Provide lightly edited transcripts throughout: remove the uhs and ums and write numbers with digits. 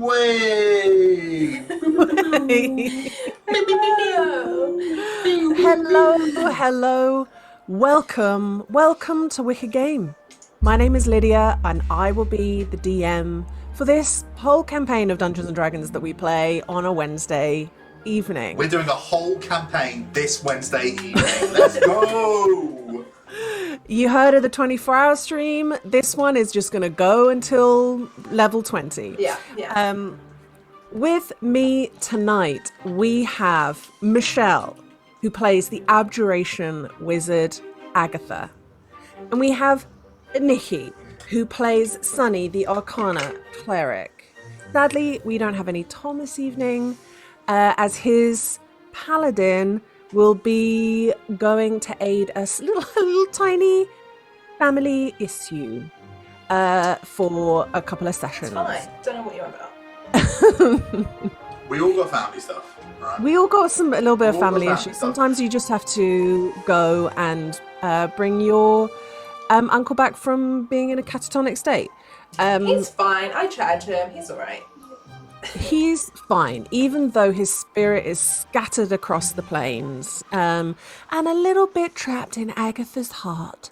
Way! Hello. Welcome to Wicked Game. My name is Lydia, and I will be the DM for this whole campaign of Dungeons and Dragons that we play on a Wednesday evening. We're doing a whole campaign this Wednesday evening. Let's go! You heard of the 24-hour stream. This one is just going to go until level 20. Yeah. With me tonight, we have Michelle, who plays the Abjuration Wizard Agatha. And we have Nikki, who plays Sunny, the Arcana Cleric. Sadly, we don't have any Tom this evening, as his paladin will be going to aid a little tiny family issue for a couple of sessions. It's fine. Don't know what you're about. We all got family stuff, right? We all got a little bit of family issues. Sometimes you just have to go and bring your uncle back from being in a catatonic state. He's fine. I chatted to him. He's all right. He's fine, even though his spirit is scattered across the plains and a little bit trapped in Agatha's heart.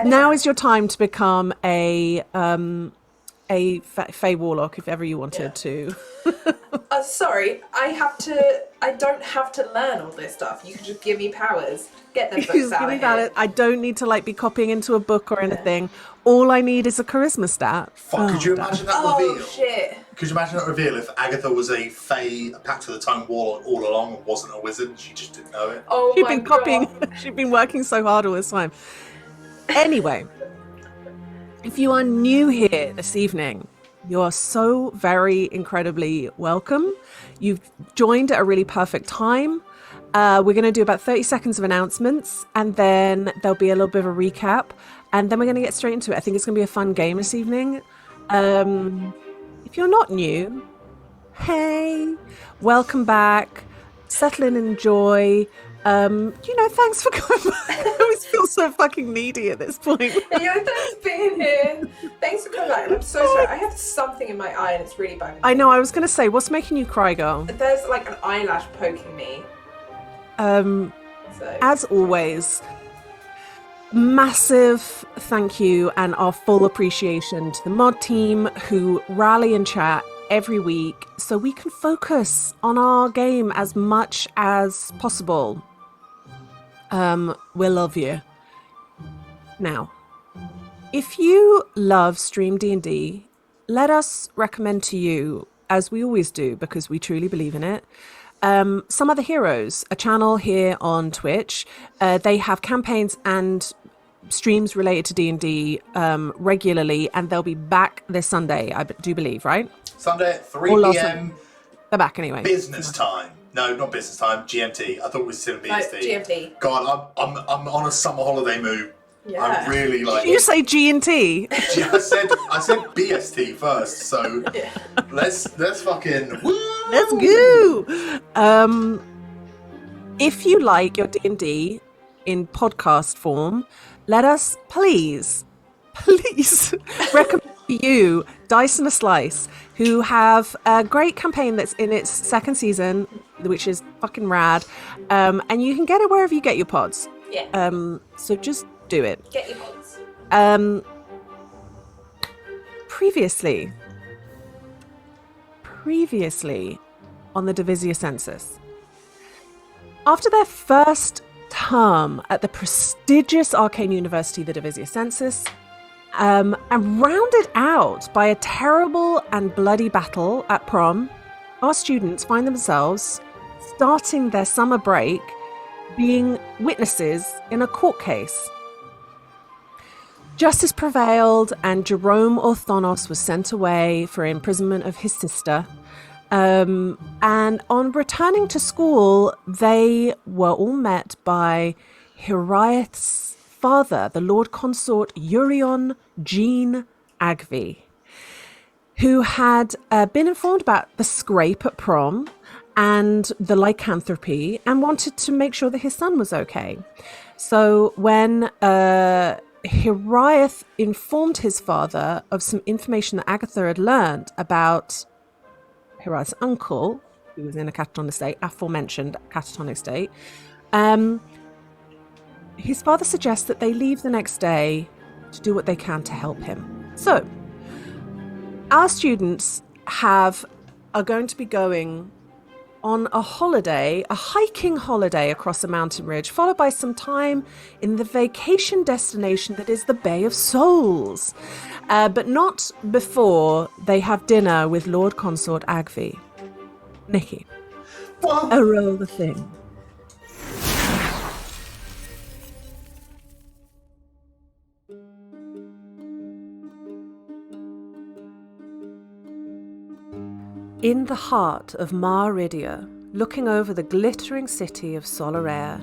Now is your time to become a Fey Warlock, if ever you wanted to. Sorry, I don't have to learn all this stuff. You can just give me powers. Get them books out of here. I don't need to be copying into a book or anything. All I need is a charisma stat. Fuck, could you imagine that reveal? Oh, shit. Could you imagine that reveal if Agatha was a Fey, a Pact of the Tongue Warlock all along and wasn't a wizard and she just didn't know it? Oh, She'd been copying. She'd been working so hard all this time. Anyway, if you are new here this evening, you are so very incredibly welcome. You've joined at a really perfect time. We're going to do about 30 seconds of announcements, and then there'll be a little bit of a recap, and then we're going to get straight into it. I think it's going to be a fun game this evening. If you're not new, hey, welcome back. Settle in, enjoy. Thanks for coming back. I always feel so fucking needy at this point. Thanks for being here. Thanks for coming back. I'm so sorry. I have something in my eye and it's really bugging me. I know, I was going to say, what's making you cry, girl? There's an eyelash poking me. As always, massive thank you and our full appreciation to the mod team who rally and chat every week so we can focus on our game as much as possible. We love you. Now, if you love Stream D&D, let us recommend to you, as we always do because we truly believe in it, Some Other Heroes, a channel here on Twitch. They have campaigns and streams related to D&D regularly, and they'll be back this Sunday, I do believe, right? Sunday at 3 p.m. They're back anyway. Business time. No, not business time. GMT. I thought it was still BST. No, GMT. God, I'm on a summer holiday mood. Yeah. I'm really Did you say G&T? Yeah, I said BST first. So let's fucking woo! Let's go. If you like your D&D in podcast form, let us please recommend to you Dice and a Slice, who have a great campaign that's in its second season, which is fucking rad. And you can get it wherever you get your pods. Yeah. So just do it. Get your pods. Previously on the Divisia Sensus, after their first term at the prestigious arcane university, the Divisia Sensus, and rounded out by a terrible and bloody battle at prom, our students find themselves starting their summer break being witnesses in a court case. Justice prevailed, and Jerome Orthonos was sent away for imprisonment of his sister. And on returning to school, they were all met by Hiraeth's father, the Lord Consort Urion Jean Agvi, who had been informed about the scrape at prom and the lycanthropy and wanted to make sure that his son was okay. So when Hiraeth informed his father of some information that Agatha had learned about Hiraeth's uncle, who was in a catatonic state, aforementioned catatonic state. His father suggests that they leave the next day to do what they can to help him. So, our students are going to be going on a holiday, a hiking holiday across a mountain ridge, followed by some time in the vacation destination that is the Bay of Souls. But not before they have dinner with Lord Consort Agvi. Nikki, roll the thing. In the heart of Mar Idia, looking over the glittering city of Solaraire,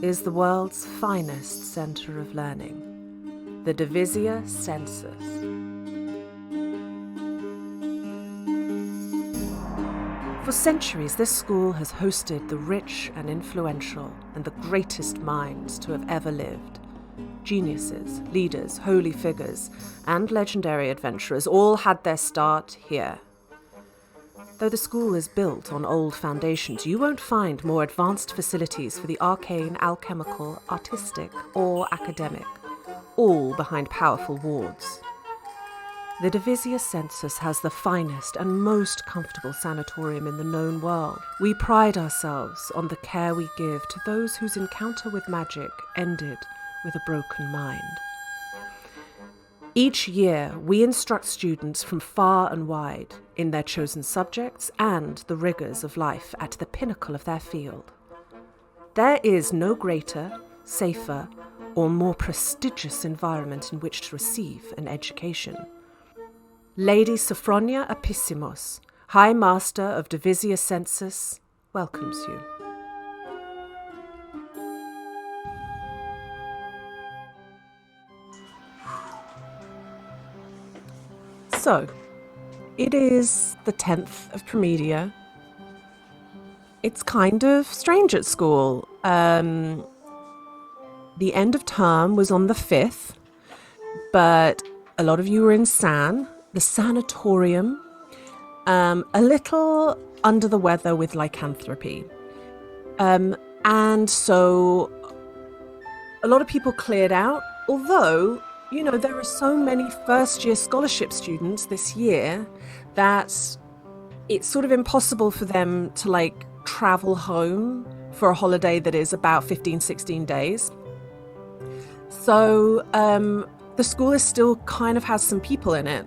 is the world's finest centre of learning, the Divisia Sensus. For centuries, this school has hosted the rich and influential and the greatest minds to have ever lived. Geniuses, leaders, holy figures, and legendary adventurers all had their start here. Though the school is built on old foundations, you won't find more advanced facilities for the arcane, alchemical, artistic, or academic, all behind powerful wards. The Divisia Sensus has the finest and most comfortable sanatorium in the known world. We pride ourselves on the care we give to those whose encounter with magic ended with a broken mind. Each year, we instruct students from far and wide in their chosen subjects and the rigours of life at the pinnacle of their field. There is no greater, safer, or more prestigious environment in which to receive an education. Lady Sophronia Apissimos, High Master of Divisia Sensus, welcomes you. So, it is the 10th of Premedia. It's kind of strange at school. The end of term was on the 5th, but a lot of you were in the sanatorium, a little under the weather with lycanthropy. And so a lot of people cleared out, although there are so many first-year scholarship students this year that it's sort of impossible for them to, travel home for a holiday that is about 15, 16 days. So the school is still kind of has some people in it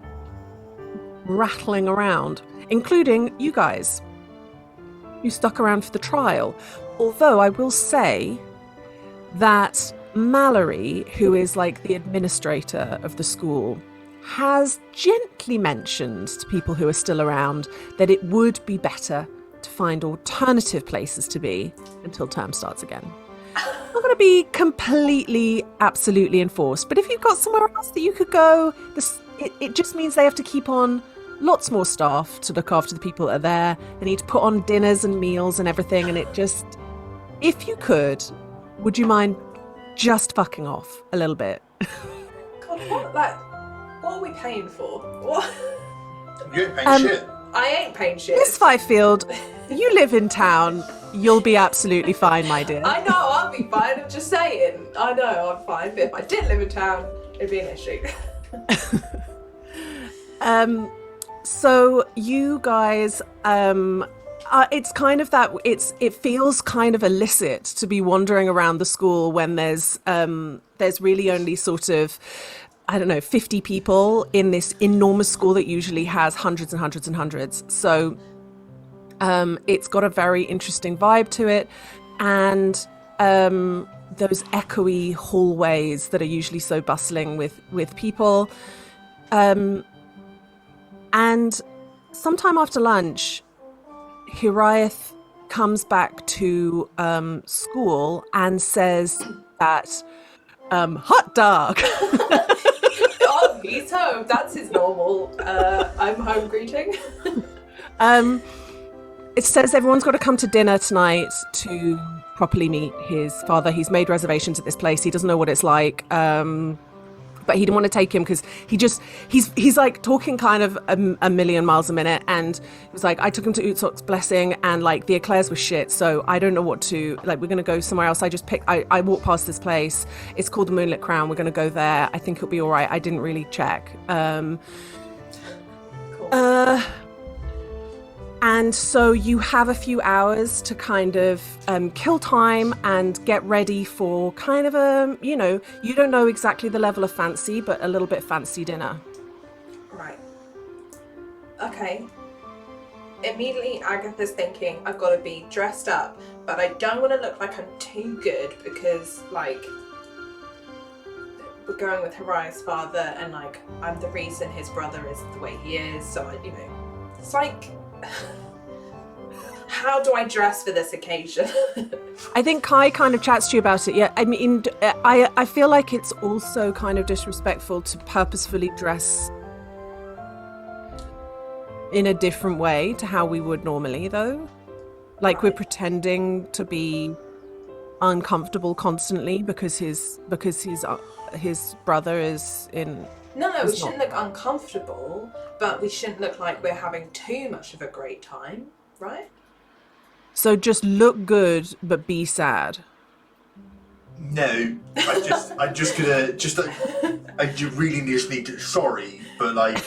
rattling around, including you guys. You stuck around for the trial. Although I will say that Mallory, who is the administrator of the school, has gently mentioned to people who are still around that it would be better to find alternative places to be until term starts again. Not going to be completely, absolutely enforced, but if you've got somewhere else that you could go, it just means they have to keep on lots more staff to look after the people that are there. They need to put on dinners and meals and everything, and it just, if you could, would you mind just fucking off a little bit? God, what are we paying for? What? You ain't paying shit. I ain't paying shit. Miss Fifield, you live in town. You'll be absolutely fine, my dear. I know, I'll be fine. I'm just saying. I know, I'm fine. But if I did live in town, it'd be an issue. So you guys, it's kind of that. It feels kind of illicit to be wandering around the school when there's really only sort of, 50 people in this enormous school that usually has hundreds and hundreds and hundreds. So it's got a very interesting vibe to it, and those echoey hallways that are usually so bustling with people. And sometime after lunch, Hiraeth comes back to school and says that hot dog. Oh, he's home. That's his normal I'm home greeting. It says everyone's got to come to dinner tonight to properly meet his father. He's made reservations at this place. He doesn't know what it's like. But he didn't want to take him because he's like talking kind of a million miles a minute, and he was like, I took him to Utsok's blessing, and like the eclairs were shit, so I don't know what to, like, we're gonna go somewhere else. I walked past this place, it's called the Moonlit Crown, we're gonna go there, I think it'll be all right. I didn't really check. Cool. And so you have a few hours to kind of kill time and get ready for kind of a, you don't know exactly the level of fancy, but a little bit fancy dinner. Right. Okay. Immediately, Agatha's thinking, I've got to be dressed up, but I don't want to look like I'm too good because, like, we're going with Hariah's father, and, like, I'm the reason his brother is the way he is, so, it's like... How do I dress for this occasion? I think Kai kind of chats to you about it. Yeah, I mean, I feel like it's also kind of disrespectful to purposefully dress in a different way to how we would normally, though. Like, we're pretending to be uncomfortable constantly because his brother is in... No, we shouldn't look uncomfortable, but we shouldn't look like we're having too much of a great time, right? So just look good, but be sad. No, I really just need to, sorry, but like,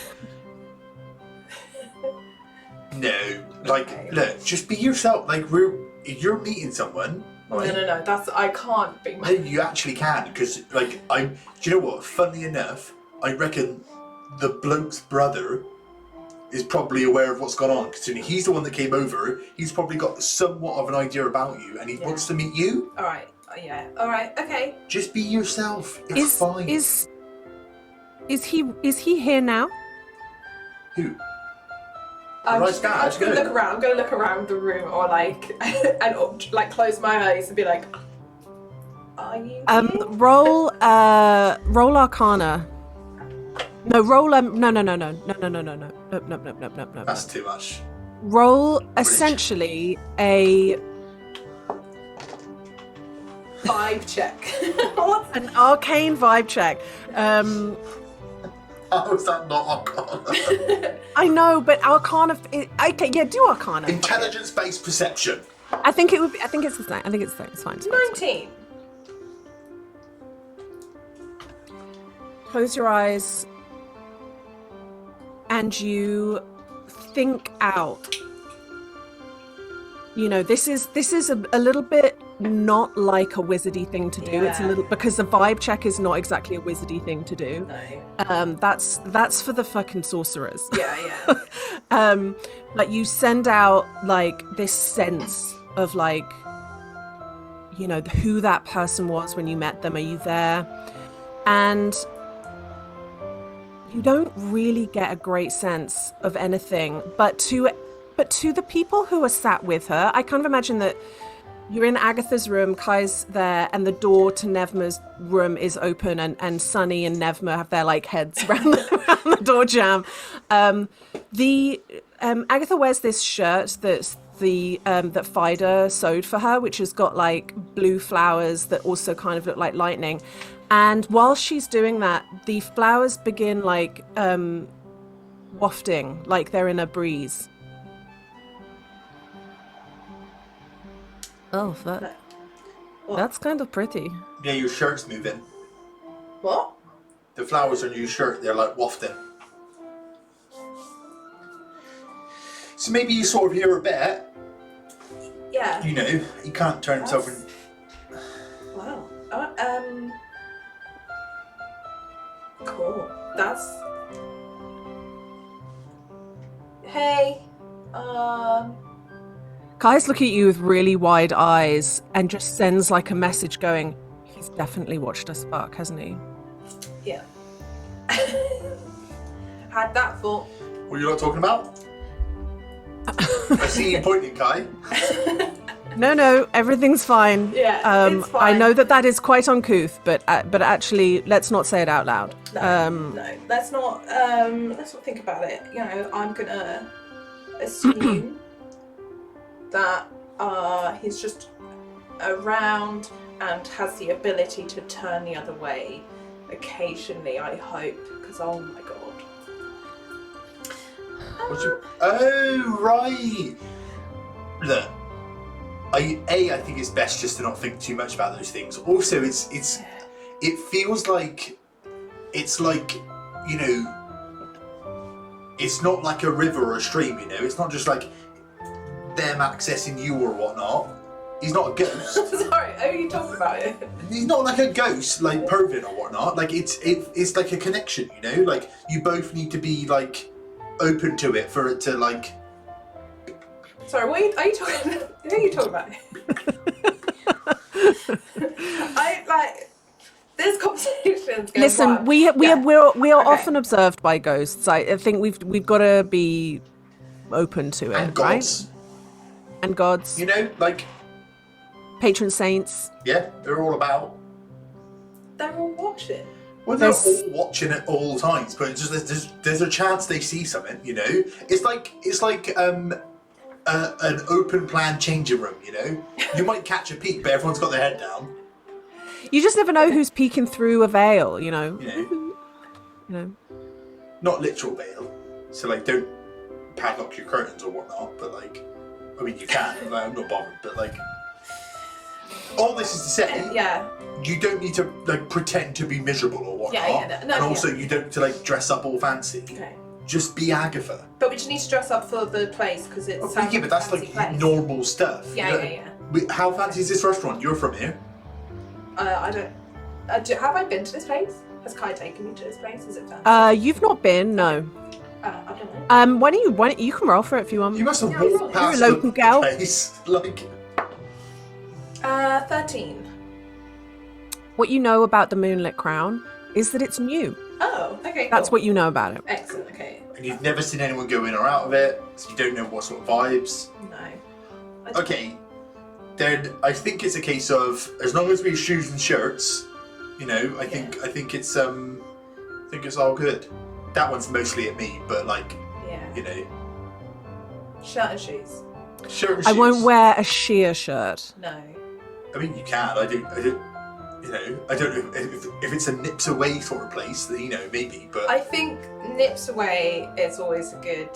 no, like, Okay. Look, just be yourself, like, you're meeting someone, right? No, I can't be No, my... you actually can, because, like, do you know what, funnily enough, I reckon the bloke's brother is probably aware of what's gone on, considering he's the one that came over, he's probably got somewhat of an idea about you, and he wants to meet you. Alright, alright, okay. Just be yourself, it's fine. Is he here now? Who? I'm Right, just gonna look around the room, or like, and like close my eyes and be like, are you here? Roll Arcana. No, roll no. That's too much. Roll essentially a 5 check. an arcane vibe check. How is that not Arcana? I know, but Arcana. Okay, yeah, do Arcana. Intelligence-based perception. I think it would be. I think it's the same. It's fine. It's fine. 19. Close your eyes, and you think out. This is a little bit not like a wizardy thing to do. Yeah. It's a little, because a vibe check is not exactly a wizardy thing to do. No. That's for the fucking sorcerers. Yeah. Like, you send out like this sense of like, who that person was when you met them. Are you there? And you don't really get a great sense of anything, but to the people who are sat with her, I kind of imagine that you're in Agatha's room, Kai's there, and the door to Nevma's room is open, and Sunny and Nevma have their like heads around the door jamb. Agatha wears this shirt that's that Fida sewed for her, which has got like blue flowers that also kind of look like lightning. And while she's doing that, the flowers begin like wafting, like they're in a breeze. Oh, that's kind of pretty. Yeah, your shirt's moving. What? The flowers on your shirt, they're like wafting. So maybe you sort of hear a bit. Yeah. He can't turn himself in. Wow. Cool. That's... Hey. Kai's looking at you with really wide eyes and just sends like a message going, he's definitely watched us fuck, hasn't he? Yeah. Had that thought. What are you not talking about? I see you pointing, Kai. No, everything's fine. Yeah, it's fine. I know that is quite uncouth, but actually, let's not say it out loud. No, let's not think about it. I'm gonna assume that he's just around and has the ability to turn the other way, occasionally, I hope, because oh my god. Oh, right. Look, I think it's best just to not think too much about those things. Also, it feels like it's like, you know, it's not like a river or a stream, you know. It's not just like them accessing you or whatnot. He's not a ghost. Sorry, who are you talking about it? He's not like a ghost, like Pervin or whatnot. Like it's like a connection, you know. Like you both need to be like open to it for it to like. Sorry, are you talking? Who are you talking about? I like this conversation's going Listen, wild. we are Okay. often observed by ghosts. I think we've got to be open to it, And right? gods, And gods, you know, like patron saints. yeah, they're all about. They're all watching. Well, they're There's- all watching at all times, but it's just there's a chance they see something, you know. It's like an open plan changing room, you know. You might catch a peek, but everyone's got their head down, You just never know who's peeking through a veil, you know. you know. You know. Not literal veil, so like don't padlock your curtains or whatnot. But like, I mean, you can. Like, I'm not bothered, but like, all this is to say, Yeah. you don't need to like pretend to be miserable or whatnot. Yeah, no, and also, you don't need to like dress up all fancy. Okay. Just be Agatha. But we just need to dress up for the place because it's. Oh, yeah, but that's fancy like place. normal stuff. Yeah, You know? yeah. How fancy is this restaurant? You're from here. I don't. Have I been to this place? Has Kai taken me to this place? Is it fancy? You've not been, no. I don't know. Why don't you can roll for it if you want. You must have Yeah, walked you're past a local the gal. place. Like, 13. What you know about the Moonlit Crown is that it's new. Oh, okay. That's cool. what you know about it. Excellent. Okay. and you've never seen anyone go in or out of it, so you don't know what sort of vibes. No. Okay, then I think it's a case of as long as we have shoes and shirts, you know, I think it's all good. That one's mostly at me, but like, Yeah. you know, Shirt and shoes. shirt and shoes. I won't wear a sheer shirt. No. I mean, you can. I don't. You know, I don't know if it's a nips away sort of place. Then, you know, maybe. But I think nips away is always a good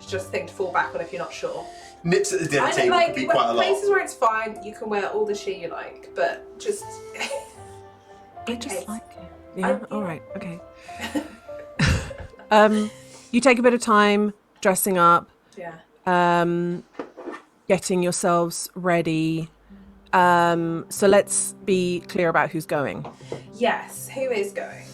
just thing to fall back on if you're not sure. nips at the dinner I table like could be quite a lot. places where it's fine. You can wear all the shit you like, but just. I just case. like it. Yeah. I- All right. Okay. You take a bit of time dressing up, Yeah. getting yourselves ready. So let's be clear about who's going. Yes. Who is going?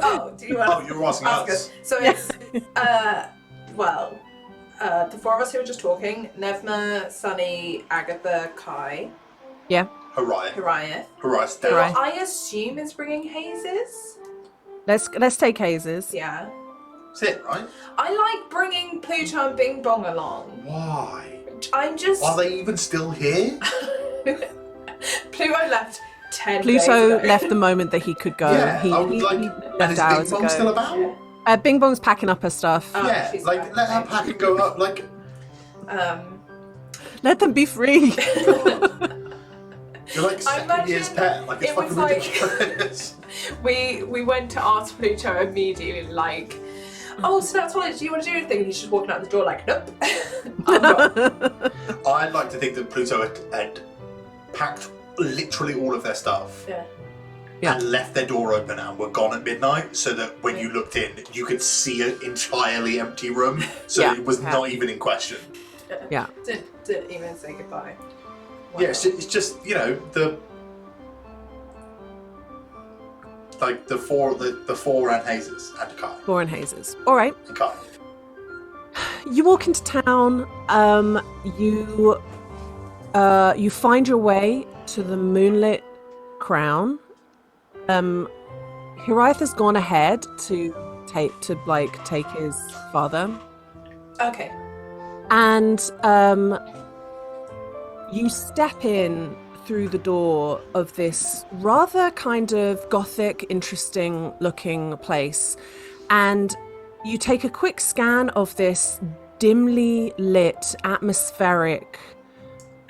Oh, do you want? Oh, you're asking Ask us. us. So it's the four of us who were just talking: Nevma, Sunny, Agatha, Kai, Yeah. Hurrah. Hariah. Hurrah. Who Hurrah. I assume is bringing hazes. Let's take hazes. Yeah. That's it, right? I like bringing Pluto and Bing Bong along. Why? I'm just. Are they even still here? Pluto left 10 Pluto days ago. left the moment that he could go. Yeah, he I would like. he And left is hours Bing Bong ago. still about? Yeah. Bing Bong's packing up her stuff. Oh, Yeah, she's like back, let her okay. pack and go up. Like, Let them be free. you're like second year's pet. Like it's it was fucking like- ridiculous. we went to ask Pluto immediately, like, oh, so that's why, do you want to do anything? And he's just walking out the door like, nope. I'm not. I'd like to think that Pluto had packed literally all of their stuff Yeah. Yeah. and left their door open and were gone at midnight, so that when you looked in, you could see an entirely empty room. So Yeah. it was Yeah. not even in question. Yeah. Didn't even say goodbye. Wow. Yeah, it's just you know the four and hazes and Kai. Four and hazes. All right. And Kai. You walk into town. You find your way to the Moonlit Crown. Hiraeth has gone ahead to take his father, Okay. and you step in through the door of this rather kind of gothic, interesting looking place, and you take a quick scan of this dimly lit, atmospheric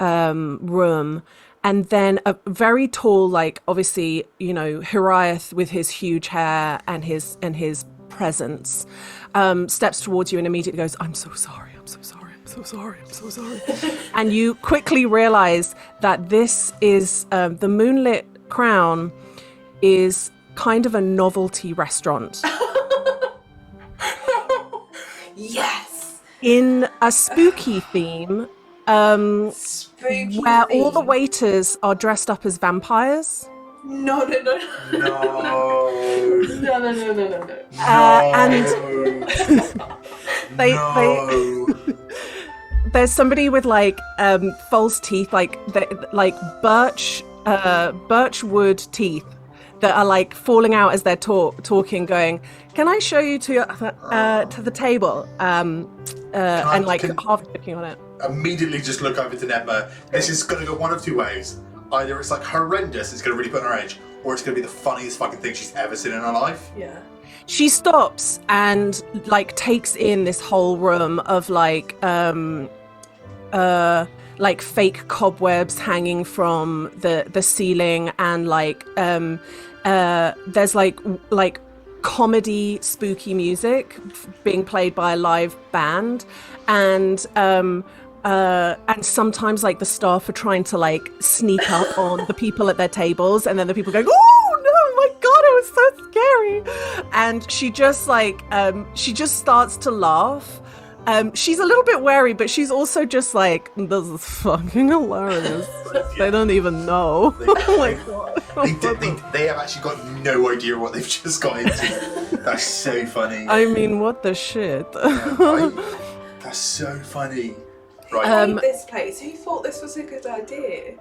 room. And then a very tall, like, obviously, Hiriath with his huge hair and his presence steps towards you and immediately goes, I'm so sorry, I'm so sorry, I'm so sorry, I'm so sorry. And you quickly realize that this is the Moonlit Crown is kind of a novelty restaurant. Yes! In a spooky theme. Spooky where theme. all the waiters are dressed up as vampires. No. No. No. And they there's somebody with like false teeth, like birchwood teeth that are like falling out as they're talking, going, "Can I show you to the table?" And like half looking on it. Immediately just look over to Nedma. This is going to go one of two ways. Either it's like horrendous, it's going to really put her on her edge, or it's going to be the funniest fucking thing she's ever seen in her life. Yeah. She stops and like takes in this whole room of like fake cobwebs hanging from the ceiling, and like there's like comedy spooky music being played by a live band, and sometimes like the staff are trying to like sneak up on the people at their tables, and then the people going, "Oh no, my god, it was so scary!" And she just starts to laugh. She's a little bit wary, but she's also just like, "This is fucking hilarious." They don't even know. Oh my god. They have actually got no idea what they've just got into. That's so funny. I mean, what the shit? Yeah, right? That's so funny. Right. I hate this place. Who thought this was a good idea?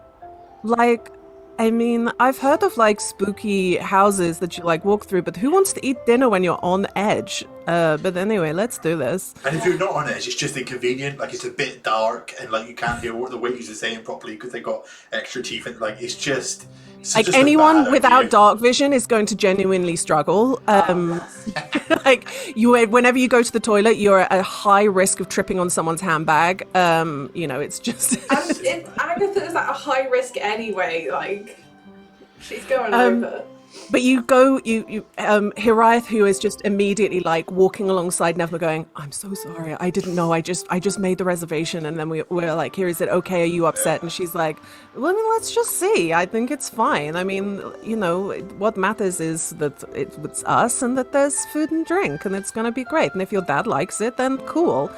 Like, I mean, I've heard of like spooky houses that you like walk through, but who wants to eat dinner when you're on edge? But anyway, let's do this. And if you're not on edge, it's just inconvenient. Like, it's a bit dark, and like you can't hear what the waiters are saying properly because they got extra teeth. And like, it's just like anyone without dark vision is going to genuinely struggle. Like whenever you go to the toilet, you're at a high risk of tripping on someone's handbag. It's just. And Agatha's at a high risk anyway. Like, she's going over. But you go, Hiriath, who is just immediately like walking alongside Nevma, going, "I'm so sorry, I didn't know. I just made the reservation." And then we're like, "Here, is it okay? Are you upset?" And she's like, "Well, I mean, let's just see. I think it's fine. I mean, what matters is that it's us and that there's food and drink, and it's gonna be great. And if your dad likes it, then cool."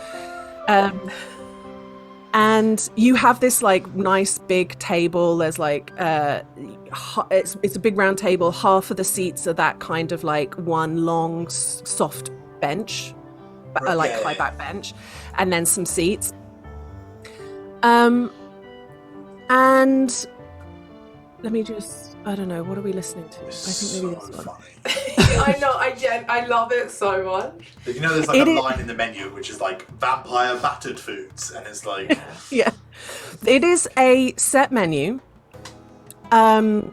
And you have this like nice big table. There's like it's a big round table. Half of the seats are that kind of like one long soft bench, high back bench, and then some seats. And let me just, I don't know, what are we listening to? I think maybe this one. I know, I love it so much. There's like a line in the menu which is like vampire battered foods, and it's like yeah, it is a set menu, and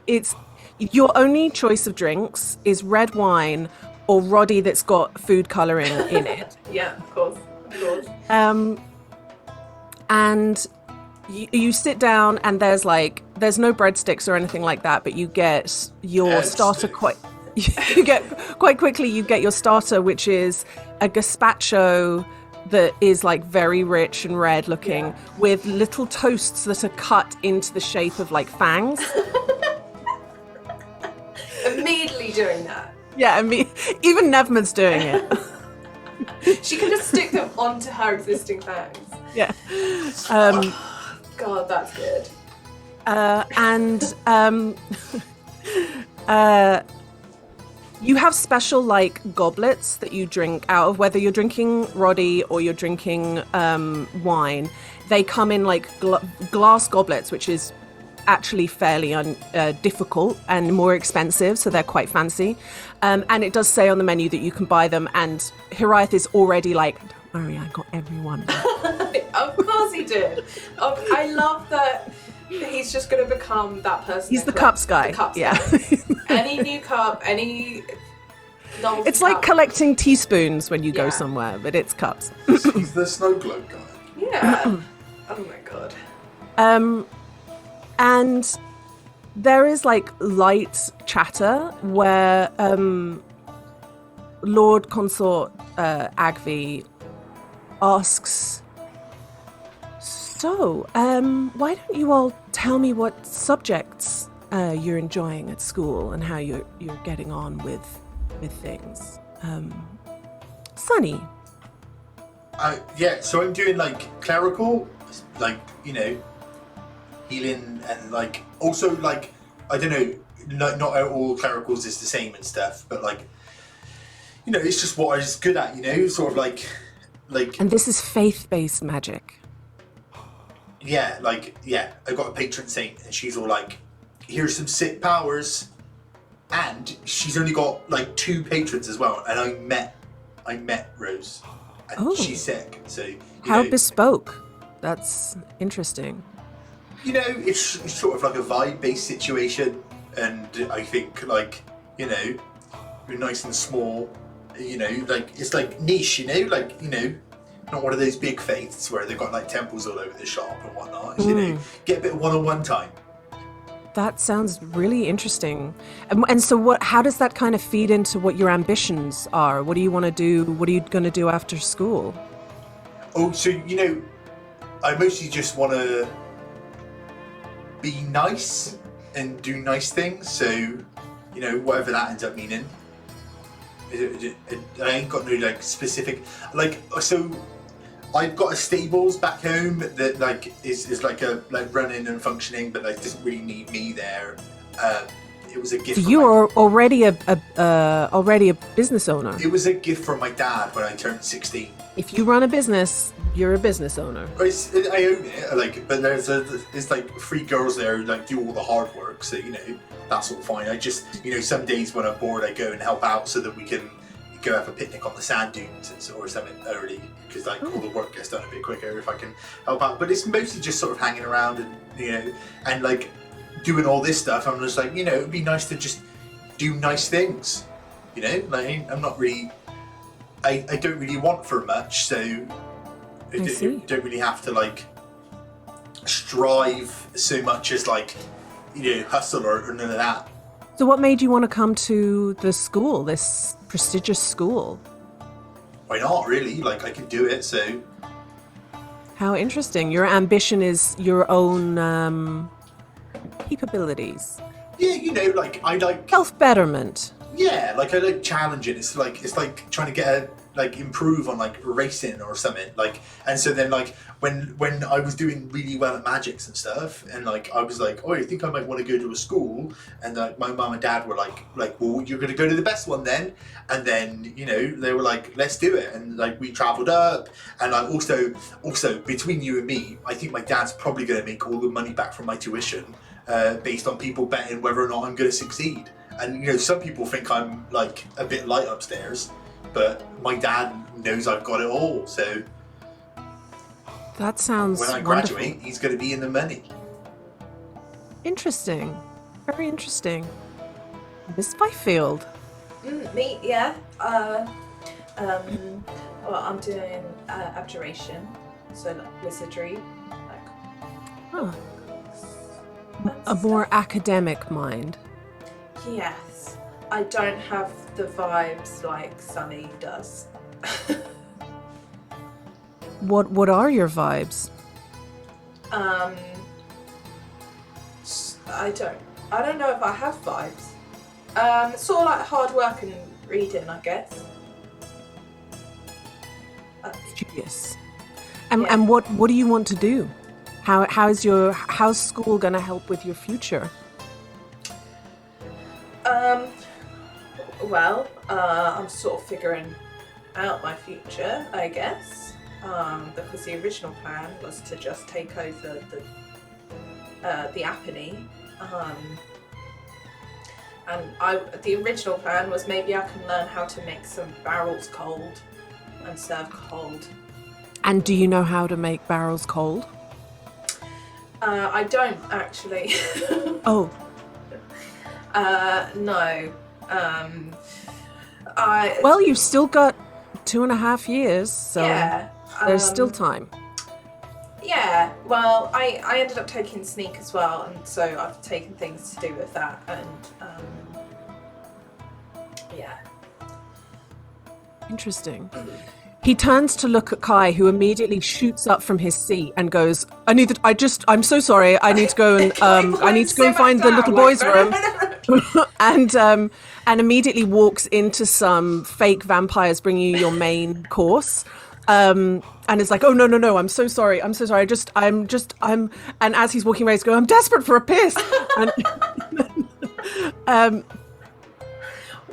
it's your only choice of drinks is red wine or Roddy that's got food colouring in it. Yeah, of course. And you sit down, and there's no breadsticks or anything like that, but you get your starter quite quickly. You get your starter, which is a gazpacho that is like very rich and red looking, with little toasts that are cut into the shape of like fangs. Immediately doing that. Yeah, I mean, even Nevma's doing it. She can just stick them onto her existing fangs. Yeah. God, that's good. You have special like goblets that you drink out of, whether you're drinking Roddy or you're drinking wine. They come in like glass goblets, which is actually fairly difficult and more expensive, so they're quite fancy. And it does say on the menu that you can buy them, and Hiriath is already like, "Don't worry, I got everyone." Of course he did. I love that he's just going to become that person. He's the cups guy. The cups yeah. guy. Any new cup, Novelty It's like cup. collecting teaspoons when you go Yeah. somewhere, but it's cups. He's the snow globe guy. Yeah. Oh my god. And there is like light chatter where Lord Consort Agvi asks, so, why don't you all tell me what subjects you're enjoying at school and how you're getting on with things? Sunny. Yeah, so I'm doing like clerical, like, you know, healing, and like also like, I don't know, not all clericals is the same and stuff, but like, you know, it's just what I was good at, you know, sort of like And this is faith-based magic. yeah, like, yeah, I got a patron saint and she's all like, here's some sick powers, and she's only got like 2 patrons as well, and I met Rose, and she's sick, so How bespoke. That's interesting. you know, it's sort of like a vibe-based situation, and I think like, you know, you're nice and small, you know, like it's like niche, you know, like, you know, not one of those big faiths where they've got like temples all over the shop and whatnot. You know, get a bit of one-on-one time. That sounds really interesting. And so how does that kind of feed into what your ambitions are? What do you want to do? What are you going to do after school? Oh, so, you know, I mostly just want to be nice and do nice things. So, you know, whatever that ends up meaning. I ain't got no like specific, like, so I've got a stables back home that like is like a like running and functioning, but like doesn't really need me there. It was a gift. So you are already a business owner. It was a gift from my dad when I turned 16. If you run a business, you're a business owner. I own it, like, but there's like 3 girls there who like do all the hard work, so you know that's all fine. I just, you know, some days when I'm bored, I go and help out so that we can go have a picnic on the sand dunes or something early, because like all the work gets done a bit quicker if I can help out. But it's mostly just sort of hanging around and, you know, and like doing all this stuff. I'm just like, you know, it'd be nice to just do nice things, you know. Like I'm not really, I don't really want for much, so I don't really have to like strive so much as like, you know, hustle or none of that. So what made you want to come to the school, this prestigious school? Why not, really? Like, I can do it, so... How interesting. Your ambition is your own capabilities. Yeah, you know, like, I like... Self-betterment. Yeah, like, I like challenging. It's like trying to get a, like, improve on, like, racing or something. Like, and so then, like, when I was doing really well at magics and stuff, and, like, I was like, oh, I think I might want to go to a school, and, like, my mum and dad were like, well, you're going to go to the best one then, and then, you know, they were like, let's do it, and, like, we travelled up, and, like, also, between you and me, I think my dad's probably going to make all the money back from my tuition, based on people betting whether or not I'm going to succeed. And, you know, some people think I'm, like, a bit light upstairs, but my dad knows I've got it all, so... That sounds when I graduate, wonderful. He's going to be in the money. Interesting. Very interesting. Miss Byfield. Me, yeah. Well, I'm doing abjuration, so like wizardry, like... A more academic mind. Yes. I don't have the vibes like Sunny does. What are your vibes? I don't know if I have vibes. Sort of like hard work and reading, I guess. Curious. And what do you want to do? How's school gonna help with your future? Well, I'm sort of figuring out my future, I guess. Because the original plan was to just take over the Apennine. And the original plan was maybe I can learn how to make some barrels cold and serve cold. And do you know how to make barrels cold? I don't actually. Oh. No. Well, you've still got 2.5 years, so yeah, there's still time. Yeah, well, I ended up taking sneak as well, and so I've taken things to do with that, and yeah. Interesting. He turns to look at Kai, who immediately shoots up from his seat and goes, I'm so sorry. I need to go and find the little boy's room. and immediately walks into some fake vampires bringing you your main course. And it's like, oh, no, I'm so sorry. I'm and as he's walking away, he's going, I'm desperate for a piss.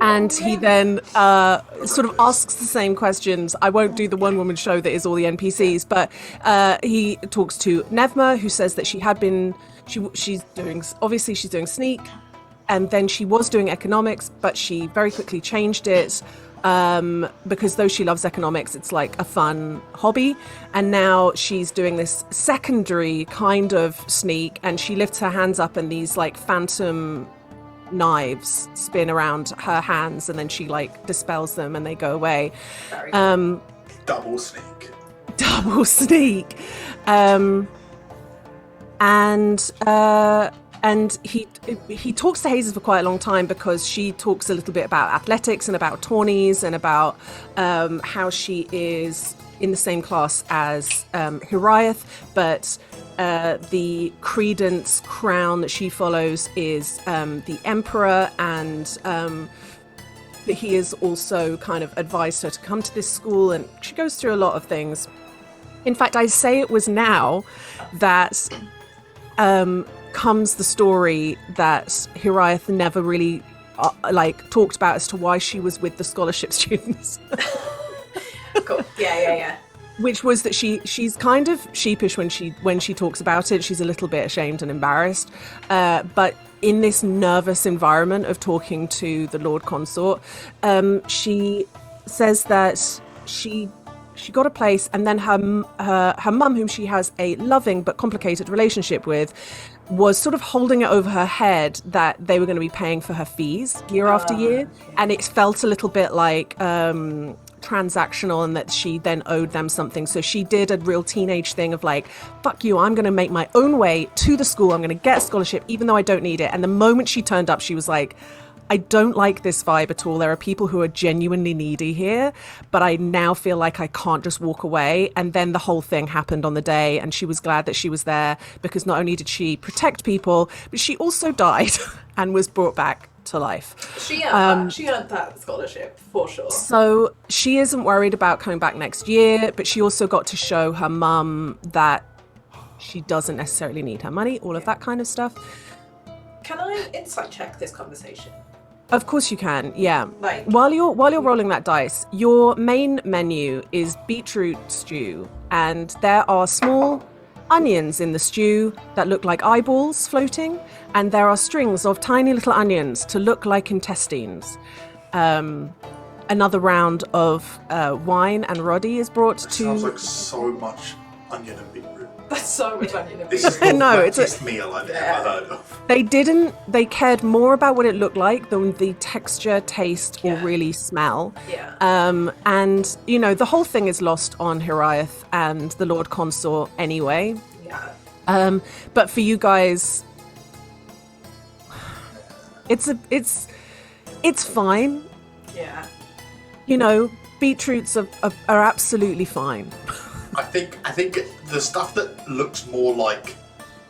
And he then sort of asks the same questions. I won't do the one-woman show that is all the NPCs, but he talks to Nevma, who says that she's doing sneak, and then she was doing economics, but she very quickly changed it because though she loves economics, it's like a fun hobby. And now she's doing this secondary kind of sneak, and she lifts her hands up and these like phantom knives spin around her hands, and then she like dispels them and they go away. Double sneak. And he talks to Hazel for quite a long time because she talks a little bit about athletics and about tourneys and about how she is in the same class as Hiraeth, but the credence crown that she follows is the Emperor, and he has also kind of advised her to come to this school, and she goes through a lot of things. In fact, I'd say it was now that comes the story that Hiraeth never really talked about as to why she was with the scholarship students. Cool. Yeah. Which was that she's kind of sheepish when she talks about it. She's a little bit ashamed and embarrassed, but in this nervous environment of talking to the Lord Consort, she says that she got a place, and then her mum, whom she has a loving but complicated relationship with, was sort of holding it over her head that they were going to be paying for her fees year after year, and it felt a little bit like transactional, and that she then owed them something. So she did a real teenage thing of like, fuck you, I'm going to make my own way to the school, I'm going to get a scholarship even though I don't need it. And the moment she turned up, she was like, I don't like this vibe at all. There are people who are genuinely needy here, but I now feel like I can't just walk away. And then the whole thing happened on the day, and she was glad that she was there because not only did she protect people, but she also died and was brought back to life. She earned that scholarship for sure. So she isn't worried about coming back next year, but she also got to show her mum that she doesn't necessarily need her money, all of that kind of stuff. Can I insight check this conversation? Of course you can, yeah. Like, while you're rolling that dice, your main menu is beetroot stew, and there are small onions in the stew that look like eyeballs floating, and there are strings of tiny little onions to look like intestines. Another round of wine and Roddy is brought to... Sounds like so much onion and beetroot. that's so much onion. This is the No, it's wettest meal I've ever heard of. They cared more about what it looked like than the texture, taste, or Yeah. really smell. Yeah. And, you know, the whole thing is lost on Hiraeth and the Lord Consort anyway. Yeah. But for you guys, it's fine. Yeah. You know, beetroots are absolutely fine. I think the stuff that looks more like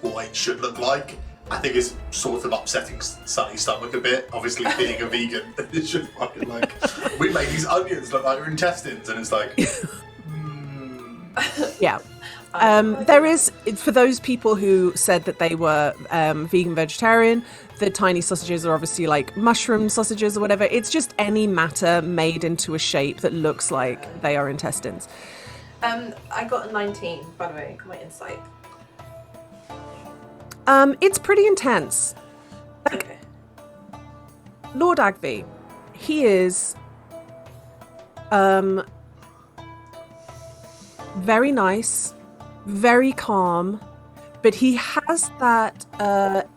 what it should look like, I think is sort of upsetting Sunny's stomach a bit. Obviously, being a vegan, it's just fucking like, we made these onions look like your intestines, and it's like, Yeah. There is, for those people who said that they were vegan, vegetarian, the tiny sausages are obviously like mushroom sausages or whatever. It's just any matter made into a shape that looks like they are intestines. I got a 19, by the way, my insight. It's pretty intense. Okay. Lord Agby, he is very nice, very calm, but he has that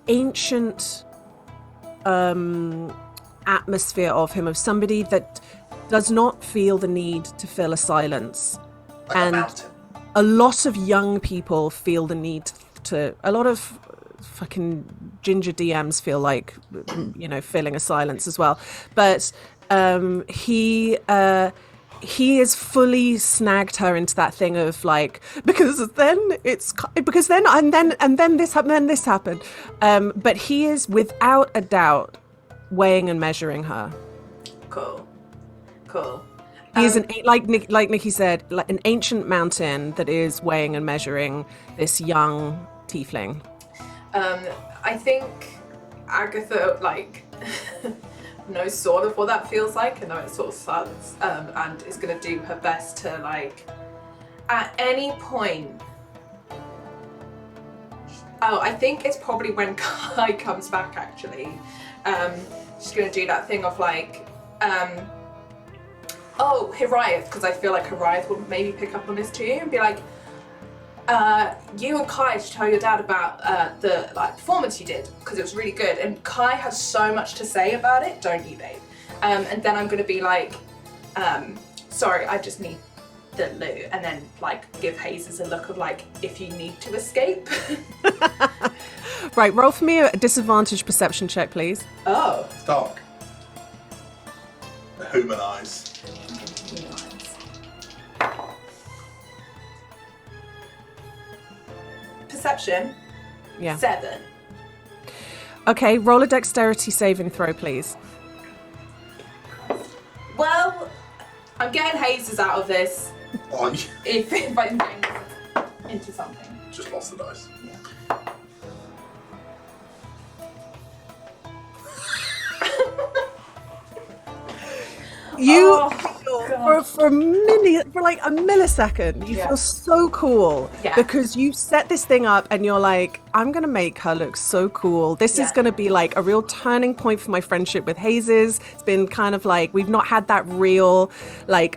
ancient atmosphere of him, of somebody that does not feel the need to fill a silence. Like a mountain. A lot of young people feel the need to, a lot of fucking ginger DMs feel like, filling a silence as well. But he has fully snagged her into that thing of like, because then this happened. But he is without a doubt weighing and measuring her. Cool. He is like Nikki said, like an ancient mountain that is weighing and measuring this young tiefling. I think Agatha knows sort of what that feels like, and know it sort of sucks, and is going to do her best to at any point. Oh, I think it's probably when Kai comes back. Actually, she's going to do that thing of Hiriath, because I feel like Hiriath will maybe pick up on this too and be like, you and Kai should tell your dad about the performance you did, because it was really good, and Kai has so much to say about it, don't you, babe? And then I'm going to be like, sorry, I just need the loot, and then give Hazes a look of if you need to escape. Right, roll for me a disadvantage perception check, please. Oh. It's dark. The human eyes. Perception? Yeah. 7. Okay, roll a dexterity saving throw, please. Well, I'm getting Hazes out of this. Oh, if I'm getting into something. just lost the dice. Yeah. You feel for a millisecond, you feel so cool because you set this thing up and you're like, I'm gonna make her look so cool. This is gonna be a real turning point for my friendship with Hazes. It's been kind of we've not had that real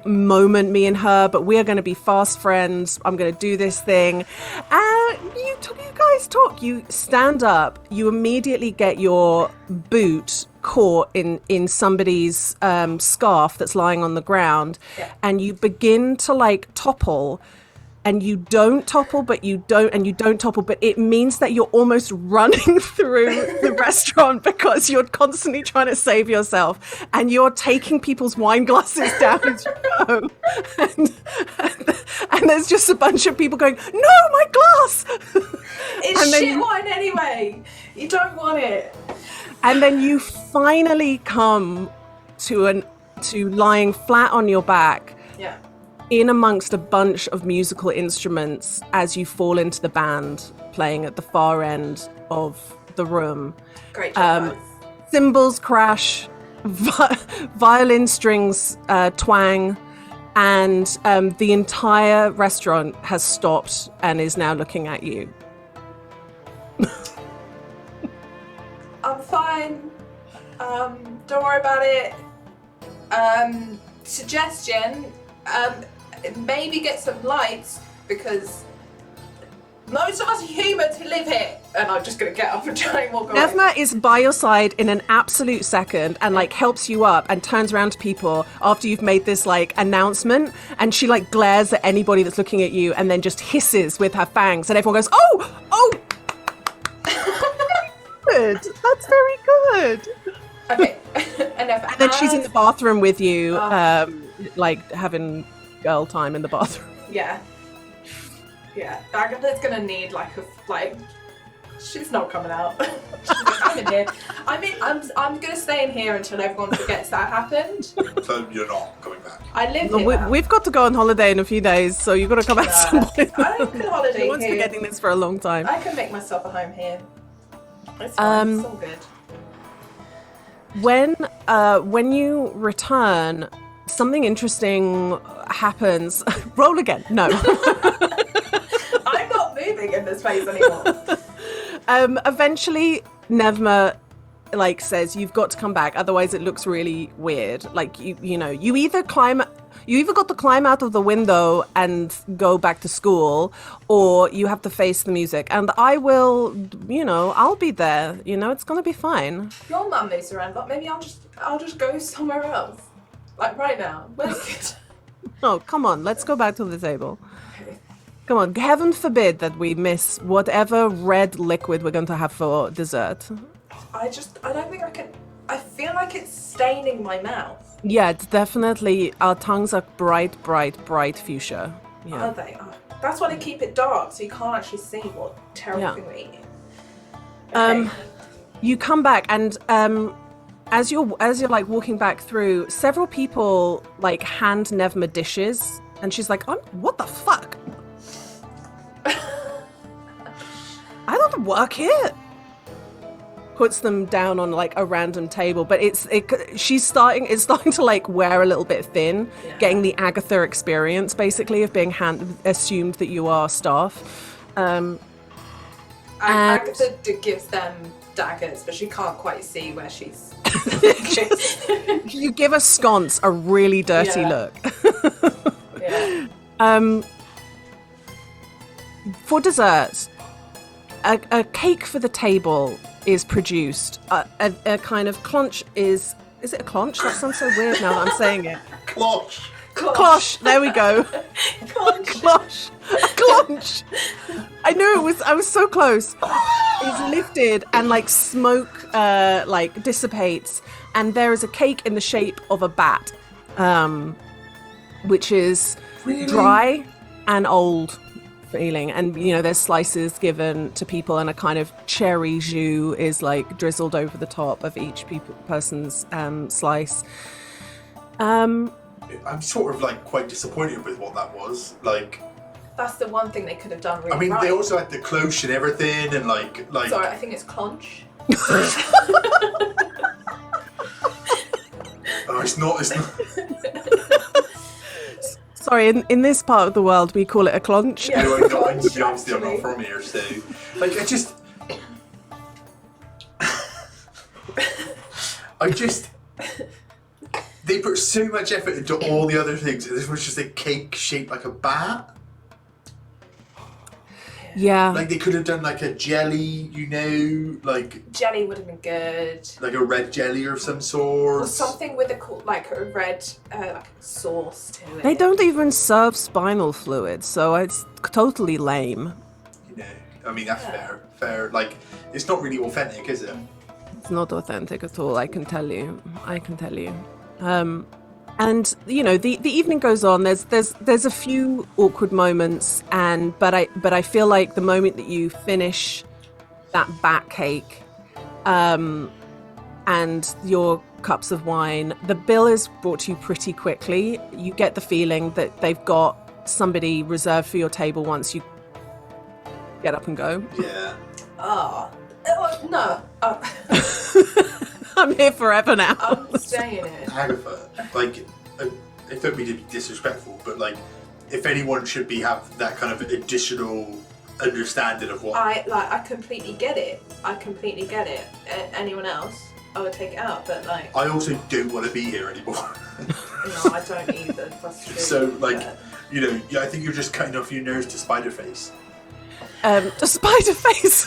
moment, me and her, but we are gonna be fast friends. I'm gonna do this thing. And you guys talk. You stand up. You immediately get your boot caught in somebody's scarf that's lying on the ground, and you begin to topple, and you don't topple, but you don't topple, but it means that you're almost running through the restaurant because you're constantly trying to save yourself, and you're taking people's wine glasses down as you go, and there's just a bunch of people going, no, my glass. It's shit wine anyway, you don't want it. And then you finally come to lying flat on your back, in amongst a bunch of musical instruments as you fall into the band playing at the far end of the room. Great job, guys. Cymbals crash, violin strings twang, and the entire restaurant has stopped and is now looking at you. I'm fine. Don't worry about it. Suggestion, maybe get some lights, because most of us are humans who live here. And I'm just going to get up and try and walk away. Nevma is by your side in an absolute second and helps you up and turns around to people after you've made this announcement, and she glares at anybody that's looking at you and then just hisses with her fangs, and everyone goes, oh! Good. That's very good. Okay. And then she's in the bathroom with you, having girl time in the bathroom. Yeah. Agatha's gonna need she's not coming out. I'm in here. I'm gonna stay in here until everyone forgets that happened. So you're not coming back? I live here. We've got to go on holiday in a few days, so you've got to come back some point. I don't go holiday No one's here. forgetting this for a long time. I can make myself a home here. It's fine. It's all good. When you return, something interesting happens. Roll again. No. I'm not moving in this place anymore. Eventually, Nevma says you've got to come back, otherwise it looks really weird. You either got to climb out of the window and go back to school, or you have to face the music. And I will, I'll be there. It's gonna be fine. Your mum moves around, but maybe I'll just go somewhere else. Like right now. Where's it? Oh, come on. Let's go back to the table. Okay. Come on. Heaven forbid that we miss whatever red liquid we're going to have for dessert. I don't think I can. I feel like it's staining my mouth. Yeah, it's definitely. Our tongues are bright, bright, bright fuchsia. Yeah. Are they? Oh, that's why they keep it dark, so you can't actually see what terrible Yeah. thing we're eating. Um, you come back, and as you're like walking back through, several people like hand Nevma dishes, and she's like, "What the fuck? I don't work here." Puts them down on like a random table, but it's starting to like wear a little bit thin, getting the Agatha experience basically of being assumed that you are staff. Agatha gives them daggers, but she can't quite see where she's. You give a sconce a really dirty look. Yeah. For dessert, a cake for the table is produced. A kind of cloche is it a cloche? That sounds so weird now that I'm saying it. Cloche. Cloche. There we go. Cloche. A cloche. I knew I was so close. It's lifted and like smoke like dissipates, and there is a cake in the shape of a bat, which is dry and old feeling, and there's slices given to people, and a kind of cherry jus is like drizzled over the top of each person's slice. I'm sort of like quite disappointed with what that was. Like, That's the one thing they could have done really I mean, right. they also had the cloche and everything, and like. Sorry, I think it's clonch. Oh, it's not. Sorry, in this part of the world we call it a clonch. Yeah. No, I'm not. Clonch, Obviously, I'm not actually. from here, so like I just. They put so much effort into all the other things, and this was just a cake shaped like a bat. Yeah. Like they could have done like a jelly, like Jelly would have been good. like a red jelly of some sort. Or something with a red like sauce to it. They don't even serve spinal fluid, so it's totally lame. I mean that's fair. Like it's not really authentic, is it? It's not authentic at all, I can tell you. And the evening goes on. There's a few awkward moments, but I feel like the moment that you finish that bat cake, and your cups of wine, the bill is brought to you pretty quickly. You get the feeling that they've got somebody reserved for your table once you get up and go. Yeah. No. I'm here forever now. I'm staying here. Agatha, like, I don't mean to be disrespectful, but like, if anyone should have that kind of additional understanding of what. I completely get it. Anyone else, I would take it out, but like. I also don't want to be here anymore. No, I don't either. That's true. So like, I think you're just cutting off your nose to Spiderface. To Spiderface.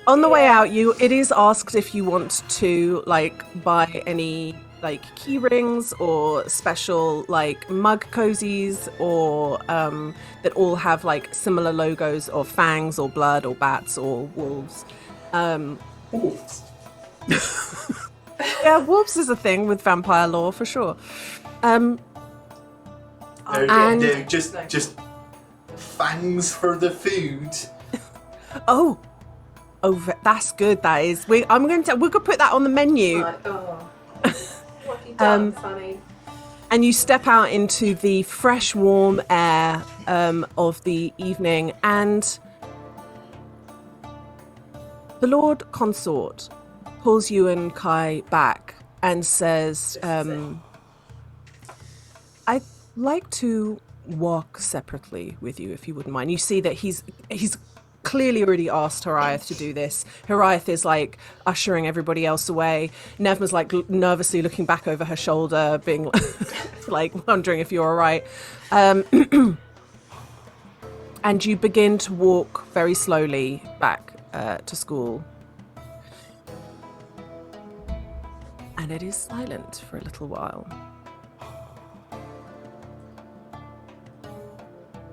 On the way out, it is asked if you want to like buy any like key rings or special like mug cozies, or that all have like similar logos of fangs or blood or bats or wolves. Wolves. Yeah, wolves is a thing with vampire lore for sure. No, And- just fangs for the food. Oh, that's good. That is. We could put that on the menu. Like, what have you done, Fanny? And you step out into the fresh, warm air of the evening, and the Lord Consort pulls you and Kai back and says, I'd like to walk separately with you, if you wouldn't mind. You see that he's clearly already asked Horiath to do this. Horiath is like ushering everybody else away. Nevma's like nervously looking back over her shoulder, being like wondering if you're all right. And you begin to walk very slowly back to school. And it is silent for a little while.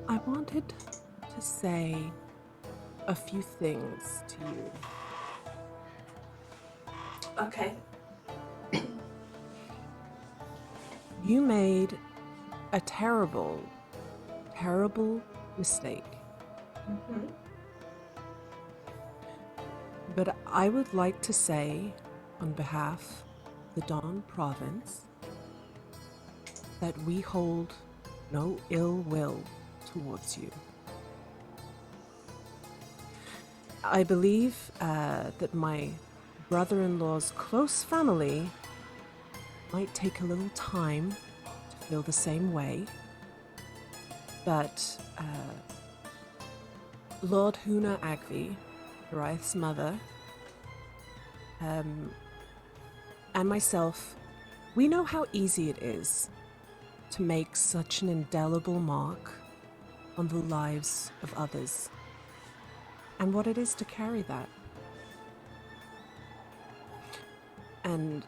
I wanted to say a few things to you. Okay. You made a terrible, terrible mistake. Mm-hmm. But I would like to say, on behalf of the Dawn Province, that we hold no ill will towards you. I believe that my brother-in-law's close family might take a little time to feel the same way, but Lord Huna Agvi, Goliath's mother, and myself, we know how easy it is to make such an indelible mark on the lives of others, and what it is to carry that. And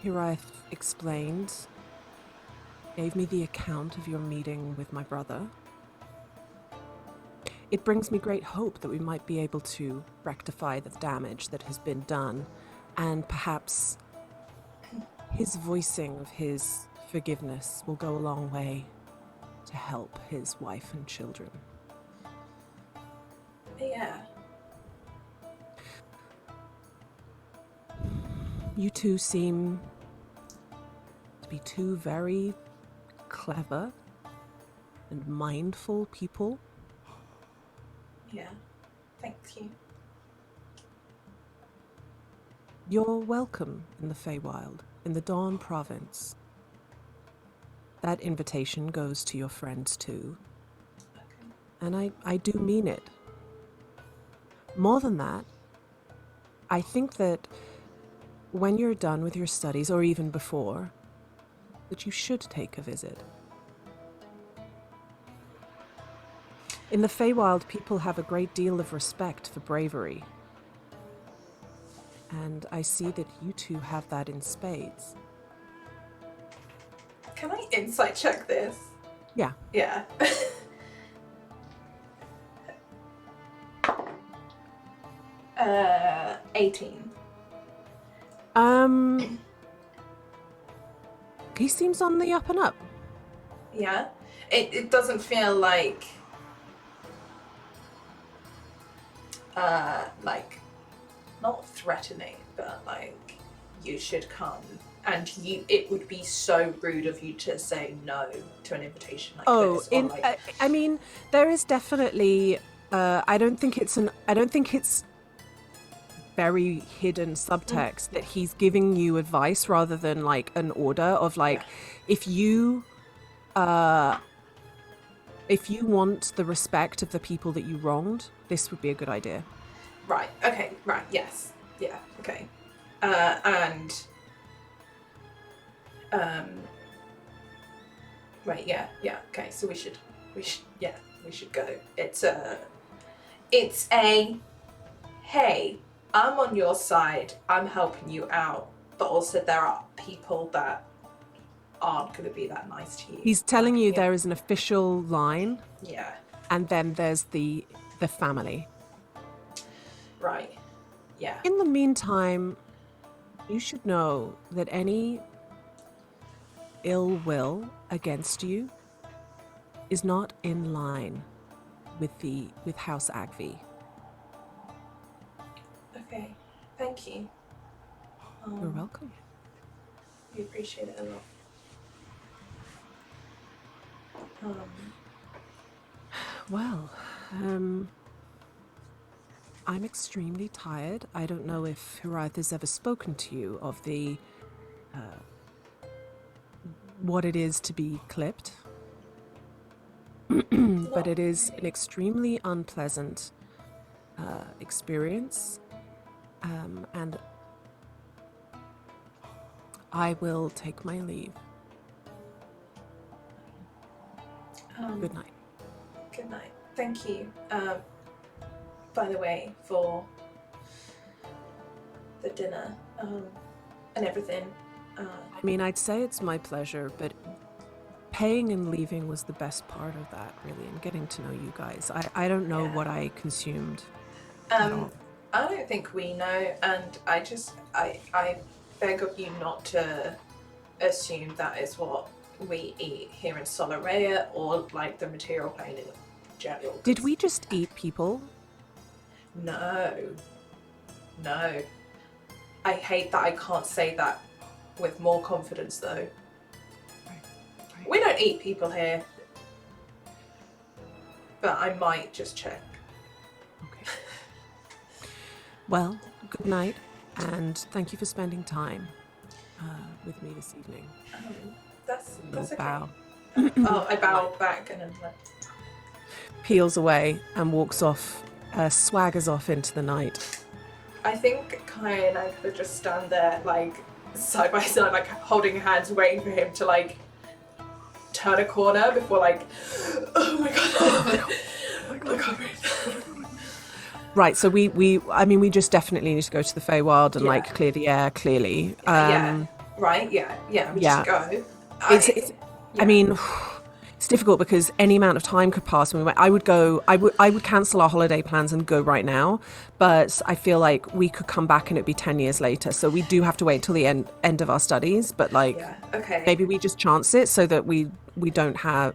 Hiraeth explained, gave me the account of your meeting with my brother. It brings me great hope that we might be able to rectify the damage that has been done, and perhaps his voicing of his forgiveness will go a long way to help his wife and children. Yeah. You two seem to be two very clever and mindful people. Yeah. Thank you. You're welcome in the Feywild, in the Dawn Province. That invitation goes to your friends too. Okay. And I do mean it. More than that, I think that when you're done with your studies, or even before, that you should take a visit. In the Feywild, people have a great deal of respect for bravery. And I see that you two have that in spades. Can I insight check this? Yeah. Yeah. 18. He seems on the up and up. Yeah. It doesn't feel like not threatening, but like you should come, and it would be so rude of you to say no to an invitation like this. I mean, there is definitely I don't think it's very hidden subtext that he's giving you advice rather than like an order of like, if you want the respect of the people that you wronged, this would be a good idea. Right. Okay. Right. Yes. Yeah. Okay. Right. Yeah. Yeah. Okay. So we should go. It's a hey, I'm on your side. I'm helping you out, but also there are people that aren't going to be that nice to you. He's telling you there is an official line. Yeah. And then there's the family. Right. Yeah. In the meantime, you should know that any ill will against you is not in line with House Agvi. Okay. Thank you. You're welcome. We appreciate it a lot. Well, I'm extremely tired. I don't know if Hiraeth has ever spoken to you of the what it is to be clipped. But it is an extremely unpleasant experience. And I will take my leave. Good night. Good night. Thank you, by the way, for the dinner. and everything. I mean, I'd say it's my pleasure, but paying and leaving was the best part of that, really, and getting to know you guys. I don't know what I consumed at all. I don't think we know, and I beg of you not to assume that is what we eat here in Solaria or like the material plane in general. Did we just eat people? No. I hate that I can't say that with more confidence, though. Right. We don't eat people here. But I might just check. Okay. Well, good night, and thank you for spending time with me this evening. That's okay. Bow. Oh, I bow back and then like... Peels away and walks off, swaggers off into the night. I think Kai and I could just stand there, like, side by side, like, holding hands, waiting for him to, like, turn a corner before, like, oh my god, I can't breathe. Right, so we just definitely need to go to the Feywild and, like, clear the air, clearly. Yeah, right, we just go. I mean, it's difficult because any amount of time could pass. I would cancel our holiday plans and go right now, but I feel like we could come back and it'd be 10 years later. So we do have to wait till the end of our studies, but like, maybe we just chance it so that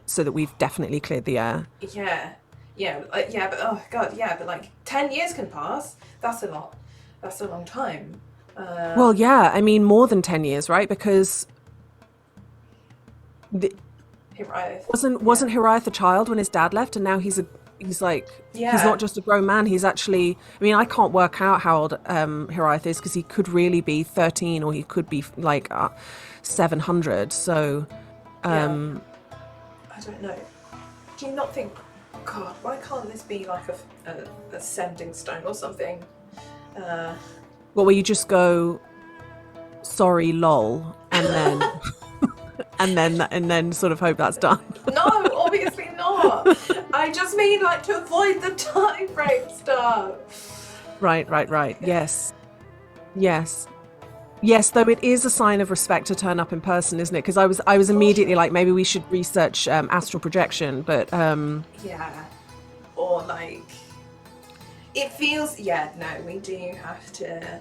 so that we've definitely cleared the air. But oh god, but like 10 years can pass. That's a lot. That's a long time. Well, yeah, I mean more than 10 years, right? Because wasn't Hiraeth a child when his dad left, and now he's not just a grown man. He's actually, I mean, I can't work out how old Hiraeth is because he could really be 13 or he could be like 700. So, I don't know. Do you not think, God, why can't this be like a sending stone or something? Where you just go, sorry, lol, and then. And then sort of hope that's done. No, obviously not. I just mean like to avoid the time frame stuff. Right. Yes. Though it is a sign of respect to turn up in person, isn't it? Because I was immediately like, maybe we should research astral projection, but or like it feels. No, we do have to.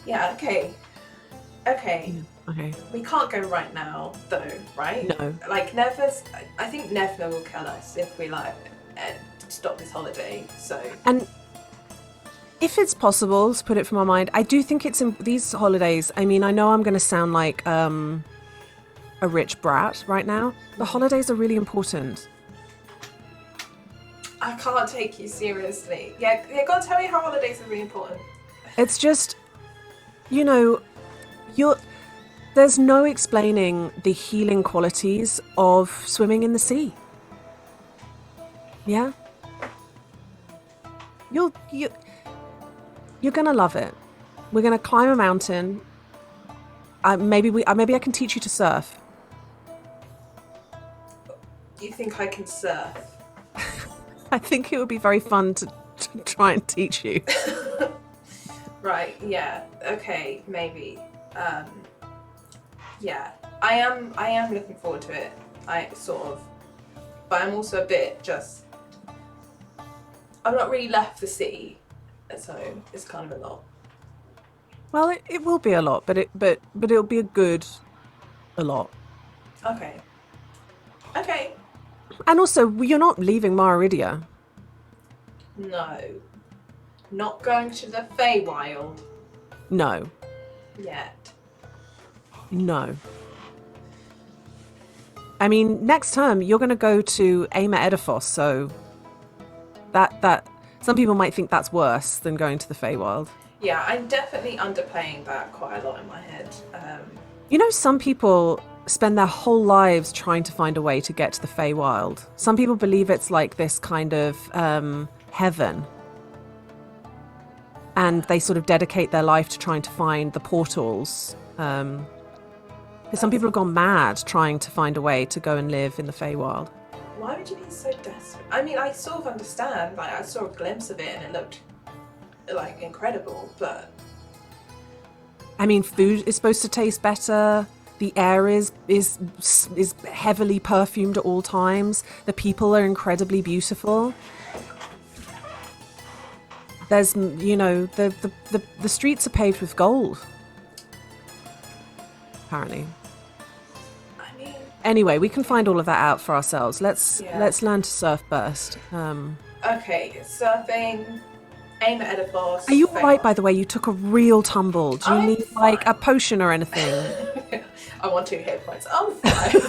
Okay. Okay. We can't go right now, though, right? No. Like, I think Nefna will kill us if we, like, stop this holiday, so... And if it's possible to put it from our mind, I do think it's in these holidays, I mean, I know I'm going to sound like a rich brat right now. The holidays are really important. I can't take you seriously. Yeah, go on, tell me how holidays are really important. It's just, you know, there's no explaining the healing qualities of swimming in the sea. Yeah? You're gonna love it. We're gonna climb a mountain. Maybe I can teach you to surf. You think I can surf? I think it would be very fun to try and teach you. Right, yeah. Okay, maybe. I am looking forward to it. But I'm also a bit just. I've not really left the city, so it's kind of a lot. Well, it will be a lot, but it'll be a lot. Okay. And also, you're not leaving Mararia. No. Not going to the Feywild. No. Yet. No. I mean, next term you're going to go to Aima Edifos, so that some people might think that's worse than going to the Feywild. Yeah, I'm definitely underplaying that quite a lot in my head. You know, some people spend their whole lives trying to find a way to get to the Feywild. Some people believe it's like this kind of heaven. And they sort of dedicate their life to trying to find the portals. Some people have gone mad trying to find a way to go and live in the Feywild. Why would you be so desperate? I mean, I sort of understand. Like, I saw a glimpse of it and it looked, like, incredible, but... I mean, food is supposed to taste better. The air is heavily perfumed at all times. The people are incredibly beautiful. There's, you know, the streets are paved with gold. Apparently. I mean, anyway, we can find all of that out for ourselves. Let's learn to surf first. Okay, surfing. Aim at a boss. Are you all right, by the way? You took a real tumble. Do you I'm need like a potion or anything? I want 2 hit points. I'm fine.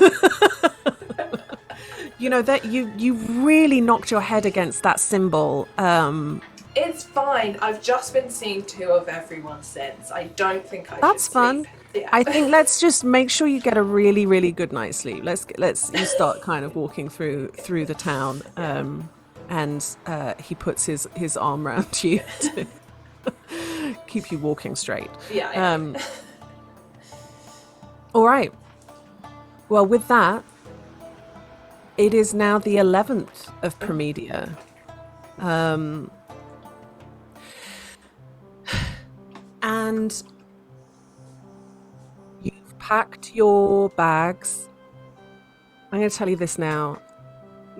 You know that you really knocked your head against that symbol. It's fine. I've just been seeing 2 of everyone since. I don't think I That's should fun. sleep. Yeah. I think let's just make sure you get a really, really good night's sleep. You start kind of walking through the town, and he puts his arm around you to keep you walking straight. Yeah. All right. Well, with that, it is now the 11th of Premedia. And you've packed your bags. I'm going to tell you this now.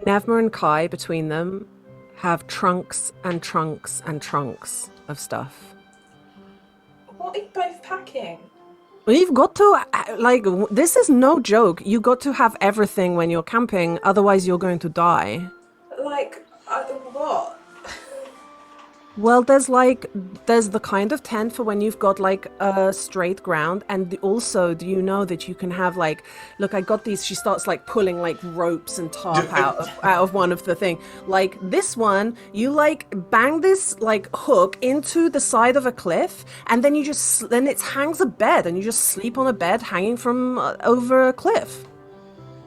Nevma and Kai, between them, have trunks and trunks and trunks of stuff. What are you both packing? Well, you've got to, like, this is no joke. You got to have everything when you're camping, otherwise you're going to die. Like, what? Well, there's the kind of tent for when you've got like a straight ground, and also, do you know that you can have like, look, I got these. She starts like pulling like ropes and tarp out of one of the thing. Like this one, you like bang this like hook into the side of a cliff, and then then it hangs a bed, and you just sleep on a bed hanging from over a cliff.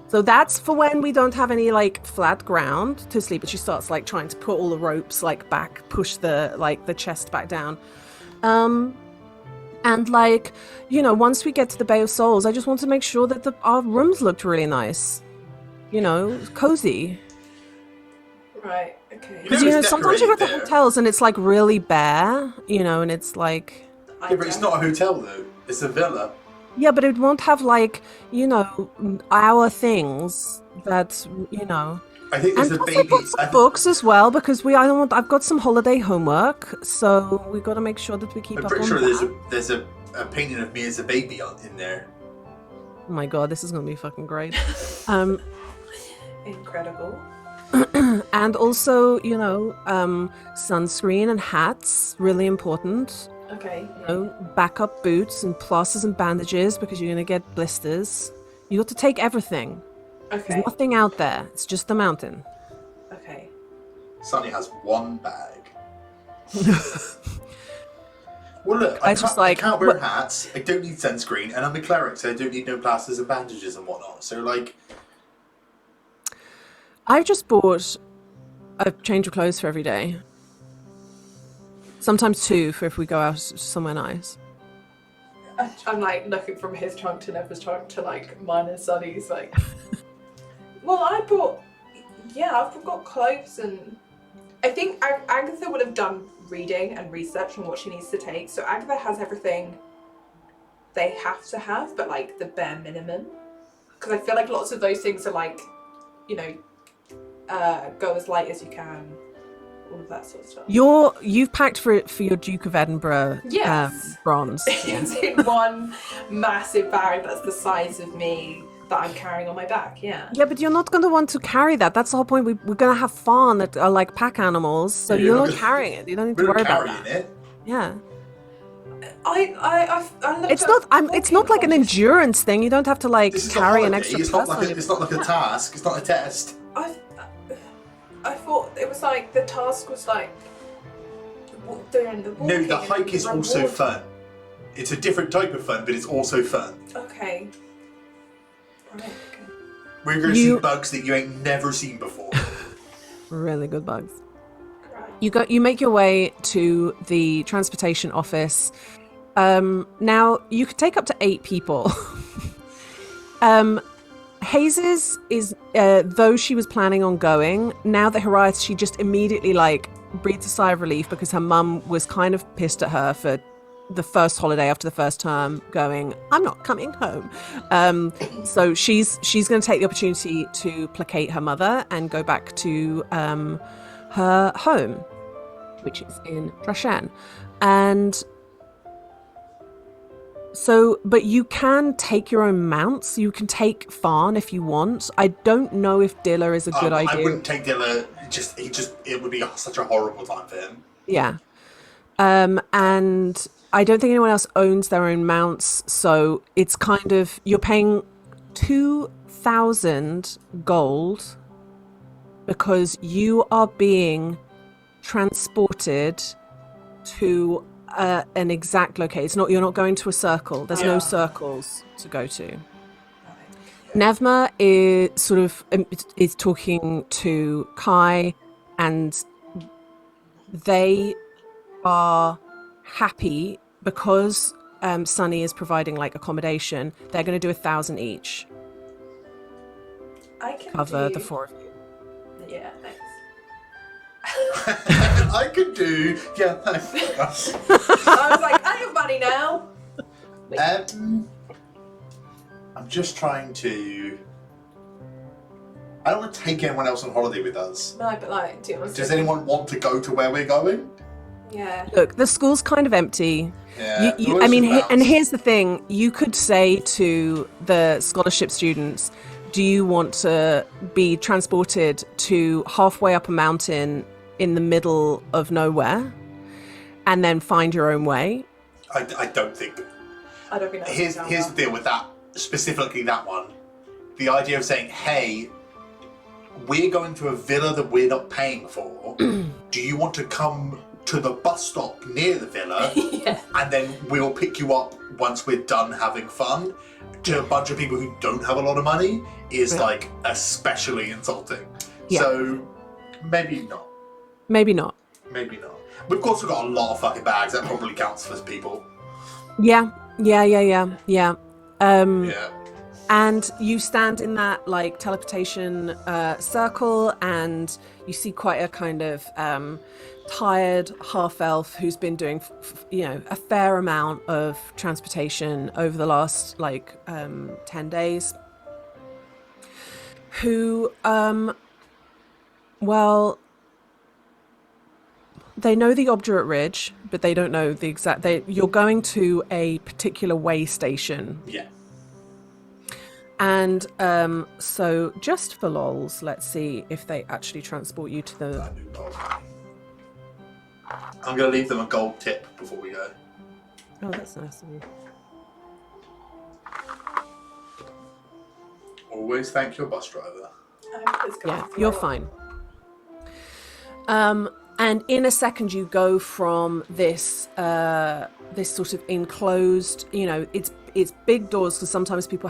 So that's for when we don't have any like flat ground to sleep. But she starts like trying to put all the ropes like back, push the chest back down. And like, you know, once we get to the Bay of Souls, I just want to make sure that our rooms looked really nice. You know, cozy. Right, okay. Because, you know, sometimes you go to hotels and it's like really bare, you know, and it's like... Yeah, but it's not a hotel though. It's a villa. Yeah, but it won't have like, you know, our things that, you know. I think there's and a plus baby. I put some books as well because I've got some holiday homework, so we got to make sure that we keep I'm up pretty on sure that. there's a painting of me as a baby in there. Oh my god, this is gonna be fucking great. Incredible. And also, you know, sunscreen and hats, really important. Okay. You know, backup boots and plasters and bandages because you're gonna get blisters. You got to take everything. Okay. There's nothing out there. It's just the mountain. Okay. Sunny has one bag. Well, look, I can't wear hats. I don't need sunscreen, and I'm a cleric, so I don't need no plasters and bandages and whatnot. So, like, I've just bought a change of clothes for every day. Sometimes 2 for if we go out somewhere nice. I'm like looking from his trunk to Neva's trunk to like mine and Sunny's. Like, well, I've got clothes, and I think Agatha would have done reading and research on what she needs to take. So Agatha has everything they have to have, but like the bare minimum. Because I feel like lots of those things are like, you know, go as light as you can. All of that sort of stuff. You've packed for your Duke of Edinburgh bronze. It's in one massive bag that's the size of me that I'm carrying on my back, yeah. Yeah, but you're not going to want to carry that. That's the whole point. We're going to have fun that are like pack animals, so you're not carrying it. You don't need to worry about that. it. Yeah. I It's not like an endurance thing. You don't have to like carry an extra It's not like a task. It's not a test. I thought it was like the task was like doing the walking. No, the hike is also fun. It's a different type of fun, but it's also fun. Okay. Right, okay. We're going to see bugs that you ain't never seen before. Really good bugs. Right. You make your way to the transportation office. Now you could take up to 8 people. Hazes is, though she was planning on going, now that Hariath, she just immediately like breathed a sigh of relief because her mum was kind of pissed at her for the first holiday after the first term going, I'm not coming home. So she's going to take the opportunity to placate her mother and go back to her home, which is in Drashan. And so, but you can take your own mounts. You can take Farn if you want. I don't know if Dilla is a good idea. I wouldn't take Dilla. It would be such a horrible time for him. Yeah. And I don't think anyone else owns their own mounts. So it's kind of, you're paying 2,000 gold because you are being transported to an exact location. You're not going to a circle. There's no circles to go to. Nevma is talking to Kai, and they are happy because Sunny is providing like accommodation. They're going to do 1,000 each. I can cover the 4 of you. Yeah, thanks. I could do. Yeah, thanks. I was like, I have money now. I'm just trying to. I don't want to take anyone else on holiday with us. No, but like, do you want to? Does anyone want to go to where we're going? Yeah. Look, the school's kind of empty. Yeah. I mean, and here's the thing. You could say to the scholarship students, do you want to be transported to halfway up a mountain in the middle of nowhere and then find your own way? I don't think. I don't think that's Here's the deal with that, specifically that one. The idea of saying, hey, we're going to a villa that we're not paying for. Do you want to come to the bus stop near the villa? Yeah. And then we'll pick you up once we're done having fun? To a bunch of people who don't have a lot of money is like especially insulting. Yeah. So maybe not. Maybe not. Maybe not. We've also got a lot of fucking bags. That probably counts for people. Yeah. Yeah. And you stand in that like teleportation circle, and you see quite a kind of tired half elf who's been doing a fair amount of transportation over the last 10 days, who they know the Obdurate Ridge, but they don't know the exact. You're going to a particular way station. Yeah. And so just for lols, let's see if they actually transport you to the... I'm going to leave them a gold tip before we go. Oh, that's nice of you. Always thank your bus driver. Yeah, you're fine. And in a second, you go from this this sort of enclosed, it's big doors because sometimes people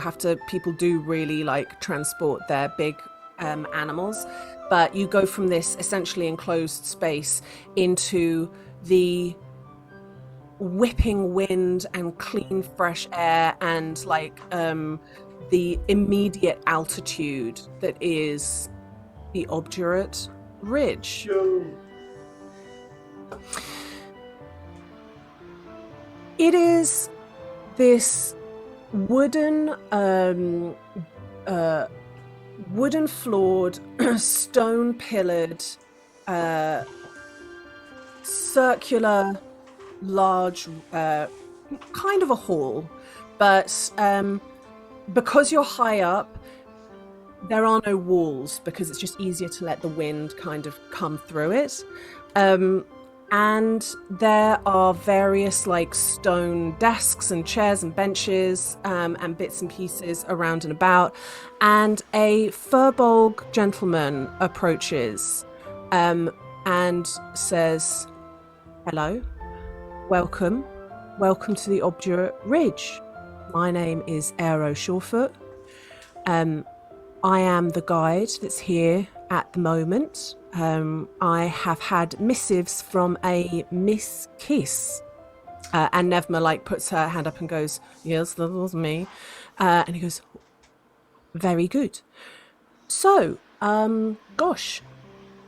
do really like transport their big animals, but you go from this essentially enclosed space into the whipping wind and clean fresh air and the immediate altitude that is the Obdurate Ridge. Yo. It is this wooden floored, stone pillared, circular, large, kind of a hall, but because you're high up, there are no walls because it's just easier to let the wind kind of come through it. And there are various stone desks and chairs and benches and bits and pieces around and about. And a Furbolg gentleman approaches and says, "Hello, welcome to the Obdurate Ridge. My name is Aero Surefoot. I am the guide that's here at the moment. I have had missives from a Miss Kiss." And Nevma puts her hand up and goes, "Yes, that was me." And he goes, "Very good. So, gosh,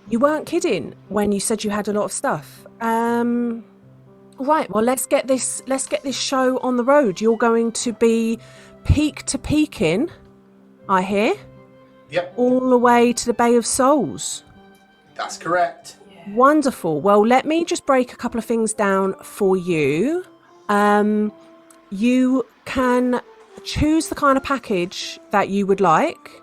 you weren't kidding when you said you had a lot of stuff. Right. Well, let's get this show on the road. You're going to be peak to peaking, I hear. Yep. All the way to the Bay of Souls. That's correct. Yeah. Wonderful. Well, let me just break a couple of things down for you. You can choose the kind of package that you would like.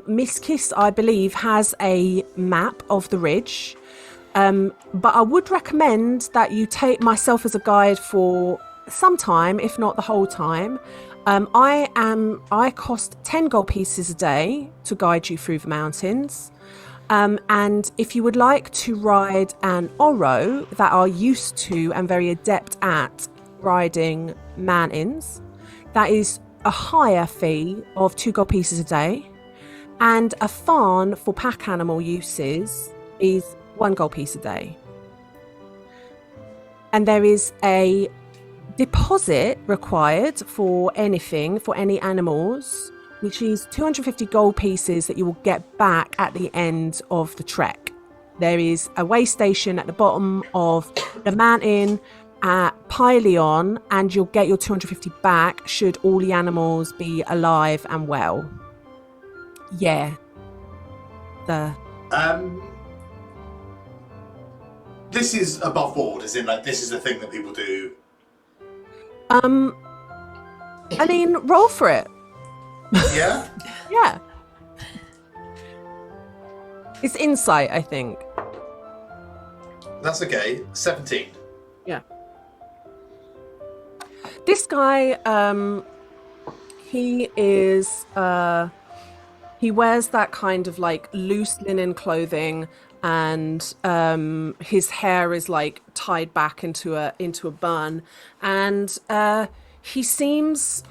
Miss Kiss, I believe, has a map of the ridge. But I would recommend that you take myself as a guide for some time, if not the whole time. I cost 10 gold pieces a day to guide you through the mountains. And if you would like to ride an Oro that are used to and very adept at riding man-ins, that is a higher fee of 2 gold pieces a day. And a Farn for pack animal uses is 1 gold piece a day. And there is a deposit required for anything, for any animals, which is 250 gold pieces that you will get back at the end of the trek. There is a way station at the bottom of the mountain at Pyleon, and you'll get your 250 back should all the animals be alive and well. Yeah. This is above board, as in, like, this is the thing that people do. I mean, roll for it. Yeah? Yeah. It's insight, I think. That's okay. 17. Yeah. This guy, he is, he wears that kind of like loose linen clothing, and his hair is like tied back into a bun, and he seems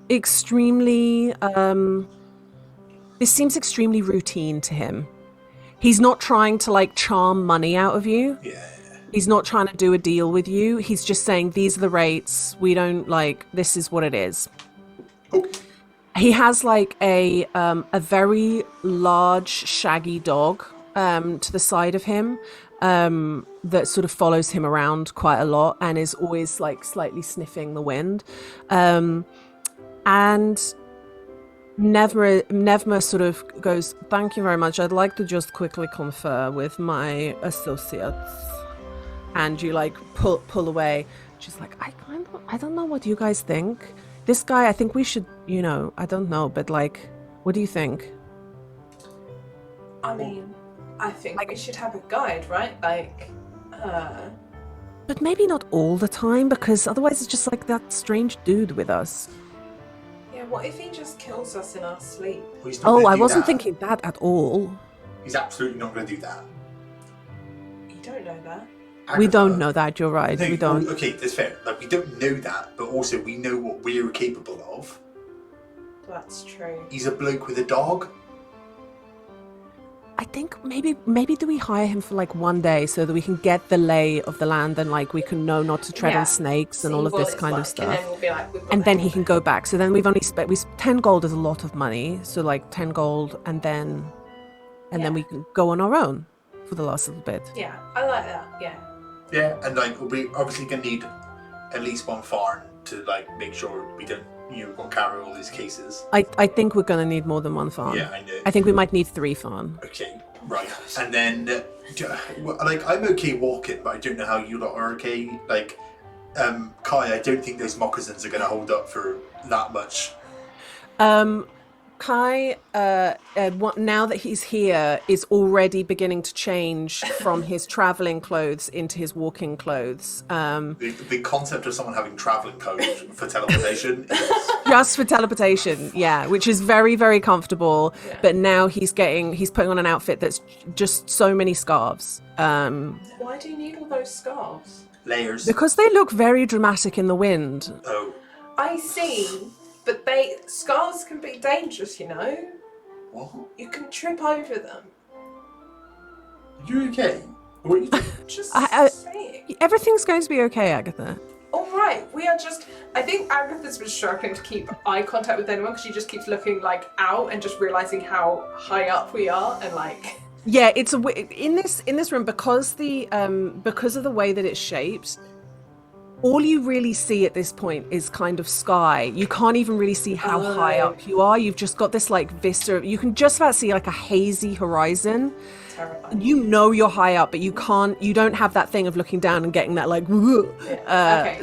extremely this seems extremely routine to him. He's not trying to like charm money out of you. Yeah. He's not trying to do a deal with you. He's just saying, these are the rates. We don't like, this is what it is. Oh. He has like a very large shaggy dog to the side of him that sort of follows him around quite a lot and is always like slightly sniffing the wind. And Nevma sort of goes, thank you very much. I'd like to just quickly confer with my associates. And you like pull away. She's like, I don't know what you guys think. This guy, I think we should, I don't know, but like, what do you think? I mean, I think we should have a guide, right? Like, But maybe not all the time, because otherwise it's just like that strange dude with us. yeah, what if he just kills us in our sleep? Well, he's not gonna I do wasn't that. thinking that at all. He's absolutely not going to do that. You don't know that. We Agatha, don't know that, you're right. No, We don't. Okay, that's fair. Like, we don't know that, but also we know what we're capable of. That's true. He's a bloke with a dog. I think maybe do we hire him for like one day so that we can get the lay of the land and like we can know not to tread Yeah. on snakes and See all of what this it's kind of like, stuff. And then we'll be like, we've got And the then hang he can of it. go back. So then we've only spent 10 gold is a lot of money. So like 10 gold and then we can go on our own for the last little bit. Yeah, I like that. Yeah. Yeah, and like we're obviously going to need at least one farm to like make sure we don't, we've got to carry all these cases. I think we're going to need more than one farm. Yeah, I know. I think we might need 3 farm. Okay, right. And then, like, I'm okay walking, but I don't know how you lot are okay. Like, Kai, I don't think those moccasins are going to hold up for that much. Kai, now that he's here, is already beginning to change from his traveling clothes into his walking clothes. The concept of someone having traveling clothes for teleportation is... Just for teleportation, yeah, which is very, very comfortable. Yeah. But now he's putting on an outfit that's just so many scarves. Why do you need all those scarves? layers. Because they look very dramatic in the wind. Oh, I see, but scarves can be dangerous, you know? what? You can trip over them. You okay? What are you doing? Just I- saying. Everything's going to be okay, Agatha. All right, we are just. I think Agatha's been struggling to keep eye contact with anyone because she just keeps looking like out and just realizing how high up we are and like. Yeah, it's in this room because of the way that it's shaped. All you really see at this point is kind of sky. You can't even really see how high up you are. You've just got this like vista. You can just about see like a hazy horizon. Terrifying. You know you're high up, but you don't have that thing of looking down and getting that like Okay.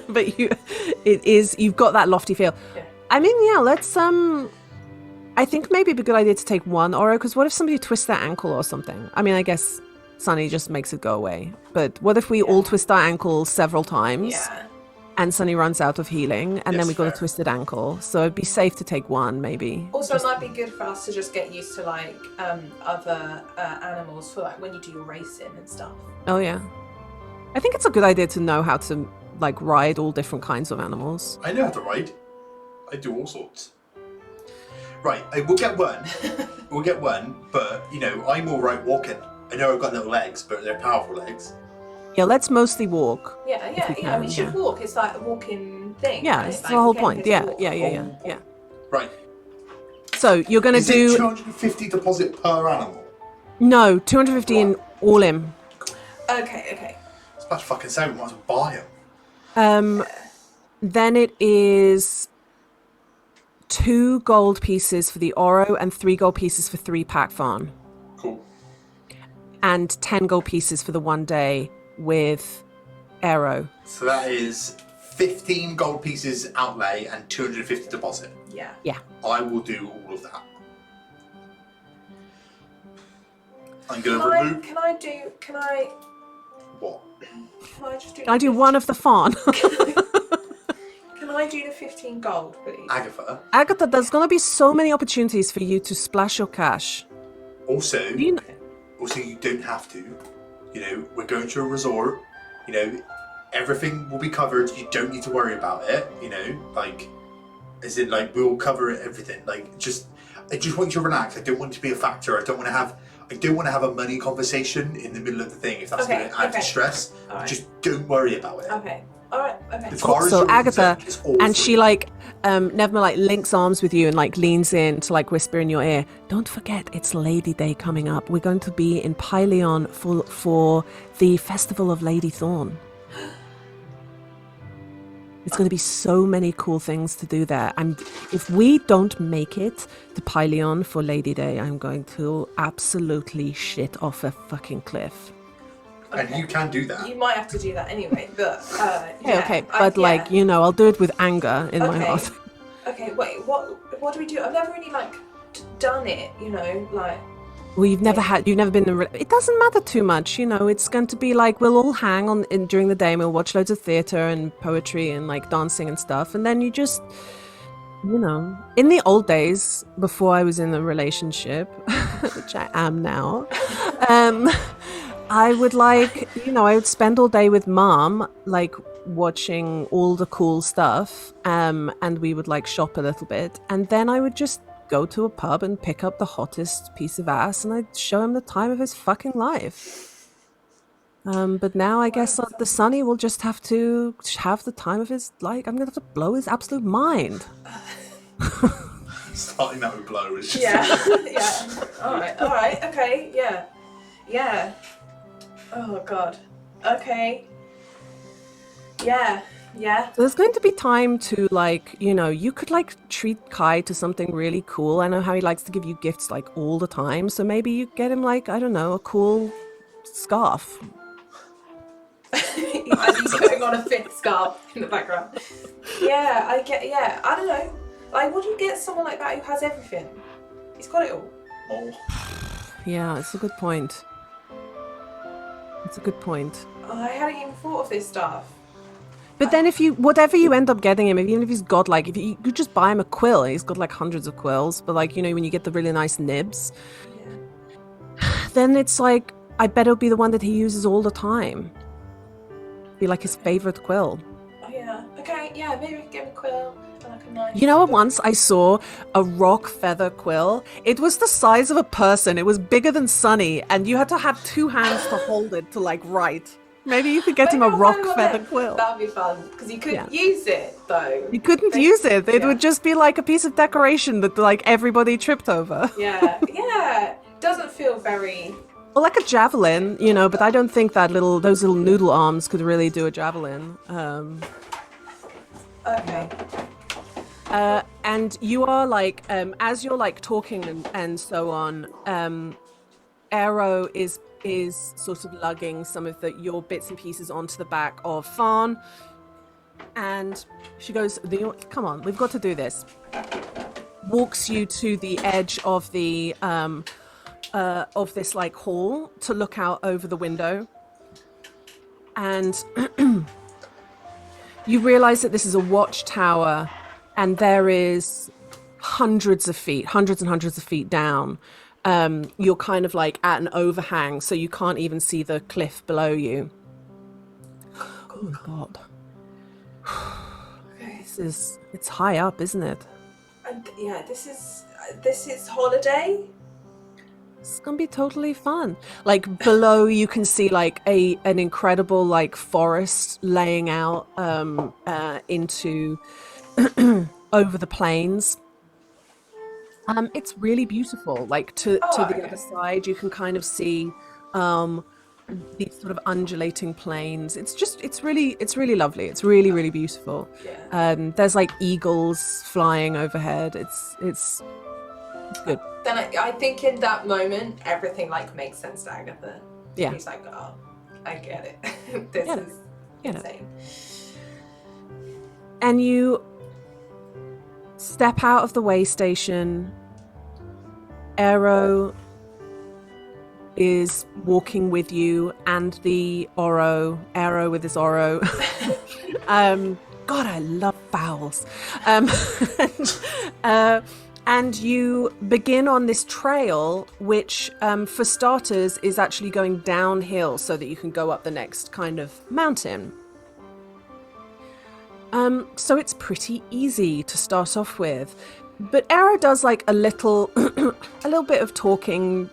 but you've got that lofty feel. Yeah. I mean, yeah, let's I think maybe it'd be a good idea to take one Oro, because what if somebody twists their ankle or something? I mean, I guess Sunny just makes it go away. But what if we all twist our ankle several times? Yeah. And Sunny runs out of healing, and Yes, then we got a fair. twisted ankle. So it'd be safe to take one, maybe. Also, it might be good for us to just get used to like other animals for like when you do your racing and stuff. Oh yeah. I think it's a good idea to know how to like ride all different kinds of animals. I know how to ride. I do all sorts. Right, we'll get one. We'll get one, but you know, I'm all right walking. I know I've got little legs, but they're powerful legs. Yeah, let's mostly walk. Yeah. We should walk. It's like a walking thing. Yeah, right? it's Like, the whole game point. is to Yeah, walk. yeah. Right. So you're gonna Is it do 250 deposit per animal? no 250 in all in. Okay. It's about to fucking say we might as well buy them. Then it is 2 gold pieces for the Oro and 3 gold pieces for 3 pack farm, Cool. and 10 gold pieces for the 1 day with Aero. So that is 15 gold pieces outlay and 250 deposit. Yeah. Yeah. I will do all of that. I'm going to remove... Can I What? just do? Can I do one of the fawn? Can I do the 15 gold, please? Agatha. Agatha, there's gonna be so many opportunities for you to splash your cash. Also, You know, you don't have to. You know, we're going to a resort. You know, everything will be covered. You don't need to worry about it. You know, like, as in, like, we'll cover everything. Like, I just want you to relax. I don't want it to be a factor. I don't want to have a money conversation in the middle of the thing if that's going to add to stress. All right. Just don't worry about it. Okay. All right. Okay. As far as so you're Agatha, concerned, it's all and free. she like, Nevma like links arms with you and like leans in to like whisper in your ear. Don't forget, it's Lady Day coming up. We're going to be in Pyleon for the Festival of Lady Thorn. It's going to be so many cool things to do there. And if we don't make it to Pyleon for Lady Day, I'm going to absolutely shit off a fucking cliff. And you can do that. You might have to do that anyway, but Okay, but like, you know, I'll do it with anger in my heart. Okay, wait. What do we do? I've never really like done it. You know, like. Well, you've never been in it doesn't matter too much, you know. It's going to be like we'll all hang on during the day and we'll watch loads of theatre and poetry and like dancing and stuff, and then you just, you know, in the old days before I was in a relationship, which I am now, I would like, you know, I would spend all day with Mom, like watching all the cool stuff, and we would like shop a little bit, and then I would just go to a pub and pick up the hottest piece of ass, and I'd show him the time of his fucking life. But now I guess the Sunny will just have to have the time of his, like, I'm gonna have to blow his absolute mind. Starting that with blow is just... Yeah. All right. Okay. Yeah. Oh God. Okay. Yeah. So there's going to be time to, like, you know, you could like treat Kai to something really cool. I know how he likes to give you gifts like all the time, so maybe you get him like, I don't know, a cool scarf. As he's putting on a fifth scarf in the background. Yeah, I don't know. Like, would you get someone like that who has everything? He's got it all. Oh. Yeah, it's a good point. It's a good point. Oh, I hadn't even thought of this stuff. But then if you, whatever you end up getting him, even if he's got like, if you could just buy him a quill, he's got like hundreds of quills, but like, you know, when you get the really nice nibs, then it's like, I bet it'll be the one that he uses all the time. Be like his favorite quill. Oh yeah. Okay. Yeah. Maybe we can get him a quill and like a nice. You know what? Once I saw a rock feather quill. It was the size of a person. It was bigger than Sunny, and you had to have 2 hands to hold it to like write. Maybe you could get him a Maybe I'll rock find one feather then. quill. That'd be fun because you couldn't use it though. You couldn't use it. It would just be like a piece of decoration that like everybody tripped over. Yeah. doesn't feel very. Well, like a javelin, you know, but I don't think those little noodle arms could really do a javelin. Okay. And you are like, as you're like talking and so on, Arrow is sort of lugging some of your bits and pieces onto the back of Fawn, and she goes, "Come on, we've got to do this." Walks you to the edge of the of this like hall to look out over the window, and you realize that this is a watchtower, and there is hundreds and hundreds of feet down. You're kind of like at an overhang, so you can't even see the cliff below you. Oh my god. Okay. It's high up, isn't it? And yeah, this is holiday. It's gonna be totally fun. Like below you can see like an incredible like forest laying out into over the plains. It's really beautiful. Like to the other side you can kind of see these sort of undulating plains. It's really lovely. It's really beautiful. Yeah. There's like eagles flying overhead. It's good. Then I think in that moment everything like makes sense to Agatha. Yeah. He's like, oh, I get it. This Get it. is Get it. insane. And you step out of the way station. Arrow is walking with you, and the Arrow with his Oro. God, I love vowels. And you begin on this trail, which, for starters, is actually going downhill so that you can go up the next kind of mountain. So it's pretty easy to start off with. But Arrow does like a little bit of talking,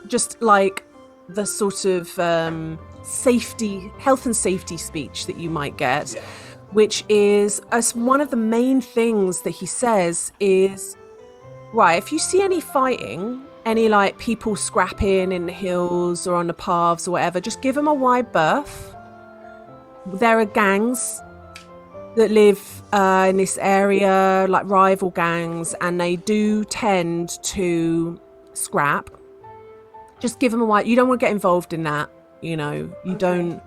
just like the sort of health and safety speech that you might get, which is as one of the main things that he says is, right, if you see any fighting, any like people scrapping in the hills or on the paths or whatever, just give them a wide berth. There are gangs that live in this area, like rival gangs, and they do tend to scrap. Just give them a wide. You don't want to get involved in that, you know. You don't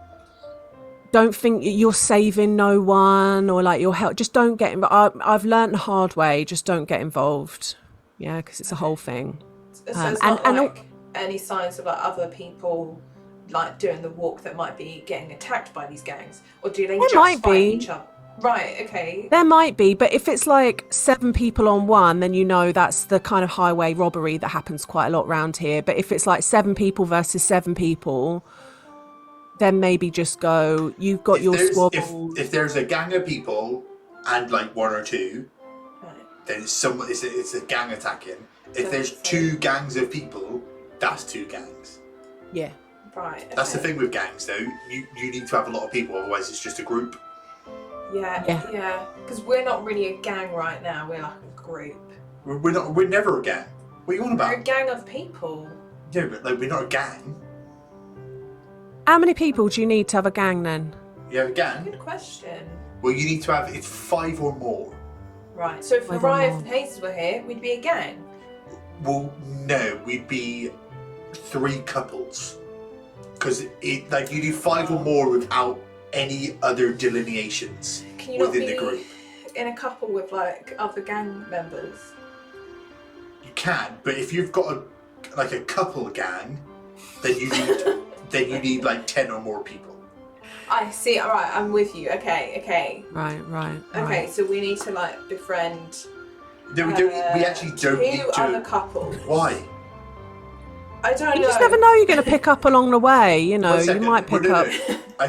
think you're saving no one or like you're help. Just don't get involved. I've learned the hard way. Just don't get involved. Yeah, because it's a whole thing. So it's not like any signs of like other people like doing the walk that might be getting attacked by these gangs, or do they just fight each other? Right, okay. There might be, but if it's like 7 people on one, then you know that's the kind of highway robbery that happens quite a lot around here. But if it's like 7 people versus 7 people, then maybe just go, you've got your squabbles. If there's a gang of people and like 1 or 2, then it's a gang attacking. If there's 2 gangs of people, that's 2 gangs. Yeah. Right. That's the thing with gangs though. You need to have a lot of people, otherwise it's just a group. Yeah. Because we're not really a gang right now. We're like a group. We're never a gang. What are you on about? We're a gang of people. Yeah, but like we're not a gang. How many people do you need to have a gang then? You have a gang? Good question. Well, you need to have it's 5 or more. Right. So if Mariah and Hayes were here, we'd be a gang. Well, no, we'd be 3 couples. Because like you need 5 or more without any other delineations within the group. In a couple with like other gang members. You can, but if you've got a couple gang, then you need like 10 or more people. I see. All right, I'm with you. Okay. Right. Okay, so we need to like befriend. No, we actually don't need 2 to. other couples. Why? I don't know. You just never know you're going to pick up along the way, you know. You might pick up.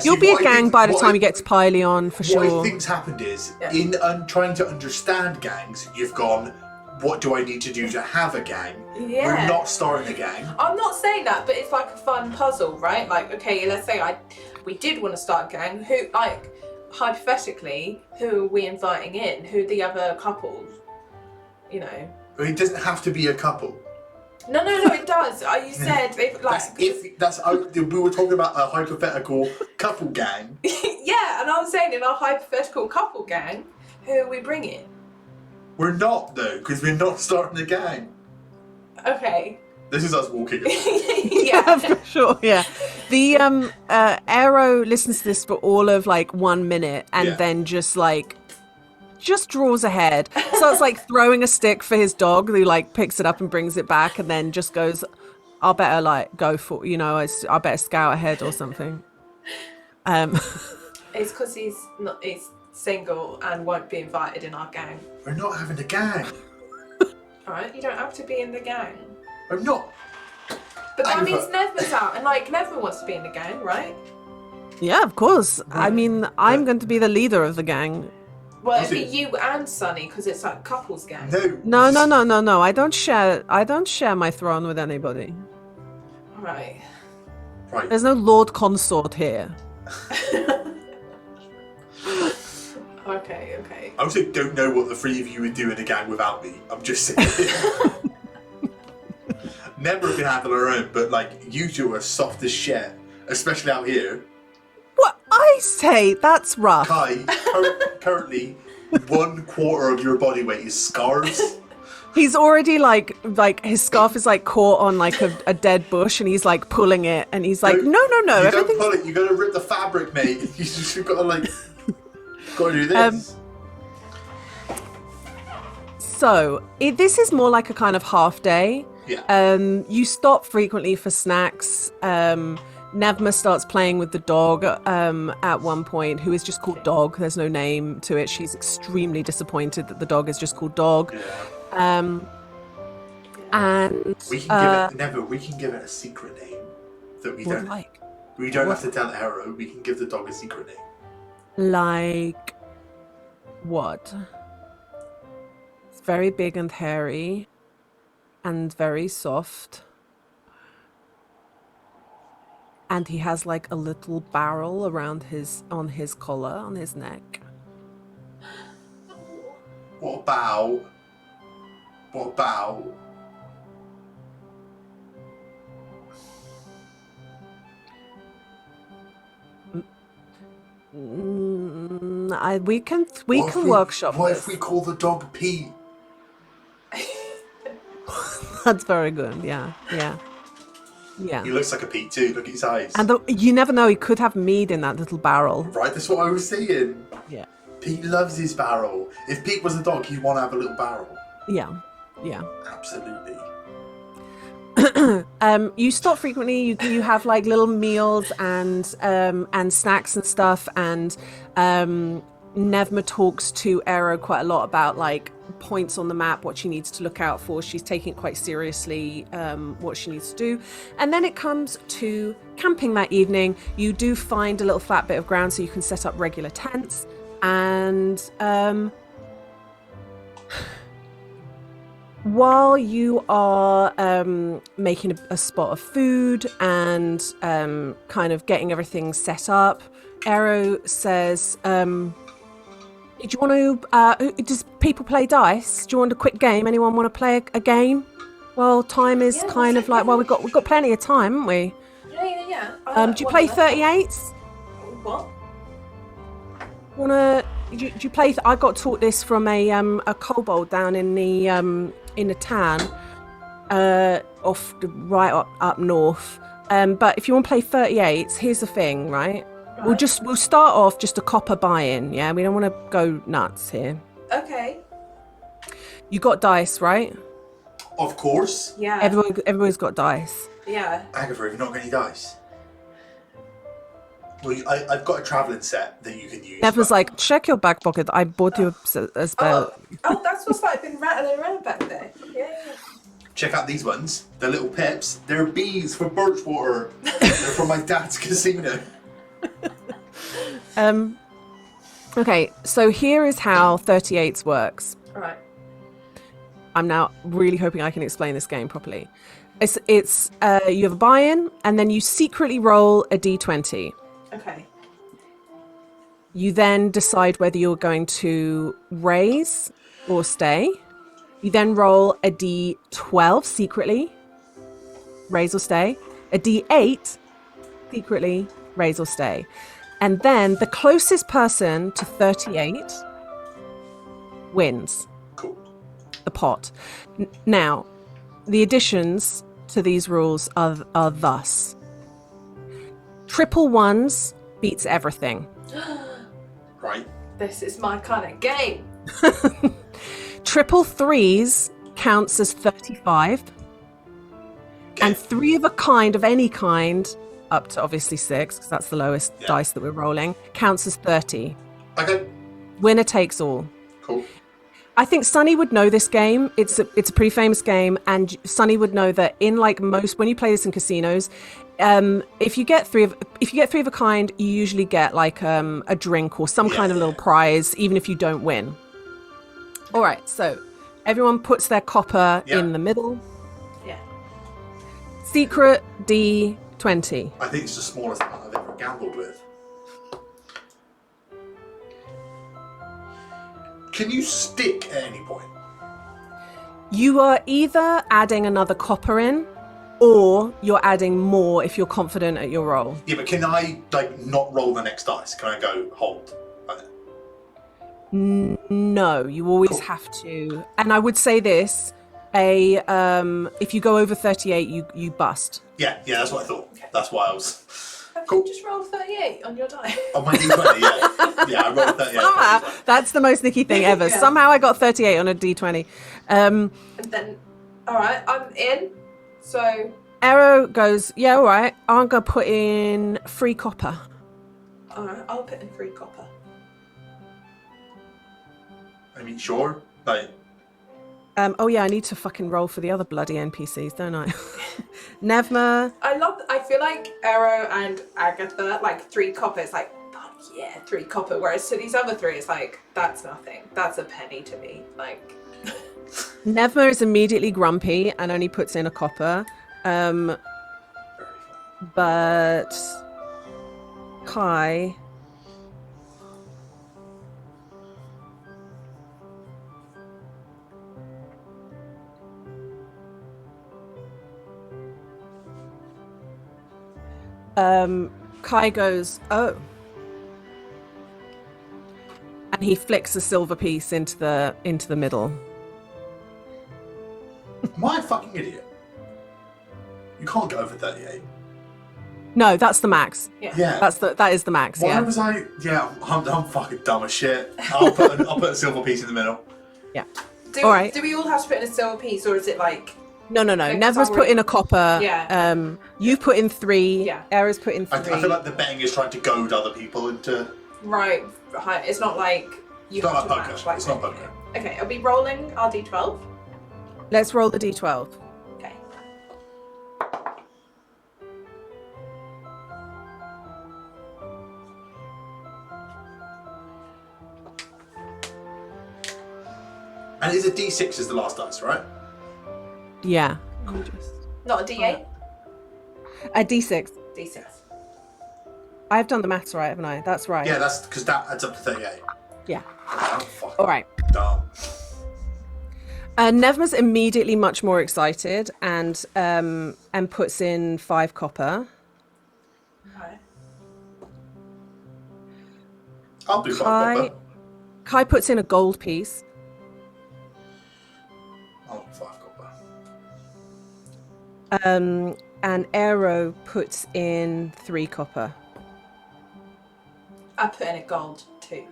You'll be a gang by the time you get to Pyleon, for sure. What I think's happened is, in trying to understand gangs, you've gone, what do I need to do to have a gang? Yeah. We're not starting a gang. I'm not saying that, but it's like a fun puzzle, right? Like, okay, let's say we did want to start a gang. Who, like, hypothetically, who are we inviting in? Who are the other couples? You know. It doesn't have to be a couple. No, it does. You said they like. We were talking about a hypothetical couple gang. Yeah, and I was saying in our hypothetical couple gang, who are we bringing? We're not though, because we're not starting a gang. Okay. This is us walking. Yeah, for sure. Yeah, the Arrow listens to this for all of like 1 minute, and then just draws ahead. So it's like throwing a stick for his dog, who like picks it up and brings it back, and then just goes, "I'll better like go for I better scout ahead or something." It's because he's single and won't be invited in our gang. We're not having a gang. Alright, you don't have to be in the gang. I'm not. But that means Nevma's out, and like Nevma wants to be in the gang, right? Yeah, of course. I mean, I'm going to be the leader of the gang. Well, it'd be you and Sunny because it's like couples gang. No. I don't share my throne with anybody. Right. There's no Lord Consort here. Okay. I also don't know what the three of you would do in a gang without me. I'm just saying. Never can handle her own, but like you two are soft as shit, especially out here. What I say, that's rough. Kai, currently 1/4 of your body weight is scarves. He's already like his scarf is like caught on like a dead bush, and he's like pulling it, and he's like, no. You don't pull it. You gotta rip the fabric, mate. You gotta like, gotta do this. So this is more like a kind of half day. Yeah. You stop frequently for snacks. Nevma starts playing with the dog at one point, who is just called Dog. There's no name to it. She's extremely disappointed that the dog is just called Dog. Yeah. And we can give it Never. We can give it a secret name that we don't like. We don't have to tell Arrow. We can give the dog a secret name. Like what? It's very big and hairy, and very soft. And he has like a little barrel around on his collar, on his neck. What about? We can workshop What this. if we call the dog Pete? That's very good. Yeah. He looks like a Pete too. Look at his eyes. And you never know, he could have mead in that little barrel. Right, that's what I was saying. Yeah. Pete loves his barrel. If Pete was a dog, he'd want to have a little barrel. Yeah. Absolutely. You stop frequently. You have like little meals and snacks and stuff. And Nevma talks to Aero quite a lot about like points on the map, what she needs to look out for. She's taking it quite seriously, what she needs to do. And then it comes to camping that evening. You do find a little flat bit of ground so you can set up regular tents. And while you are making a spot of food and kind of getting everything set up, Aero says, do you want to, does people play dice? Do you want a quick game? Anyone want to play a game? Well, time is kind of like, well, we've got plenty of time, haven't we? Yeah. Do you play 38s? What? Do you play? I got taught this from a kobold down in the town, up north. But if you want to play 38s, here's the thing, right? We'll start off just a copper buy-in. Yeah, we don't want to go nuts here. Okay. You got dice, right? Of course. Yeah. Everyone's got dice. Yeah. Agatha, have you not got any dice? Well, I've got a travelling set that you can use. Nevma's like, check your back pocket. I bought you a spell. Oh, that's what's like been rattling around back there. Yeah. Check out these ones. They're little pips. They're bees for birch water. They're from my dad's casino. Okay, so here is how 38s works. All right. I'm now really hoping I can explain this game properly. It's you have a buy-in, and then you secretly roll a d20. Okay. You then decide whether you're going to raise or stay. You then roll a d12 secretly. raise or stay. A D8, secretly raise or stay. And then the closest person to 38 wins Cool. the pot. Now, the additions to these rules are thus. Triple ones beats everything. Right. This is my kind of game. Triple threes counts as 35. Okay. And three of a kind of any kind, up to obviously 6, because that's the lowest Yeah. dice that we're rolling, counts as 30. Okay. Winner takes all. Cool. I think Sunny would know this game. It's a pretty famous game, and Sunny would know that in like most when you play this in casinos, if you get three of a kind, you usually get like a drink or some kind of little prize, even if you don't win. All right, so everyone puts their copper in the middle. Yeah. Secret D20. I think it's the smallest amount I've ever gambled with. Can you stick at any point? You are either adding another copper in, or you're adding more if you're confident at your roll. Yeah, but can I like not roll the next dice? Can I go hold? Like that? No, you always have to. And I would say this: if you go over 38, you bust. Yeah, that's what I thought. Okay. That's why I was. Have Cool. you just rolled 38 on your die? On my D20, yeah. Yeah, I rolled that. Somehow, Yeah. that's the most Nicky thing ever. Yeah. Somehow I got 38 on a D20. And then, alright, I'm in. So, Arrow goes, yeah, all right. I'm gonna put in 3 copper. alright, I'll put in 3 copper. I mean, sure. Like, Oh yeah, I need to fucking roll for the other bloody NPCs, don't I? Nevma. I feel like Arrow and Agatha, like 3 copper, it's like, fuck yeah, 3 copper. Whereas to these other 3, it's like, that's nothing. That's a penny to me. Like, Nevma is immediately grumpy and only puts in a copper. very fun. But Kai. Kai goes, oh. And he flicks a silver piece into the middle. Am I a fucking idiot? You can't go over 38. No, that's the max. yeah. Yeah. That is the max. Why Yeah. was I? Yeah, I'm fucking dumb as shit. I'll put a silver piece in the middle. Yeah. Do, All right. do we all have to put in a silver piece, or is it like... No. Because Nevma's I'm put in a copper. Yeah. You've put in 3. Yeah. Era's put in 3. I feel like the betting is trying to goad other people into. Right. It's not like you It's not have like to poker. match, like, It's not poker. Okay, are we rolling our D12? Let's roll the D12. Okay. And it's a D6 is the last dice, right? Yeah. Not a D8? A D6. D6. I've done the maths right, haven't I? That's right. Yeah, that's because that adds up to 38. Yeah. I'm fucking All right. dumb. Nevma's immediately much more excited and puts in 5 copper. Okay. I'll do 5 copper. Kai puts in a gold piece. I'll do 5 copper. And Aero puts in 3 copper. I put in a gold too.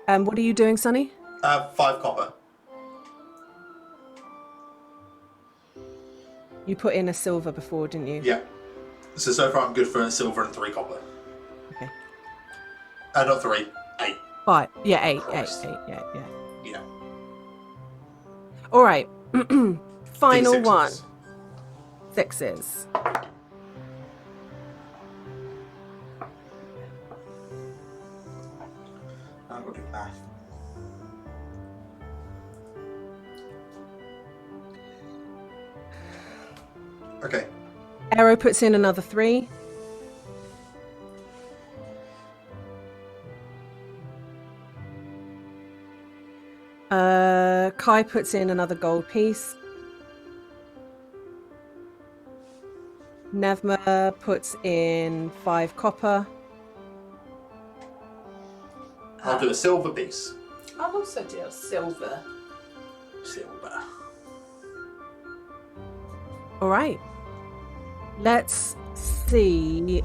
What are you doing, Sonny? 5 copper. You put in a silver before, didn't you? Yeah. So far I'm good for a silver and 3 copper. Okay. Not 3, 8. 5. Yeah, 8. Christ. 8. Yeah. Yeah. All right. Final D6s. one. 6s. I'm gonna do math. Okay. Aero puts in another 3. Kai puts in another gold piece. Nevma puts in 5 copper. I'll do a silver piece. I'll also do a silver. Silver. All right. Let's see.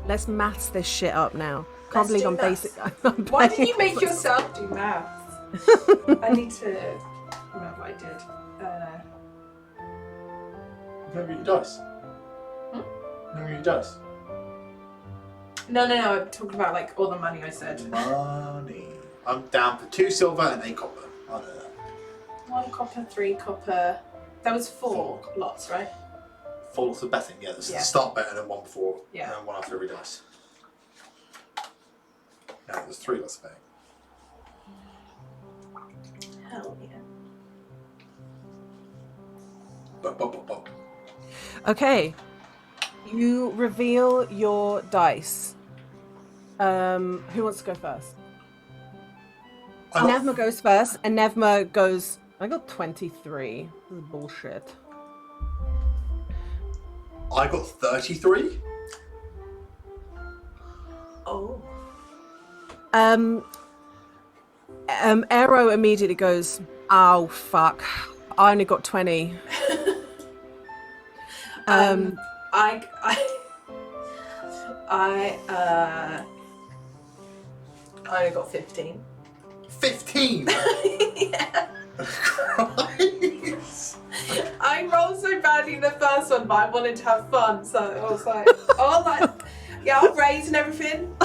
Let's maths this shit up now. Can't Let's believe do I'm maths. basic. I'm Why did playing you make with yourself do maths? I need to remember what I did. Remember your dice. Remember your dice. No, I'm talking about like all the money I said. Money. I'm down for 2 silver and 8 copper. I know that. 1 copper, 3 copper. That was 4 lots, right? Full lots of betting, yeah. This is Yeah. the start bet and then 1 before, Yeah. and then 1 after every dice. No, there's 3 lots of betting. Hell yeah. Bop. Okay. You reveal your dice. Who wants to go first? Nevma goes first, and Nevma goes, I got 23. This is bullshit. I got 33. Oh. Aero immediately goes, oh, fuck. I only got 20. I only got 15. 15! Yeah. Christ. I rolled so badly in the first one, but I wanted to have fun, so I was like, yeah, I'll raise and everything.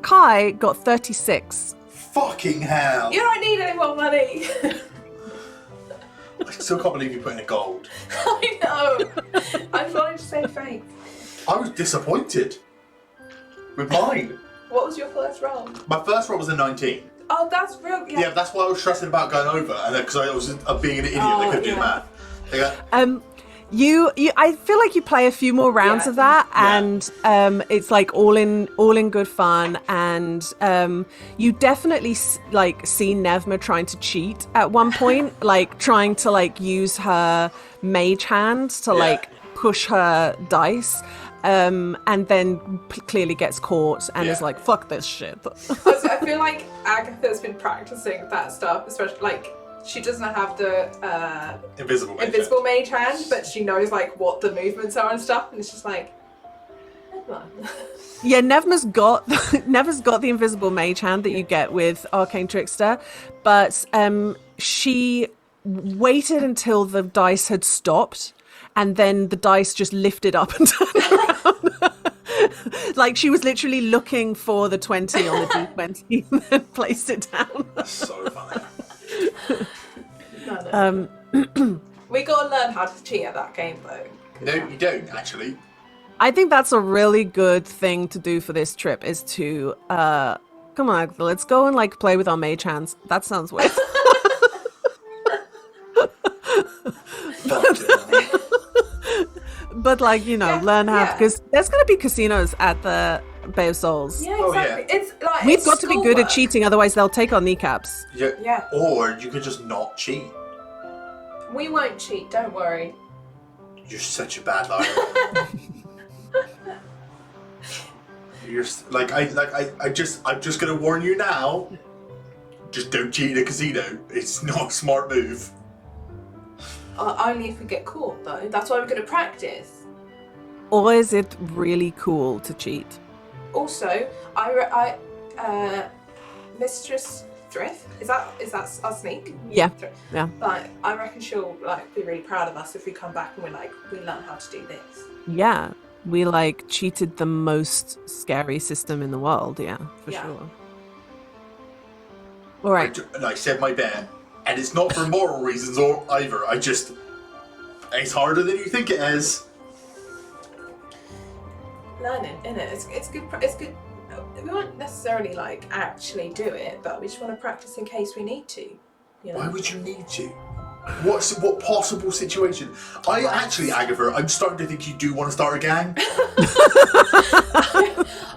Kai got 36. Fucking hell. You don't need any more money. I still can't believe you put in a gold. I know. I wanted to say fake. I was disappointed with mine. What was your first roll? My first roll was a 19. Oh, that's real. Yeah, that's why I was stressing about going over, and then because I was being an idiot, I couldn't do the math. You I feel like you play a few more rounds of that, and it's like all in good fun, and you definitely like see Nevma trying to cheat at one point, like trying to like use her mage hand to like push her dice, and then clearly gets caught and is like, fuck this shit. I feel like Agatha's been practicing that stuff, especially like she doesn't have the invisible mage hand, but she knows like what the movements are and stuff, and it's just like, yeah, Nevma's got the invisible mage hand that you get with Arcane Trickster, but she waited until the dice had stopped, and then the dice just lifted up and turned around. Like she was literally looking for the 20 on the D20 and then placed it down. That's so funny. No. We gotta learn how to cheat at that game though. No, you don't actually. I think that's a really good thing to do for this trip is to come on, let's go and like play with our mage hands. That sounds weird. But like, you know, learn how, because there's going to be casinos at the Bay of Souls. Yeah, exactly. It's like We've got to be good at cheating, otherwise they'll take our kneecaps. Yeah. Or you could just not cheat. We won't cheat, don't worry. You're such a bad liar. I'm just gonna warn you now. Just don't cheat in a casino. It's not a smart move. Only if we get caught though. That's why we're gonna practice. Or is it really cool to cheat? Also, Mistress Thrift, is that our sneak? Yeah. Yeah. Like, I reckon she'll like be really proud of us if we come back and we're like, we learned how to do this. Yeah. We like cheated the most scary system in the world, for sure. All right. I said my bet, and it's not for moral reasons or either. It's harder than you think it is. Learning, innit? It's good. It's good. We won't necessarily like actually do it, but we just want to practice in case we need to. You know? Why would you need to? What possible situation? Actually, Agatha, I'm starting to think you do want to start a gang.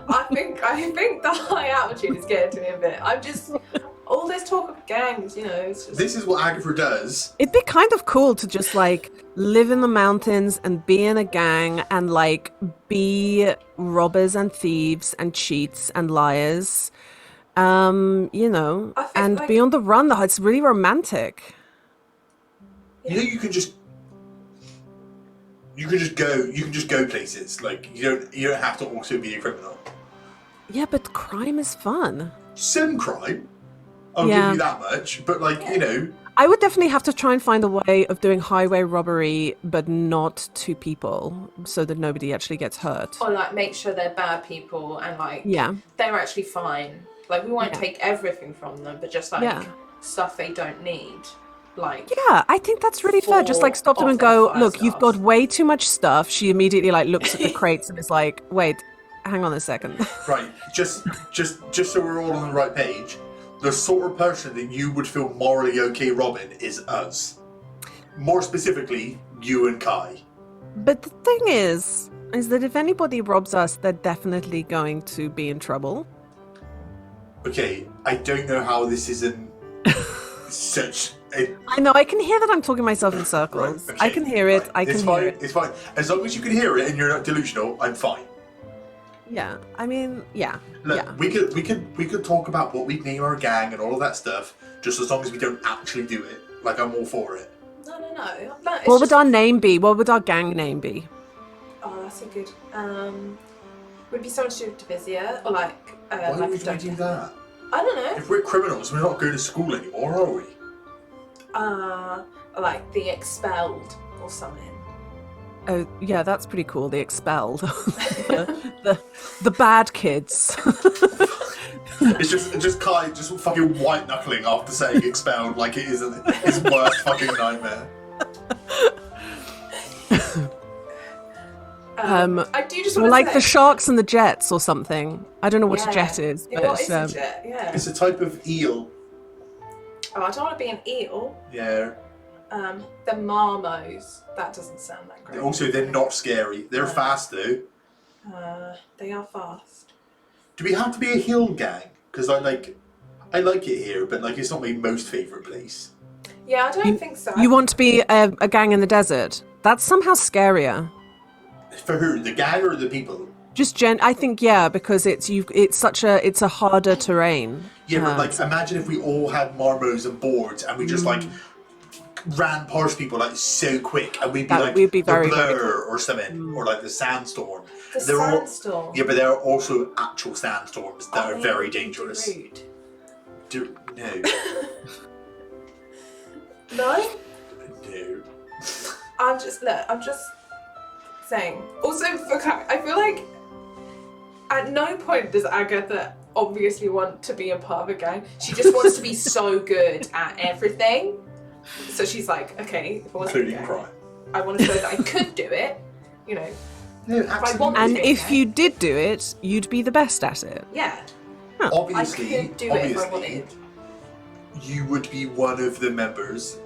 I think the high altitude is getting to me a bit. talk of gangs, you know. It's just... This is what Agatha does. It'd be kind of cool to just like live in the mountains and be in a gang and like be robbers and thieves and cheats and liars. You know, I think, and like- be on the run. It's really romantic. You know, you can just go places. Like you don't have to also be a criminal. Yeah, but crime is fun. Some crime, I'll Yeah. give you that much. But like you know, I would definitely have to try and find a way of doing highway robbery, but not to people, so that nobody actually gets hurt. Or like make sure they're bad people and like Yeah. they're actually fine. Like we won't Yeah. take everything from them, but just like Yeah. stuff they don't need. Like Yeah, I think that's really fair. Just like stop them and go, look, you've got way too much stuff. She immediately like looks at the crates and is like, wait, hang on a second. right? Just so we're all on the right page. The sort of person that you would feel morally okay robbing is us. More specifically, you and Kai. But the thing is that if anybody robs us, they're definitely going to be in trouble. Okay, I don't know how this isn't such a... I know, I can hear that I'm talking myself in circles. Right, okay, I can hear it, fine. I can It's hear fine, it. it's fine. As long as you can hear it and you're not delusional, I'm fine. Yeah, I mean, yeah. Look, Yeah. we could talk about what we'd name our gang and all of that stuff, just as long as we don't actually do it. Like, I'm all for it. No. It's What would just... our name be? What would our gang name be? Oh, that's a good. Would be something to do with Divisia or like. Why like would we do that? I don't know. If we're criminals, we're not going to school anymore, are we? Like the expelled or something. Oh, yeah, that's pretty cool. The expelled. the bad kids. It's just Kai just fucking white knuckling after saying expelled like it is his worst fucking nightmare. I do just Or want like to the say, Sharks and the Jets or something. I don't know what a jet is, Yeah, but what is a jet? Yeah. It's a type of eel. Oh, I don't want to be an eel. Yeah. The marmos. That doesn't sound that great. Also, they're not scary. They're fast though. They are fast. Do we have to be a hill gang? Because I like it here, but like it's not my most favourite place. Yeah, I don't think so. you want to be a gang in the desert. That's somehow scarier. For who? The gang or the people? I think because it's a harder terrain. Yeah, but like imagine if we all had marmos and boards and we just like ran past people like so quick and we'd be like we'd be very, the very blur or something or like the sandstorm. The They're all- sandstorm. Yeah, but there are also actual sandstorms that are very Really dangerous. rude. No. No? No. I'm just saying. Also, I feel like at no point does Agatha obviously want to be a part of a gang. She just wants to be so good at everything. So she's like, okay, if I want to be a Including gang, crime. I want to show that I could do it. You know, No, want absolutely. And Okay. if you did do it, you'd be the best at it. yeah. obviously, I could do it if I wanted. you would be one of the members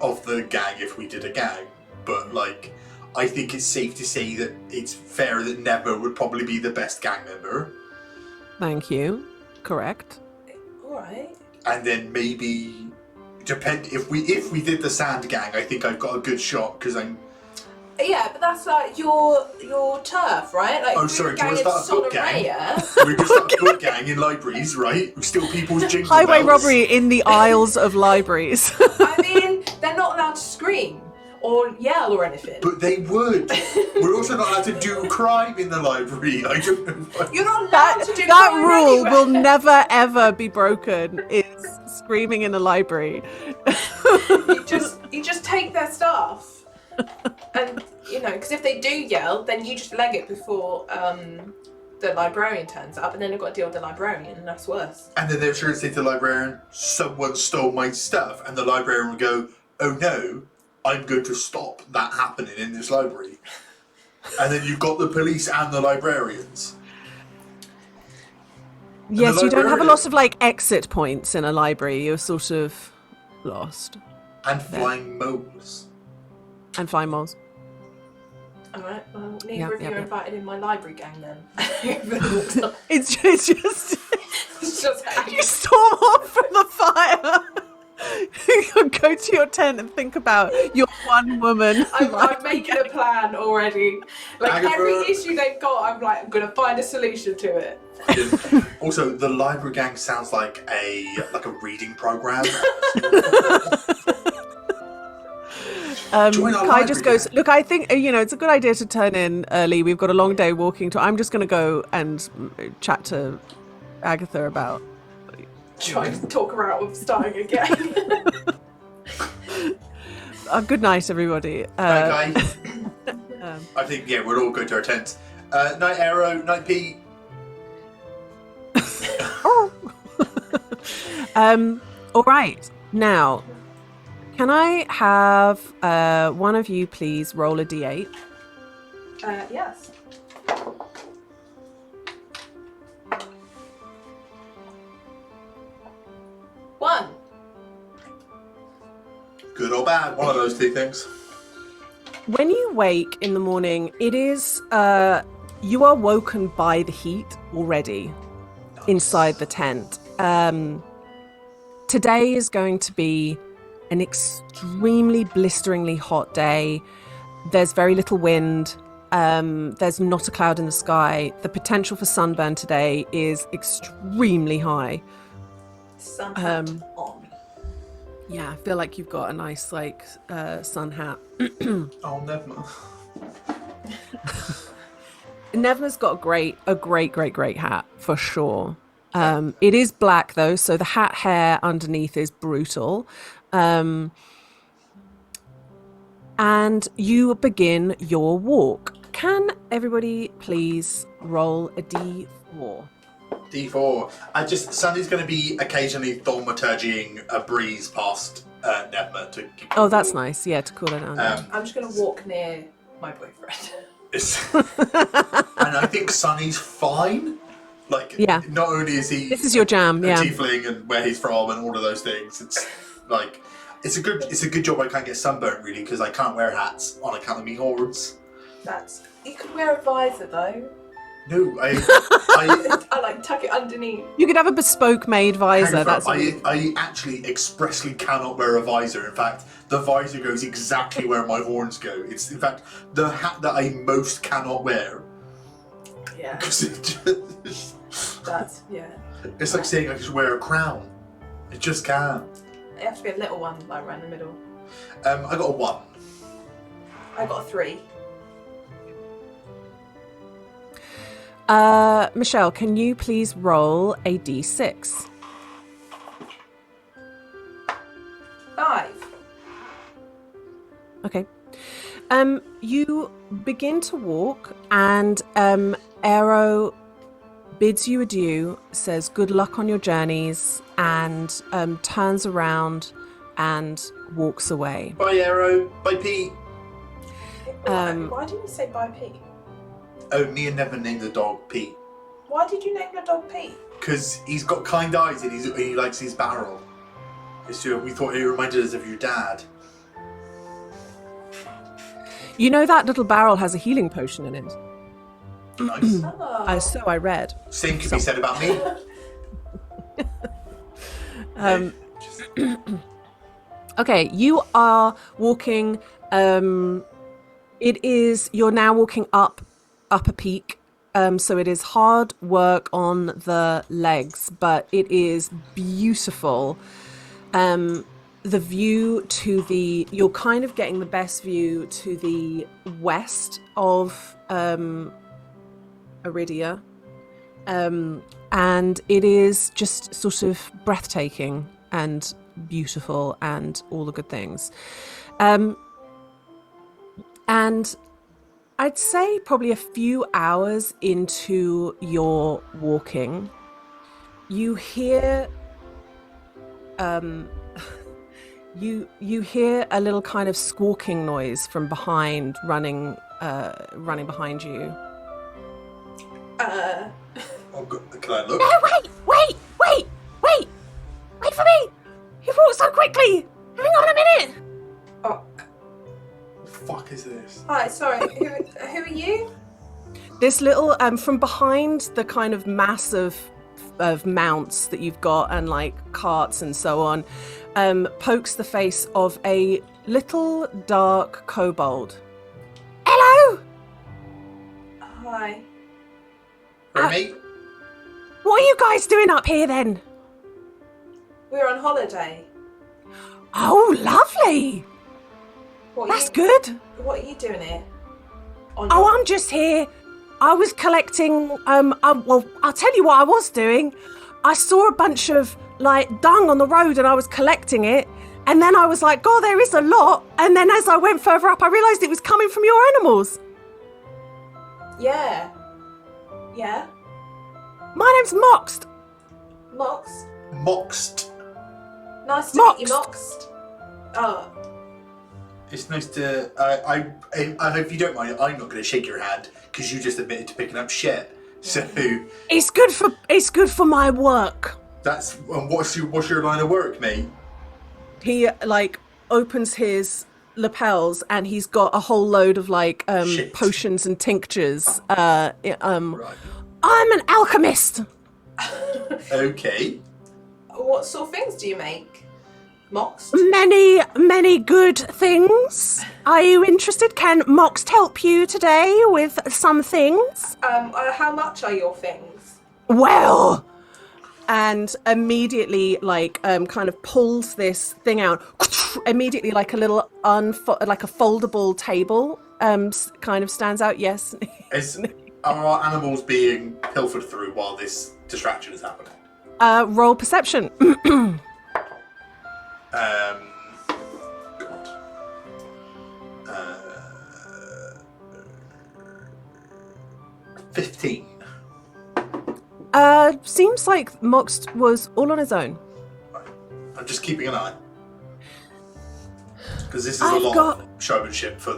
of the gang if we did a gang. But like, I think it's safe to say that it's fair that Neba would probably be the best gang member, Thank you. Correct. Alright. and then maybe if we did the sand gang, I think I've got a good shot because I'm. Yeah, but that's like your turf, right? Like Oh, if sorry, you're do you want to gang start a in book gang? Sonoraya, We're just a book gang in libraries, right? We steal people's jingle Highway bells. robbery in the aisles of libraries. I mean, they're not allowed to scream or yell or anything. But they would. We're also not allowed to do crime in the librry. I don't know why. You're not allowed that to do that crime rule anywhere. will never ever be broken. Is screaming in a library. You just take their stuff, and you know, because if they do yell, then you just leg it before the librarian turns up, and then they've got to deal with the librarian, and that's worse. And then they're sure to say to the librarian, someone stole my stuff. And the librarian would go, oh no, I'm going to stop that happening in this library. And then you've got the police and the librarians. Yes, the you don't have a librarian- lot of like exit points in a library. You're sort of lost. And flying moles. And flying moles. Alright, well, neither Yeah, of you yeah, are yeah. invited in my library gang then. It's just It's just you storm off from the fire. go to your tent and think about your one woman. I'm making a plan already. Like Agatha. every issue they've got, I'm like, I'm gonna find a solution to it. Also, the library gang sounds like a reading program. Join our Kai just library goes, gang. look, I think, it's a good idea to turn in early. We've got a long day walking to. I'm just going to go and chat to Agatha about. Trying to talk her out of starting again. Good night, everybody. Okay. I think, we'll all go to our tents. Night Arrow, night Pete. All right. Now, can I have one of you please roll a d8? Yes. One. Good or bad, one of those two things. When you wake in the morning, it is you are woken by the heat already inside the tent. Today is going to be an extremely blisteringly hot day. There's very little wind. There's not a cloud in the sky. The potential for sunburn today is extremely high. Sun hat on. Yeah, I feel like you've got a nice sun hat. Oh, never. Nevma's got a great hat for sure. It is black though, so the hat hair underneath is brutal. And you begin your walk. Can everybody please roll a d4? D4. Sandy's going to be occasionally thaumaturgying a breeze past Nevma to keep. Oh, that's nice. Yeah, to cool it down. I'm just gonna walk near my boyfriend. And I think Sunny's fine. Like, Yeah. not only is he This is your jam, a yeah. tiefling and where he's from and all of those things, it's like it's a good job I can't get sunburnt really because I can't wear hats on account of me horns. You could wear a visor though. No, I I tuck it underneath. You could have a bespoke made visor. I actually expressly cannot wear a visor. In fact, the visor goes exactly where my horns go. It's in fact the hat that I most cannot wear. Yeah. Because Yeah. it's like saying I should wear a crown. It just can't. It has to be a little one, like right in the middle. I got a 1. I got a 3. Michelle, can you please roll a d6? 5. Okay. You begin to walk, and Aero bids you adieu, says good luck on your journeys, and turns around and walks away. Bye, Arrow. Bye, Pete. Why didn't you say bye, Pete? Oh, me and Nevin named the dog Pete. Why did you name your dog Pete? Because he's got kind eyes and he likes his barrel. We thought it reminded us of your dad. You know that little barrel has a healing potion in it. Nice. So I read. Same could be said about me. Okay, you are walking. You're now walking up a peak. So it is hard work on the legs, but it is beautiful. The view you're kind of getting the best view to the west of Iridia. And it is just sort of breathtaking and beautiful and all the good things. And I'd say probably a few hours into your walking, you hear you hear a little kind of squawking noise from behind, running behind you. Oh, can I look? No, wait for me! You walked so quickly. Hang on a minute. Oh, What the fuck is this? hi. Sorry. Who are you? This little from behind the kind of mass of of mounts that you've got and like carts and so on, pokes the face of a little dark kobold. Hello. Hi. Remy? What are you guys doing up here then? We're on holiday. Oh, lovely. That's good. What are you doing here? I'm just here. I was collecting, well, I'll tell you what I was doing. I saw a bunch of, like, dung on the road and I was collecting it. And then I was like, God, there is a lot. And then as I went further up, I realised it was coming from your animals. Yeah. Yeah? My name's Moxed. Mox? Moxed. Nice to meet you, Moxed. Oh. It's nice to. If you don't mind, I'm not going to shake your hand because you just admitted to picking up shit. So It's good for my work. that's what's your line of work, mate? He like opens his lapels and he's got a whole load of like Shit. potions and tinctures. Right. Right. I'm an alchemist. Okay. What sort of things do you make? Moxed? Many good things. Are you interested? Can Moxed help you today with some things? How much are your things? Well, and immediately like kind of pulls this thing out. Immediately like a little like a foldable table kind of stands out. Yes. Are our animals being pilfered through while this distraction is happening? Roll perception. God. 15. Seems like Moxed was all on his own. I'm just keeping an eye. Because this is a lot of showmanship for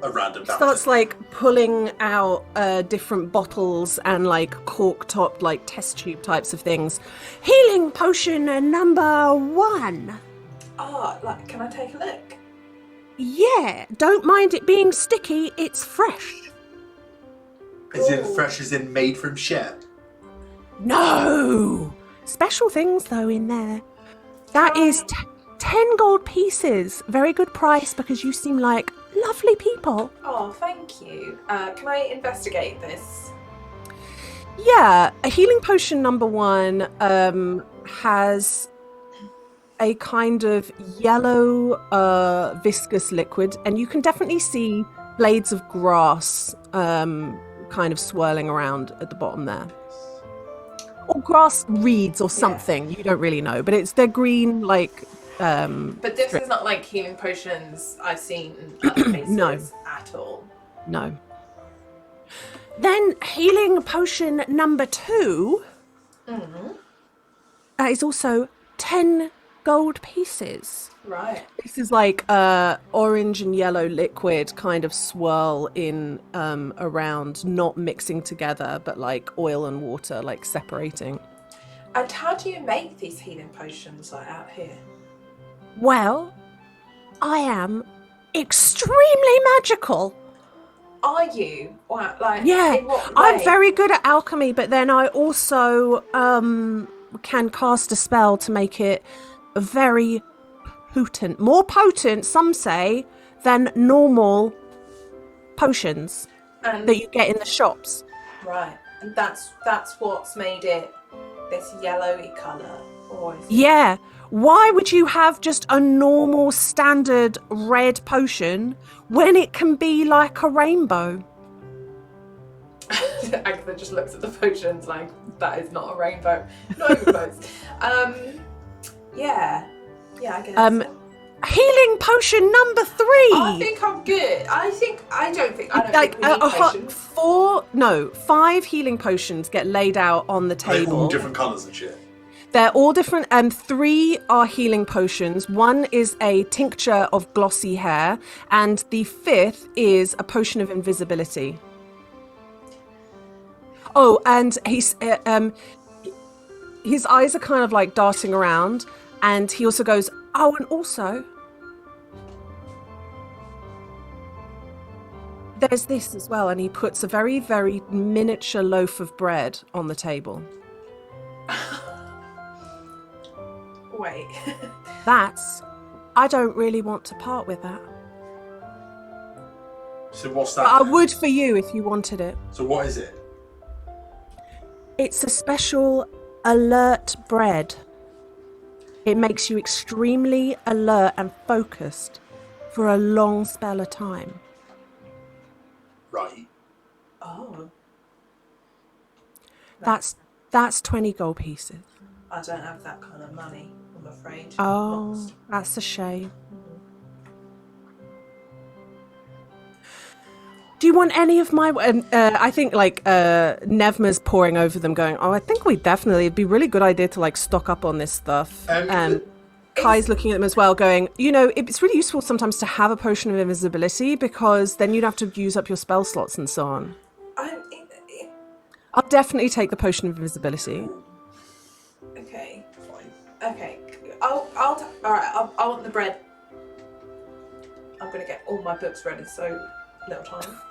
a random bounty. Starts like pulling out different bottles and like cork top like test tube types of things. Healing potion number 1. Oh, like, can I take a look? Yeah, don't mind it being sticky, it's fresh. Is it fresh as in made from shit? No! Special things though in there. That is 10 gold pieces. Very good price because you seem like lovely people. Oh, thank you. Can I investigate this? Yeah, a healing potion number 1 has a kind of yellow viscous liquid, and you can definitely see blades of grass kind of swirling around at the bottom there. Or grass reeds or something, you don't really know, but they're green like But this is not like healing potions I've seen in other places No. at all. No. Then healing potion number 2 is also 10 gold pieces. Right. This is like orange and yellow liquid kind of swirl in around, not mixing together, but like oil and water, like separating. And how do you make these healing potions like out here? Well, I am extremely magical. Are you? Wow, like, Yeah, in what way? I'm very good at alchemy, but then I also can cast a spell to make it very potent. More potent, some say, than normal potions that you get in the shops. Right, and that's what's made it this yellowy colour. Or is Yeah. Why would you have just a normal standard red potion when it can be like a rainbow? Agatha just looks at the potions like, that is not a rainbow. Not even close. Yeah, I guess. Healing potion number 3. I think I'm good. I don't think Like we need potions. 5 healing potions get laid out on the They're table. all different colours and shit. They're all different. 3 are healing potions. 1 is a tincture of glossy hair, and the 5th is a potion of invisibility. Oh, and his eyes are kind of like darting around, and he also goes, oh, and also there's this as well, and he puts a very, very miniature loaf of bread on the table. Wait. I don't really want to part with that. So what's that? But I then? would for you if you wanted it. So what is it? It's a special alert bread. It makes you extremely alert and focused for a long spell of time. Right. Oh. That's 20 gold pieces. I don't have that kind of money, I'm afraid. Oh, that's a shame. Do you want any of my... I think, like, Nevma's poring over them going, I think it'd be a really good idea to, like, stock up on this stuff. And Kai's looking at them as well going, it's really useful sometimes to have a potion of invisibility because then you'd have to use up your spell slots and so on. I'll definitely take the potion of invisibility. Okay. Fine. Okay. Alright, I want the bread. I'm gonna get all my books read in so little time.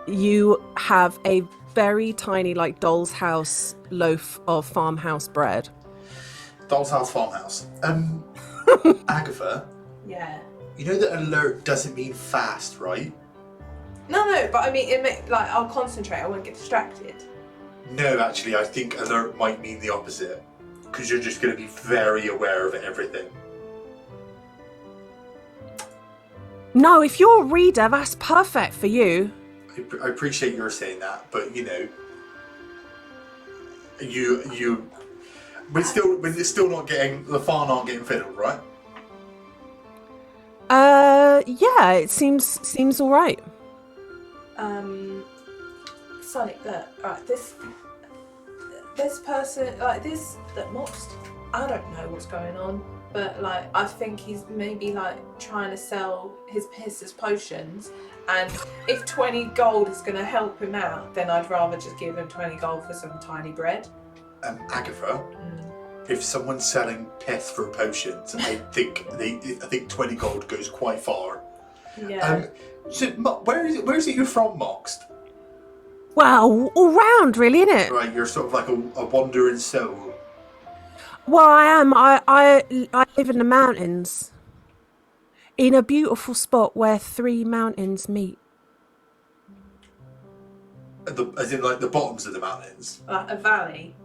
You have a very tiny, like, doll's house loaf of farmhouse bread. Doll's House Farmhouse. Agatha, Yeah. you know that alert doesn't mean fast, right? No, but I mean, I'll concentrate, I won't get distracted. No, actually, I think alert might mean the opposite. Because you're just going to be very aware of everything. No, if you're a reader, that's perfect for you. I appreciate your saying that, but when it's still not getting, the farm aren't getting fiddled, right? Yeah, it seems all right. Sonny, look, alright, this person, like this, that Mox, I don't know what's going on, but like, I think he's maybe like trying to sell his piss as potions, and if 20 gold is going to help him out, then I'd rather just give him 20 gold for some tiny bread. Agatha, if someone's selling piss for potions, I think 20 gold goes quite far. Yeah. So where is it you're from, Mox? Well, all round, really, isn't it? Right, you're sort of like a wandering soul. Well, I am. I live in the mountains, in a beautiful spot where 3 mountains meet. As in, like, the bottoms of the mountains? A valley.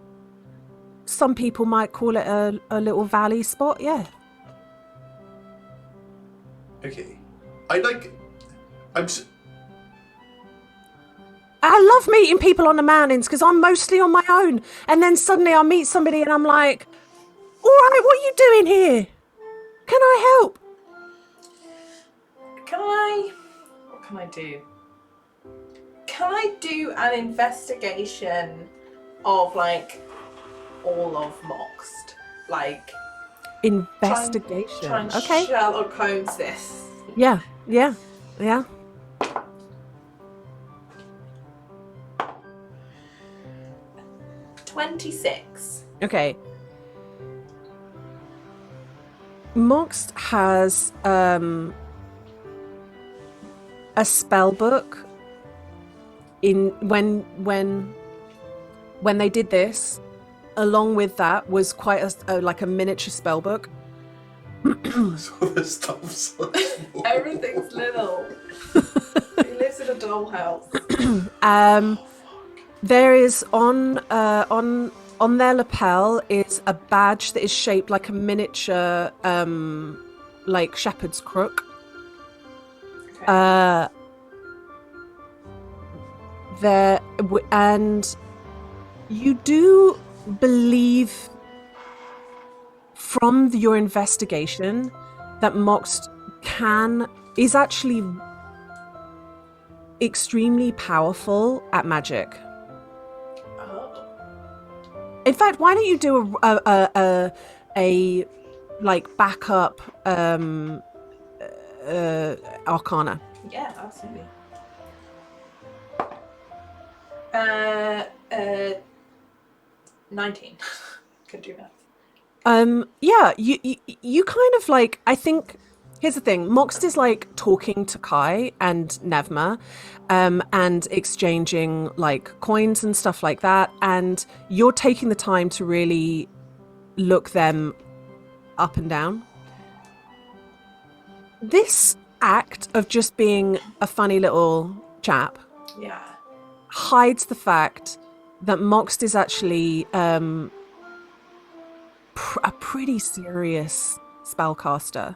Some people might call it a little valley spot, yeah. Okay. I love meeting people on the mountains because I'm mostly on my own. And then suddenly I meet somebody and I'm like, all right, what are you doing here? Can I help? What can I do? Can I do an investigation of, like, all of Moxed? Like... Investigation. Try and okay. Sherlock Holmes this. Yeah. 26. Okay. Mox has a spell book. When they did this, along with that was quite a miniature spell book. So this stuff's so small. Everything's little. He lives in a dollhouse. There is on their lapel is a badge that is shaped like a miniature, like shepherd's crook. Okay. And you do believe from your investigation that Mox is actually extremely powerful at magic. Oh. In fact, why don't you do a like backup arcana? Yeah, absolutely. 19. Could do that. Yeah, you kind of like, I think, here's the thing, Moxt is like talking to Kai and Nevma, and exchanging like coins and stuff like that, and you're taking the time to really look them up and down. This act of just being a funny little chap hides the fact that Moxt is actually a pretty serious spellcaster.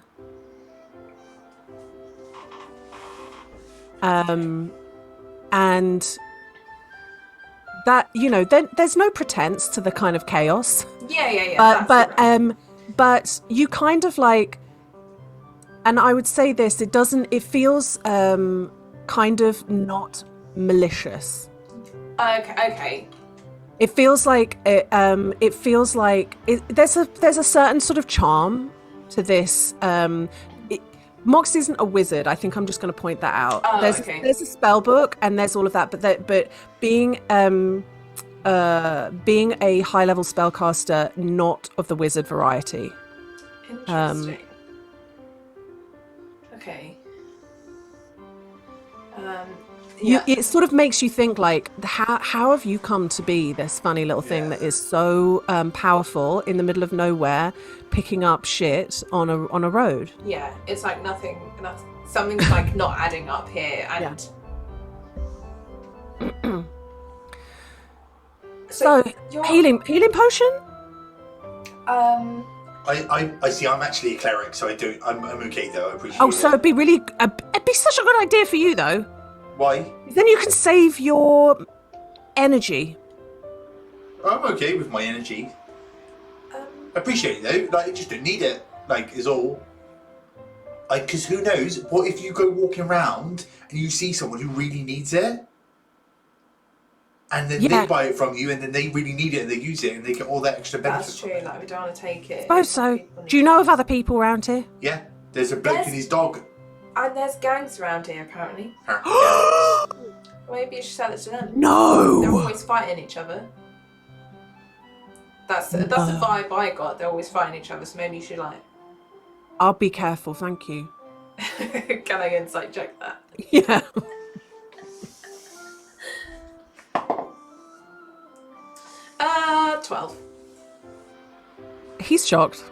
And that, you know, there's no pretense to the kind of chaos. Yeah. But you kind of like, and I would say this, it feels kind of not malicious. Okay. It feels like there's a certain sort of charm to this. Mox isn't a wizard. I think I'm just going to point that out. There's a spell book and there's all of that, but being a high level spellcaster, not of the wizard variety. Interesting. Okay. It sort of makes you think, like, how have you come to be this funny little thing that is so powerful in the middle of nowhere, picking up shit on a road? Yeah, it's like nothing. Something's like not adding up here, and so healing potion. I see. I'm actually a cleric, so I'm okay though. I appreciate. So it'd be such a good idea for you though. Why? Then you can save your energy. I'm okay with my energy. I appreciate it though. Like, I just don't need it. Like, is all. Because who knows? What if you go walking around and you see someone who really needs it, and then they buy it from you, and then they really need it and they use it and they get all that extra benefit. That's true. Like, we don't want to take it. I suppose so. Do you know of other people around here? Yeah, there's a bloke and his dog. And there's gangs around here, apparently. Maybe you should sell it to them. No! They're always fighting each other. That's the vibe I got. They're always fighting each other, so maybe you should, like... I'll be careful, thank you. Can I insight check that? Yeah. 12. He's shocked.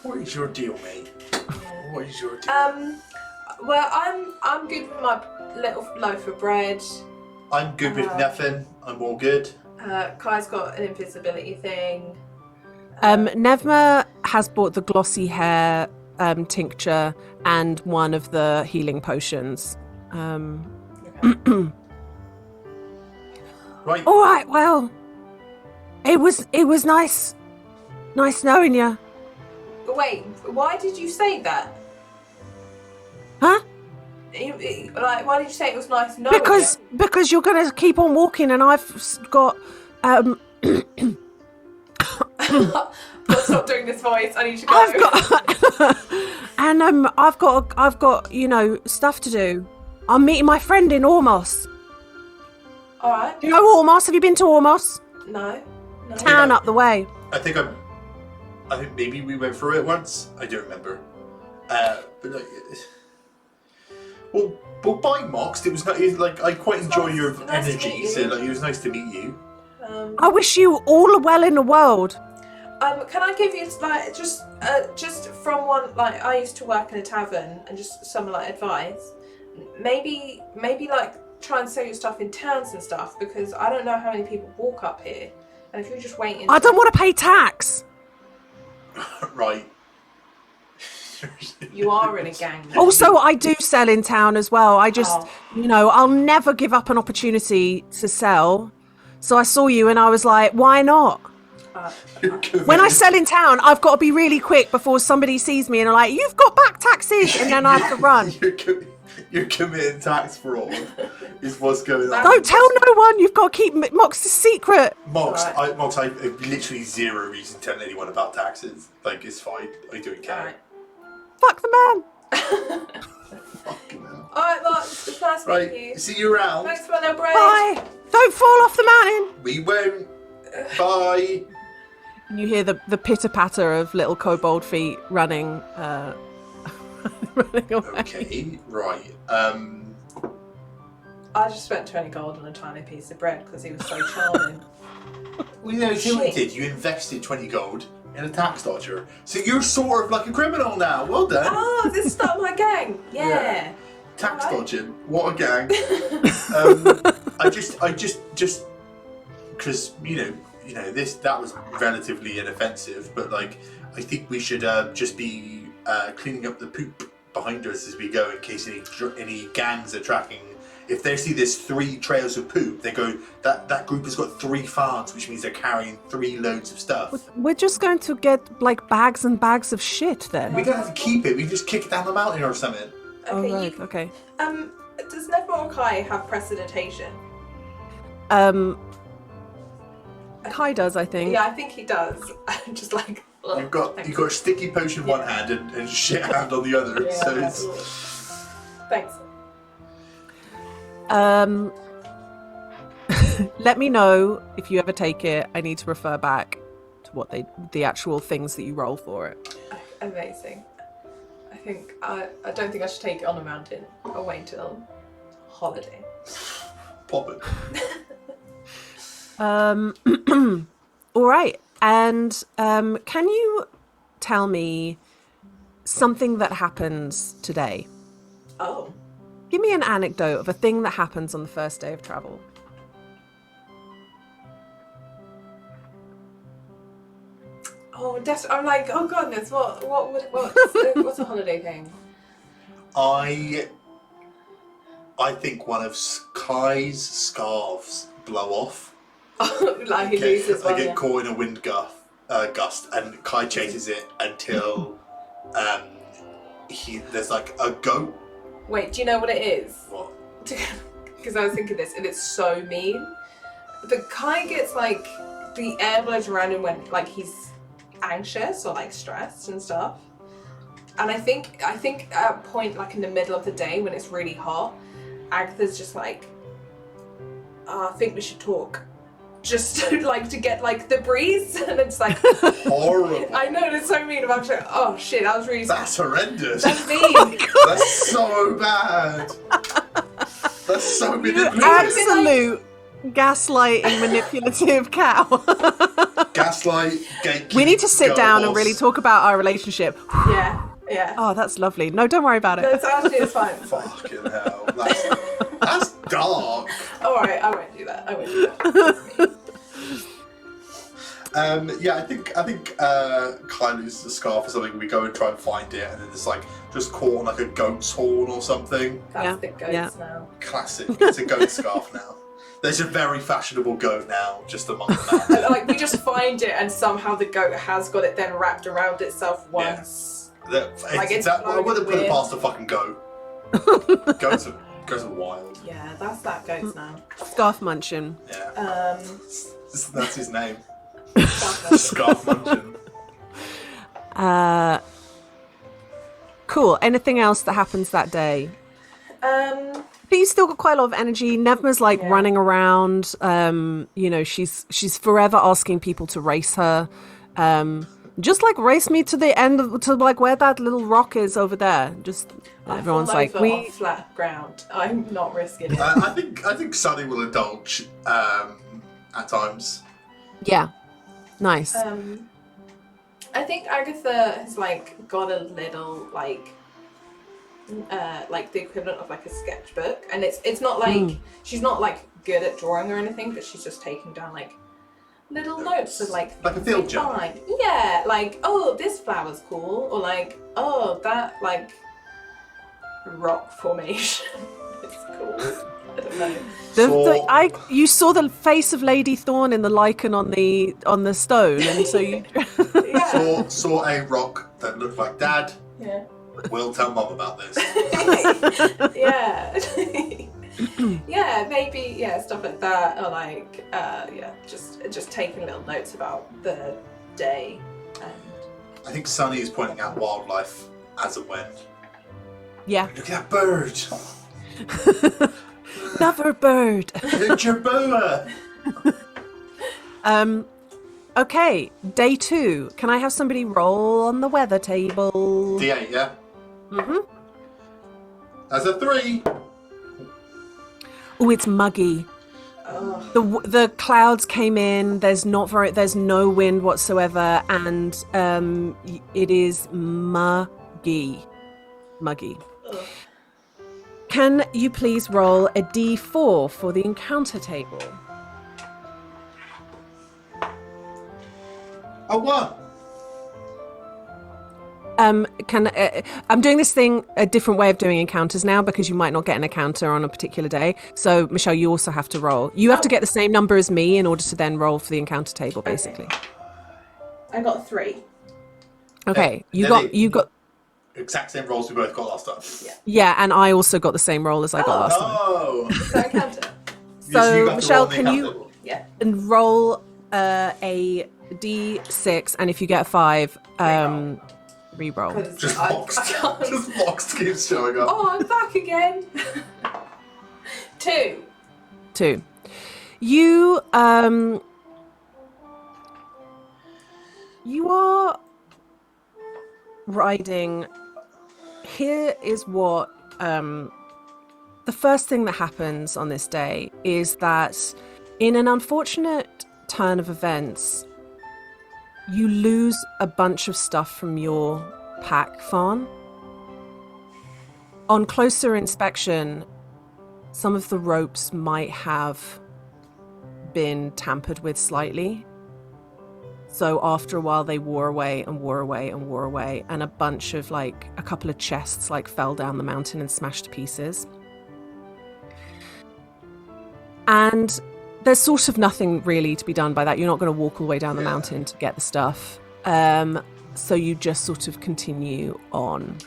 What is your deal, mate? What is your deal? Well, I'm good with my little loaf of bread. I'm good with nothing. I'm all good. Kai's got an invisibility thing. Nevma has bought the glossy hair tincture and one of the healing potions. Right. All right. Well, it was nice knowing you. Wait, why did you say that? Huh? Like, why did you say it was nice knowing Because you're gonna keep on walking, and I've got Let's stop doing this voice. I need to go. I've got stuff to do. I'm meeting my friend in Ormos. All right. Do you know Ormos? Have you been to Ormos? No. Town up the way. I think maybe we went through it once. I don't remember. But like, well, by Mox, it was like I quite enjoy your energy. So like, it was nice to meet you. I wish you all the well in the world. Can I give you like just from one, like, I used to work in a tavern, and just some like advice. Maybe like try and sell your stuff in towns and stuff, because I don't know how many people walk up here, and if you're just waiting. I don't want to pay tax. Right. You are in a gang. Also, I do sell in town as well. I just, I'll never give up an opportunity to sell. So I saw you and I was like, why not? When I sell in town, I've got to be really quick before somebody sees me and are like, you've got back taxes, and then I have to run. You're committing tax fraud is what's going on. Don't tell no one. You've got to keep Mox's secret. Mox, I have literally zero reason to tell anyone about taxes. Like, it's fine. I don't care. Right. Fuck the man. Fucking hell. Alright, Mox, it's nice meeting you. See you around. Thanks for the bread. Bye. Don't fall off the mountain. We won't. Bye. You hear the pitter-patter of little kobold feet running running away. Okay, right. I just spent 20 gold on a tiny piece of bread because he was so charming. Well, you know, see what you Shit. did? You invested 20 gold in a tax dodger. So you're sort of like a criminal now. Well done. Oh, this started my gang. Yeah. Tax Alright. dodging. What a gang. I just, because that was relatively inoffensive, but like, I think we should just be cleaning up the poop behind us as we go in case any gangs are tracking. If they see there's 3 trails of poop, they go, that group has got 3 farms, which means they're carrying 3 loads of stuff. We're just going to get like bags and bags of shit then. We don't have to keep it, we can just kick it down the mountain or something. Oh, Okay, right, okay. does Neville or Kai have precipitation? Kai does, I think. Yeah, I think he does. I'm just like, ugh, You've got a sticky potion in one hand and shit hand on the other. Yeah, So that's it's thanks. Let me know if you ever take it. I need to refer back to what the actual things that you roll for it. Amazing. I don't think I should take it on a mountain. I'll wait till holiday. pop it. All right. And can you tell me something that happens today? Oh. Give me an anecdote of a thing that happens on the first day of travel. Oh, I'm like, oh goodness, what's a holiday thing? I think one of Kai's scarves blow off. Like he loses I one. get caught in a wind gust, and Kai chases it until there's like a goat. Wait, do you know what it is? What? Because I was thinking this, and it's so mean. The Kai gets like the air blows around him when like he's anxious or like stressed and stuff. And I think at a point like in the middle of the day when it's really hot, Agatha's just like, I think we should talk. Just to get like the breeze, and it's like Horrible. I know it's so mean. I'm like, oh shit, that was really. That's horrendous. That's mean. That's so bad. That's so manipulative. Absolute gaslighting, manipulative cow. Gaslight, gatekeep. We need to sit girl down and boss. really talk about our relationship. Yeah. Oh, that's lovely. No, don't worry about it. That's actually it's fine. Fucking hell. That's dark. Alright, I won't do that. That's me. Yeah, I think Kai loses the scarf or something. We go and try and find it, and then it's like just caught on like a goat's horn or something. That's Yeah, the goats yeah. now. Classic. It's a goat scarf now. There's a very fashionable goat now, just among the And, like we just find it, and somehow the goat has got it then wrapped around itself once. It's I wouldn't put it past a fucking goat. Goats are wild. Yeah, that's that goats now. Scarf munching. Yeah. That's his name. That's Scarf Munchkin. Cool. Anything else that happens that day? But you still got quite a lot of energy. Nevma's like Yeah. running around. She's forever asking people to race her. Just like race me to the end to like where that little rock is over there. Just everyone's like on flat ground. I'm not risking it. I think Sunny will indulge at times. yeah, nice. I think Agatha has like got a little like the equivalent of like a sketchbook, and it's not like she's not like good at drawing or anything, but she's just taking down like little notes of like a field journal. fine. Yeah, like oh this flower's cool, or like oh that like rock formation is cool. I don't know. You saw the face of Lady Thorn in the lichen on the stone, and so you. Yeah. Saw a rock that looked like Dad. Yeah. We'll tell Mum about this. Yeah. Yeah, maybe stuff like that, or like just taking little notes about the day. And I think Sunny is pointing out wildlife as and when. Yeah. Look at that bird. Another bird. It's your boa. Okay, day 2. Can I have somebody roll on the weather table? D8, yeah. Mm-hmm. That's a 3. Oh, it's muggy. The clouds came in. There's no wind whatsoever, and it is muggy. Ugh. Can you please roll a d4 for the encounter table? A 1. I'm doing this thing a different way of doing encounters now because you might not get an encounter on a particular day. So, Michelle, you also have to roll. You have to get the same number as me in order to then roll for the encounter table, basically. Okay. I got 3. Okay, you got exact same rolls we both got last time. Yeah, and I also got the same roll as I got last time. Oh! So encounter. So, Michelle, can you roll a d6, and if you get a 5, re-roll. Just boxed keeps showing up. Oh, I'm back again. 2. You you are riding. Here is what the first thing that happens on this day is that in an unfortunate turn of events, you lose a bunch of stuff from your pack, Fawn. On closer inspection, some of the ropes might have been tampered with slightly. So after a while, they wore away, and a bunch of a couple of chests fell down the mountain and smashed to pieces. And there's sort of nothing really to be done by that. You're not going to walk all the way down the mountain to get the stuff. So you just sort of continue on.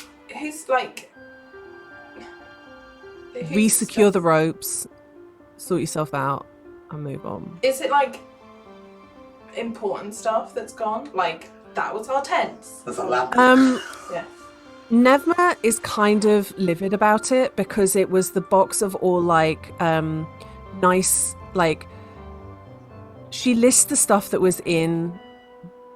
Re-secure the ropes, sort yourself out, and move on. Is it important stuff that's gone? That was our tents. There's a lamp. Yeah. Nevma is kind of livid about it because it was the box of all nice she lists the stuff that was in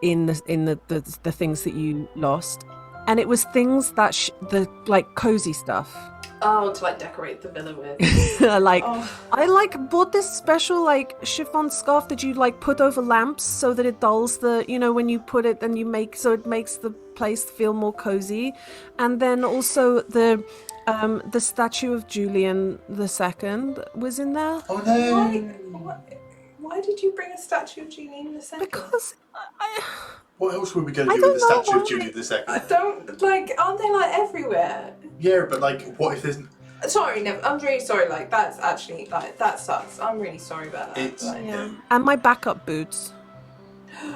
the things that you lost, and it was things that the cozy stuff. Oh, to decorate the villa with. I bought this special chiffon scarf that you put over lamps so that it dulls the when you put it, then you make so it makes the place feel more cozy, and then also the statue of Julian II was in there. Oh no! Why did you bring a statue of Julian II? Because what else were we going to do with the statue of Julian II? I don't aren't they everywhere? Yeah, but what if there's? Sorry, no, I'm really sorry. That's actually that sucks. I'm really sorry about that. It's and my backup boots.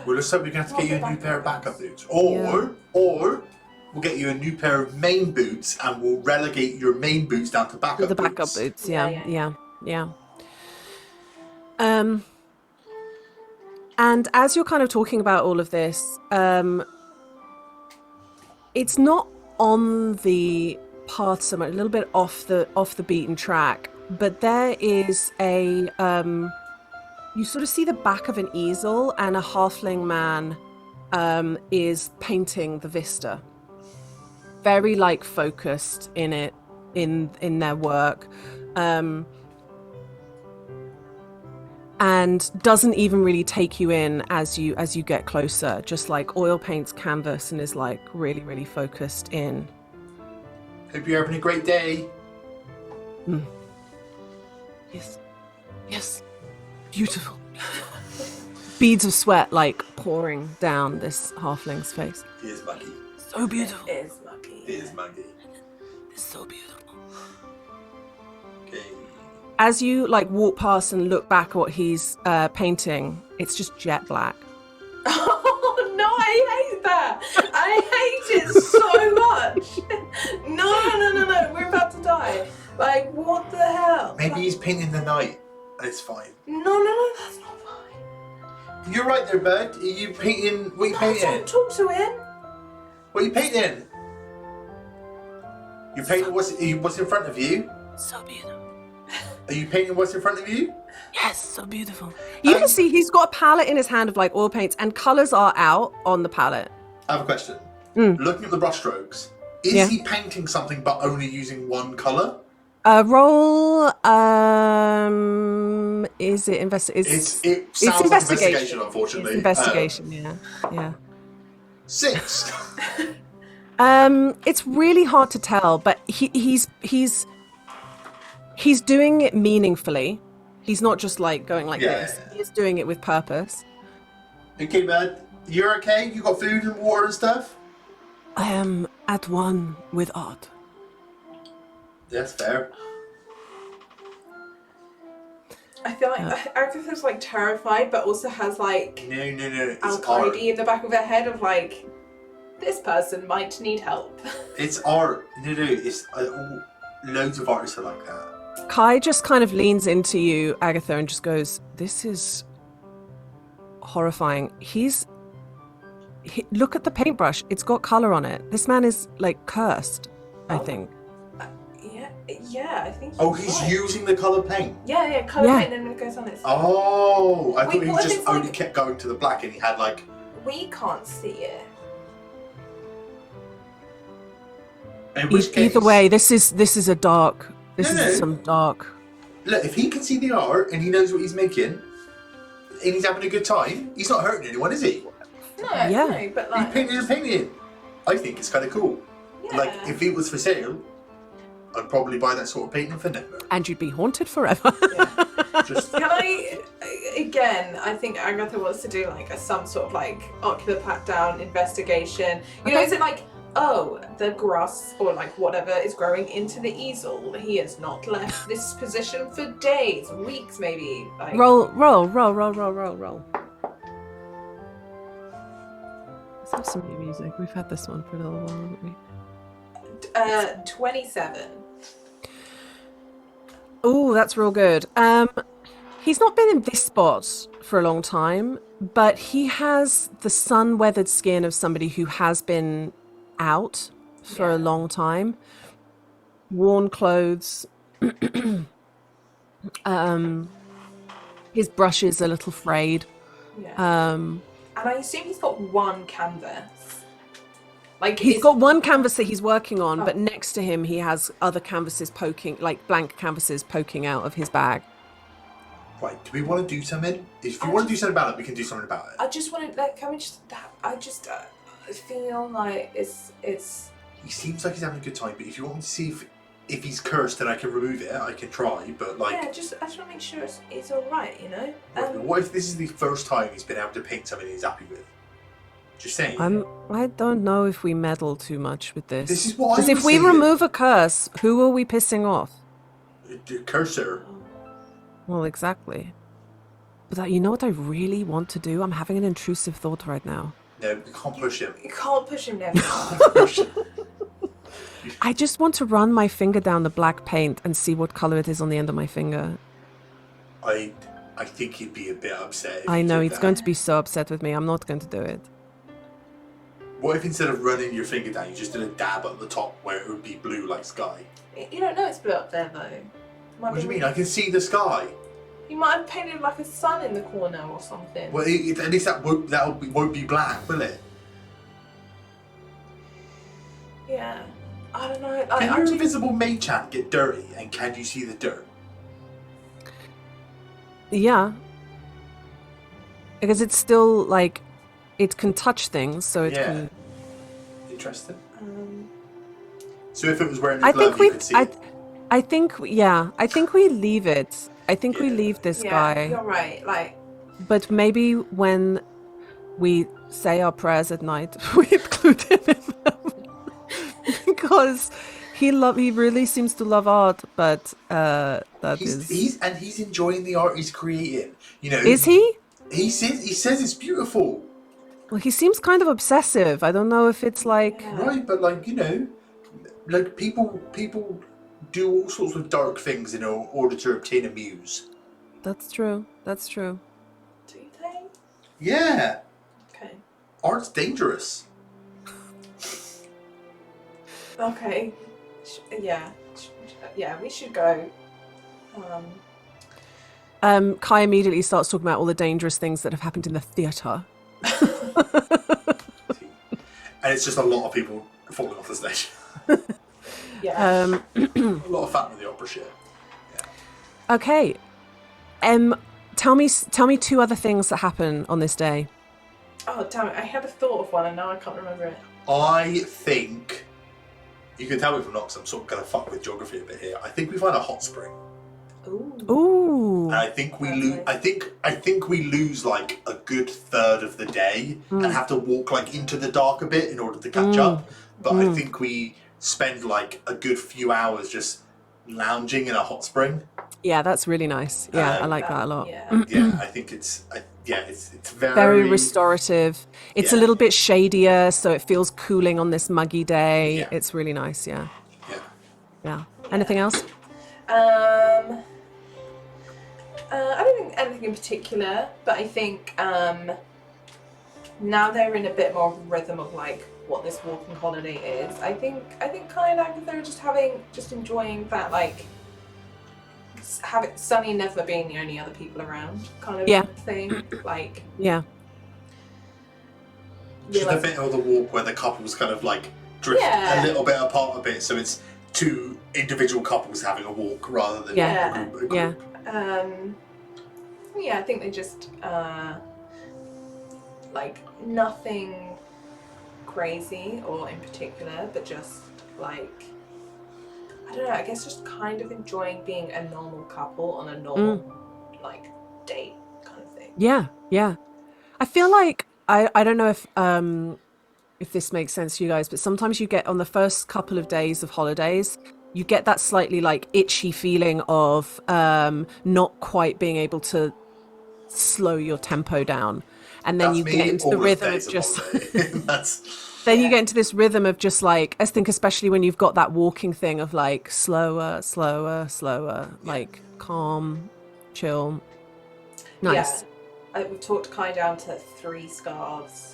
Well, let's hope we can have to get you a new pair of backup boots, or we'll get you a new pair of main boots, and we'll relegate your main boots down to backup. The backup boots, yeah. And as you're kind of talking about all of this, it's not on the path so much, a little bit off the beaten track, but there is a you sort of see the back of an easel, and a halfling man is painting the vista. Very focused in it, in their work. And doesn't even really take you in as you get closer. Just oil paints canvas and is really, really focused in. Hope you're having a great day. Yes, beautiful. Beads of sweat pouring down this halfling's face. He is muggy. So beautiful. It is muggy. He is muggy. It's so beautiful. Okay. As you walk past and look back at what he's painting, it's just jet black. Oh no, I hate that. I hate it so much. No, we're about to die. What the hell? Maybe he's painting the night, and it's fine. No, that's not fine. You're right there, bud. Are you painting? What are you painting? Don't talk to him. What are you painting? You painting what's in front of you? So beautiful. Are you painting what's in front of you? Yes, so beautiful. You can see he's got a palette in his hand of oil paints, and colours are out on the palette. I have a question. Looking at the brushstrokes, is he painting something but only using one colour? Roll. Is it It sounds like investigation, unfortunately. It's investigation. Yeah. 6. It's really hard to tell, but he's doing it meaningfully. He's not just like going like this. He's doing it with purpose. Okay, man. You're okay? You got food and water and stuff? I am at one with art. That's fair. I feel like Agatha's like terrified, but also has like No. It's Al-Qaeda in the back of her head of like, this person might need help. It's art. No. It's loads of artists are like that. Kai just kind of leans into you, Agatha, and just goes, "This is horrifying. Look at the paintbrush. It's got color on it. This man is like cursed, I think." Yeah, I think. He's using the colour paint. Yeah, colour paint, and then it goes on it. Oh, I thought he just only kept going to the black, and he had like. We can't see it. In which case, either way, this is a dark. This is some dark. Look, if he can see the art and he knows what he's making, and he's having a good time, he's not hurting anyone, is he? No, but like. He painted a painting. I think it's kind of cool. Yeah. Like, if it was for sale, I'd probably buy that sort of painting for never. And you'd be haunted forever. Just. Can I think Agatha wants to do like some sort of like ocular pat down investigation. You know, is it like, the grass or like whatever is growing into the easel. He has not left this position for days, weeks maybe. Like, Roll. Let's have some new music. We've had this one for a little while, haven't we? 27. Oh, that's real good. He's not been in this spot for a long time, but he has the sun-weathered skin of somebody who has been out for a long time. Worn clothes. His brush is a little frayed. Yeah. And I assume he's got one canvas. Like he's got one canvas that he's working on, but next to him he has other canvases poking, like blank canvases poking out of his bag. Right, do we want to do something? If you want to do something about it, we can do something about it. I just want to, like, can we just, I just feel like it's... He seems like he's having a good time, but if you want me to see if he's cursed and I can remove it, I can try, but like... Yeah, I just want to make sure it's alright, you know? What if this is the first time he's been able to paint something he's happy with? Just saying. I don't know if we meddle too much with this. This is what I was Because if we saying. remove a curse, who are we pissing off? The cursor. Well, exactly. But you know what I really want to do? I'm having an intrusive thought right now. No, we can't push him. You can't push him now. I just want to run my finger down the black paint and see what color it is on the end of my finger. I think he'd be a bit upset. I know, he's going to be so upset with me. I'm not going to do it. What if instead of running your finger down, you just did a dab at the top where it would be blue like sky? You don't know it's blue up there, though. What do you mean? I can see the sky. You might have painted like a sun in the corner or something. Well, at least that won't be black, will it? Yeah. I don't know. Can your invisible mage hand get dirty, and can you see the dirt? Yeah. Because it's still like, it can touch things, so it can... Interesting. So if it was wearing the glove, you could see it. I think we leave it. I think we leave this guy. You're right. Like, but maybe when we say our prayers at night, we include him in them. Because he really seems to love art, but he's enjoying the art he's creating. You know, is he? He says it's beautiful. Well, he seems kind of obsessive. I don't know if it's like right, but like, you know, like people do all sorts of dark things in order to obtain a muse. That's true. That's true. Do they? Yeah. Okay. Art's dangerous. Okay. Yeah, we should go. Kai immediately starts talking about all the dangerous things that have happened in the theatre. And it's just a lot of people falling off the stage. Yeah. A lot of fun with the opera shit. Okay. Tell me 2 other things that happen on this day. Oh, damn it. I had a thought of one and now I can't remember it. I think, you can tell me if I'm not, because I'm sort of going to fuck with geography a bit here. I think we find a hot spring. Ooh. And I think we lose. I think we lose like a good third of the day and have to walk like into the dark a bit in order to catch up. But I think we spend like a good few hours just lounging in a hot spring. Yeah, that's really nice. Yeah, I like that a lot. Yeah. Yeah, I think it's very restorative. It's a little bit shadier, so it feels cooling on this muggy day. Yeah. It's really nice. Yeah. Yeah. Anything else? I don't think anything in particular, but I think now they're in a bit more of a rhythm of like what this walking holiday is. I think Kai and Agatha are just enjoying that, like have it Sunny never being the only other people around kind of thing. Like just a bit of the walk where the couples kind of like drift a little bit apart a bit, so it's 2 individual couples having a walk rather than a group. I think they just like nothing crazy or in particular, but just like I don't know, I guess just kind of enjoying being a normal couple on a normal like date kind of thing. Yeah. I feel like I don't know if this makes sense to you guys, but sometimes you get on the first couple of days of holidays, you get that slightly like itchy feeling of not quite being able to slow your tempo down, and then you get into the rhythm of just then you get into this rhythm of just like, I think especially when you've got that walking thing of like slower, like calm, chill, nice. We've talked Kai down to 3 scarves.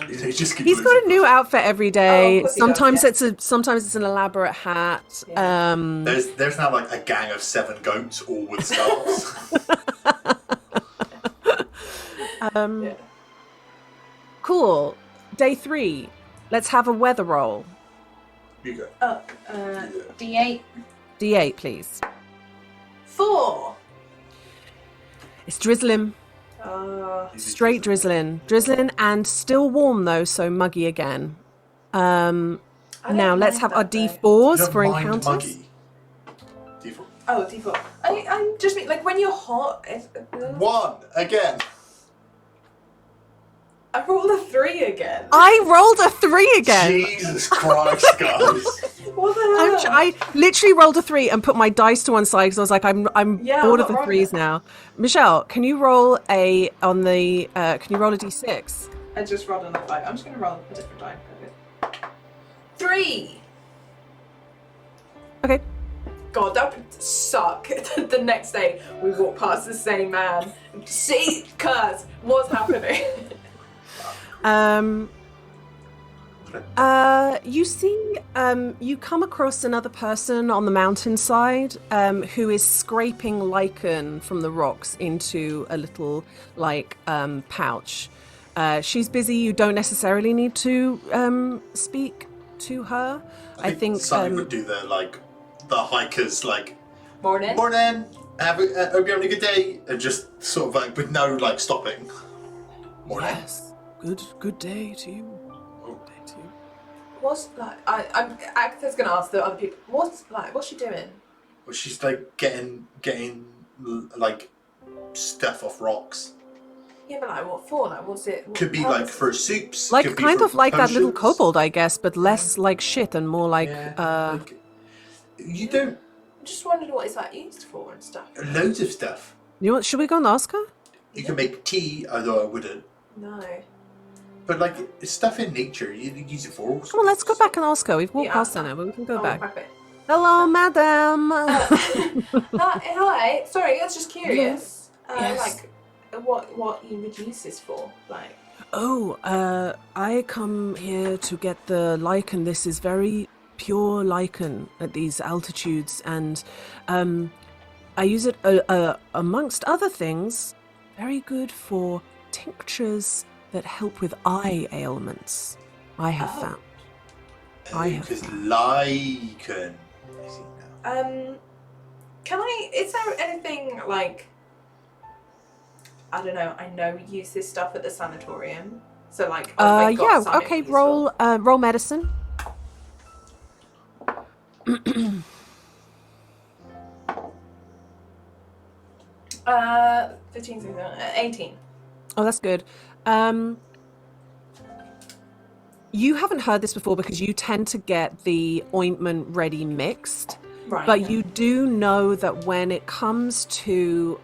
He's got a new outfit every day. Sometimes it's an elaborate hat. Yeah. There's now like a gang of 7 goats, all with scarves. Cool. Day 3. Let's have a weather roll. You go. D8. D8, please. 4. It's drizzling. Straight drizzling. Drizzling and still warm though, so muggy again. Now let's have our D4s for encounters. Muggy. D4. Oh, D4. I just mean like when you're hot. 1 again. I rolled a 3 again. I rolled a 3 again. Jesus Christ, guys. What the hell? I literally rolled a 3 and put my dice to one side because I was like, I'm bored of the 3s now. Michelle, can you roll a D6? I just rolled another 5. I'm just gonna roll a different die. 3. Okay. God, that would suck. The next day, we walk past the same man. See, cuz, what's happening? You see, you come across another person on the mountainside who is scraping lichen from the rocks into a little pouch. She's busy. You don't necessarily need to speak to her. I think Sunny would do the hikers Morning. Morning. Hope you're having a good day, and just sort of with no stopping. Morning. Yes. Good day to you. What's I'm Agatha's gonna ask the other people. What's she doing? Well, she's getting stuff off rocks. Yeah, but what for? What's it? Could be for soups. Like could be kind for of like that little potions. kobold, I guess, but less like shit and more like. You don't. I'm just wondering what it's used for and stuff. Loads of stuff. You know what? Should we go and ask her? You can make tea, although I wouldn't. No. But it's stuff in nature. You use it for all sorts. Come on, let's go back and ask her. We've walked past her now, but we can go back. Okay. Hello, madam. Hi. Sorry, I was just curious. Yes. What you would use this for? I come here to get the lichen. This is very pure lichen at these altitudes, and I use it amongst other things. Very good for tinctures that help with eye ailments, I have found. I have Because found. Lycan. Is there anything like, I don't know, I know we use this stuff at the sanatorium. So like, if I got yeah, something okay, useful. roll medicine. 15, 16, 18. Oh, that's good. You haven't heard this before because you tend to get the ointment ready mixed. Right. But you do know that when it comes to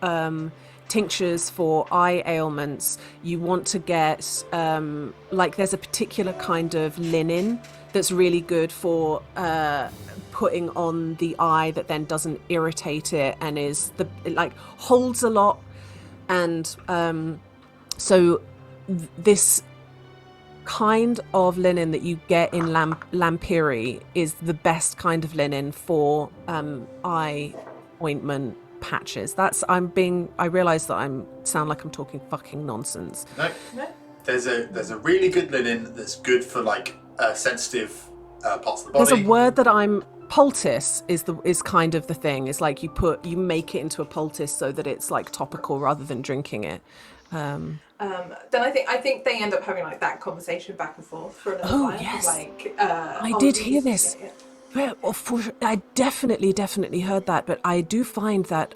tinctures for eye ailments, you want to get, like there's a particular kind of linen that's really good for putting on the eye that then doesn't irritate it and it like holds a lot. And so this kind of linen that you get in Lampiri is the best kind of linen for eye ointment patches. I realize that sound like I'm talking fucking nonsense. No. There's a really good linen that's good for like sensitive parts of the body. There's a word that poultice is kind of the thing. It's like you make it into a poultice so that it's like topical rather than drinking it. Then I think they end up having like that conversation back and forth for a little while. Yes. Like, I did hear this. Well, I definitely heard that, but I do find that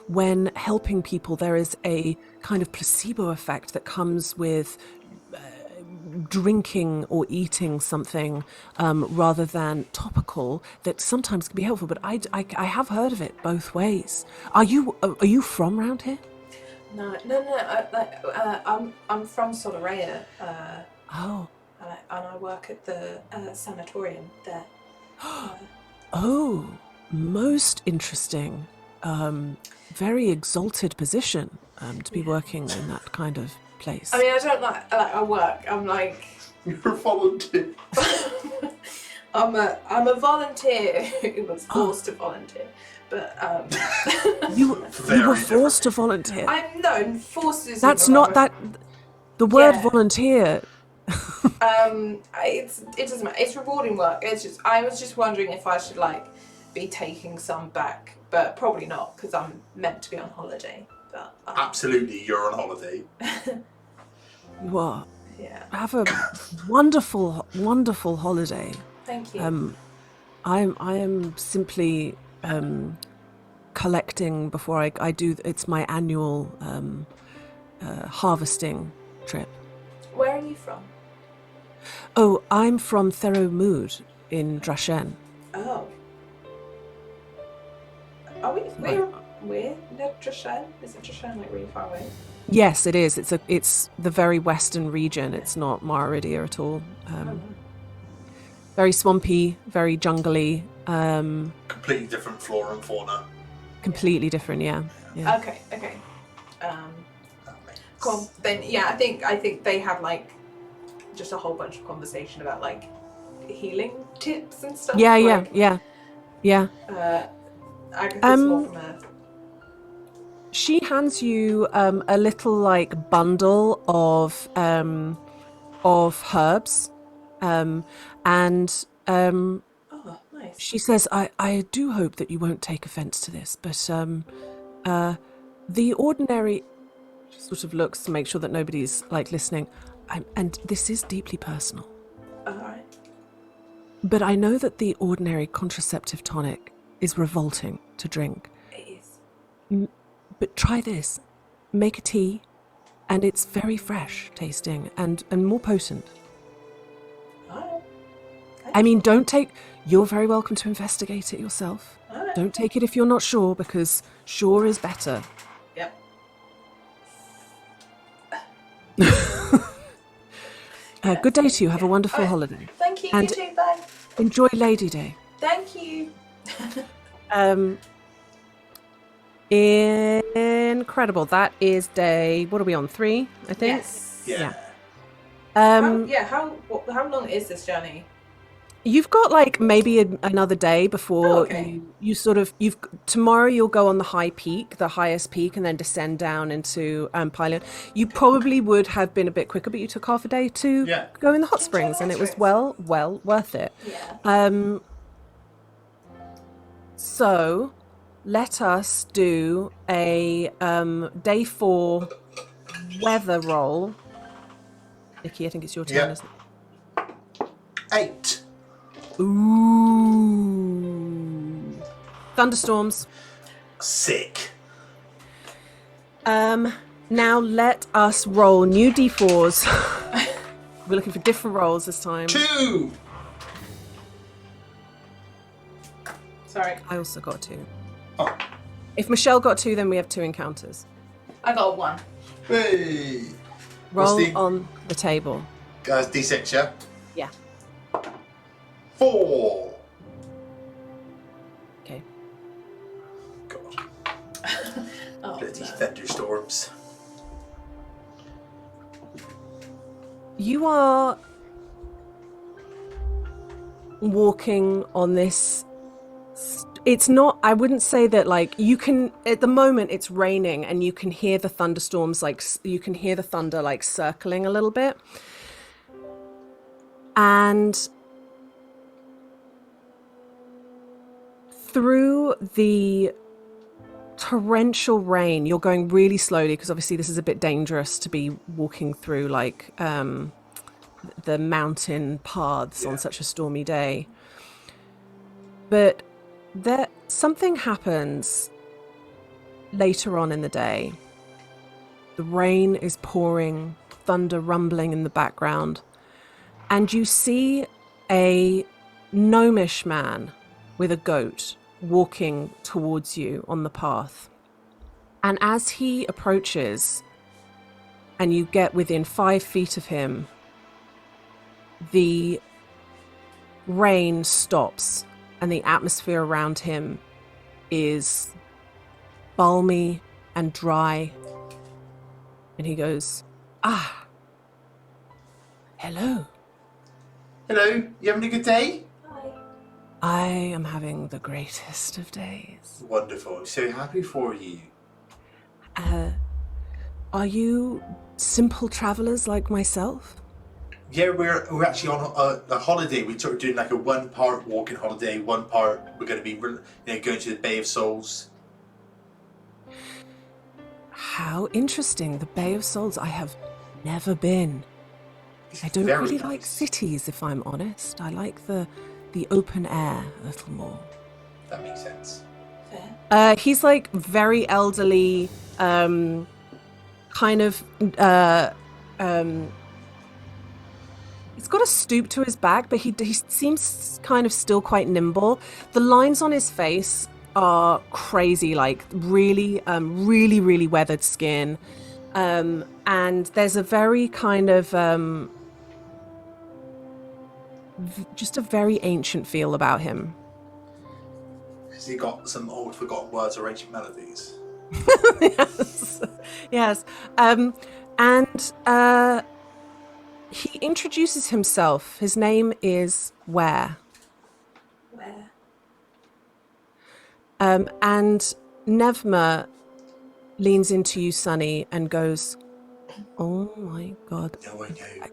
when helping people, there is a kind of placebo effect that comes with drinking or eating something rather than topical that sometimes can be helpful. But I have heard of it both ways. Are you from around here? No. I'm from Solaraya. Oh. And I work at the sanatorium there. Oh, most interesting. Very exalted position to be working in that kind of place. I mean, I don't like I work. I'm like You're a volunteer. I'm a volunteer who was forced to volunteer. But you were forced to volunteer. I'm forced to. That's not that. The word volunteer. It doesn't matter. It's rewarding work. I was just wondering if I should like be taking some back, but probably not because I'm meant to be on holiday. But absolutely, you're on holiday. You are. Yeah. Have a wonderful, wonderful holiday. Thank you. I am simply collecting before I do. It's my annual harvesting trip. Where are you from? Oh, I'm from Theromud in Drashen. Oh. Are we? We're near Drashen? Is it Drashen like really far away? Yes, it is. It's the very western region. It's not Maradia at all. Very swampy, very jungly. Completely different flora and fauna. Completely different, yeah. Okay. Cool. Then I think they have like just a whole bunch of conversation about like healing tips and stuff. Yeah. I guess it's more from a... She hands you a little like bundle of herbs, and Oh, nice. she says, "I do hope that you won't take offence to this, but the ordinary." She sort of looks to make sure that nobody's like listening, and this is deeply personal. All right. But I know that the ordinary contraceptive tonic is revolting to drink. It is. But try this. Make a tea, and it's very fresh tasting and more potent. Oh. I mean, you're very welcome to investigate it yourself. Right. Don't take it if you're not sure, because sure is better. Yep. Good day to you. Have a wonderful holiday. Thank you. And you too. Bye. enjoy Lady Day. Thank you. Incredible. That is day, what are we on, 3, I think? Yes. Yeah. Yeah. How long is this journey? You've got like maybe another day before okay. you sort of tomorrow you'll go on the high peak, the highest peak, and then descend down into Pylon. You probably would have been a bit quicker, but you took half a day to Yeah. go in the hot Enjoy the springs, and hot it was springs. well worth it. Yeah. So let us do a day 4 weather roll. Nikki, I think it's your turn, Yeah. isn't it? 8. Ooh. Thunderstorms. Sick. Now let us roll new d4s. We're looking for different rolls this time. 2. Sorry. I also got 2. Oh. If Michelle got 2, then we have 2 encounters. I got a 1. Hey. Roll on the table. Guys, D6, yeah? Yeah. 4. Okay. God. Oh, Bloody no. thunderstorms. You are walking on this. It's not, I wouldn't say that like you can, at the moment it's raining and you can hear the thunderstorms, like you can hear the thunder like circling a little bit. And through the torrential rain, you're going really slowly because obviously this is a bit dangerous to be walking through like the mountain paths on such a stormy day. But something happens later on in the day. The rain is pouring, thunder rumbling in the background, and you see a gnomish man with a goat walking towards you on the path. And as he approaches and you get within 5 feet of him, the rain stops and the atmosphere around him is balmy and dry. And he goes, "Ah, hello. Hello, you having a good day? I am having the greatest of days. Wonderful. So happy for you. Are you simple travelers like myself?" Yeah, we're actually on a holiday. We're sort of doing like a 1-part walking holiday, 1 part we're going to be going to the Bay of Souls. How interesting. The Bay of Souls. I have never been. It's I don't very really nice. like cities, if I'm honest. I like the open air a little more. That makes sense. Fair. He's like very elderly, kind of. He's got a stoop to his back, but he seems kind of still quite nimble. The lines on his face are crazy, like really, really weathered skin, and there's a very kind of just a very ancient feel about him. Has he got some old forgotten words or ancient melodies? Yes. And he introduces himself. His name is Ware. Where? And Nevma leans into you, Sunny, and goes, "Oh my God. No, I know.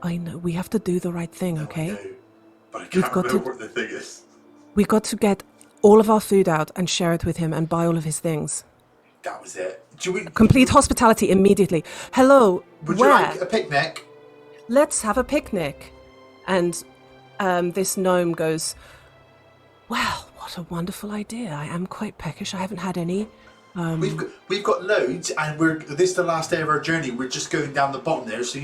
I know. We have to do the right thing, okay? I know. But I We've can't got remember to- what the thing is. We got to get all of our food out and share it with him and buy all of his things. That was it. Do we, Complete hospitality immediately. Hello, would you Ware? like a picnic? Let's have a picnic." And this gnome goes, "Well, what a wonderful idea. I am quite peckish. I haven't had any." We've got loads, and this is the last day of our journey. We're just going down the bottom there, so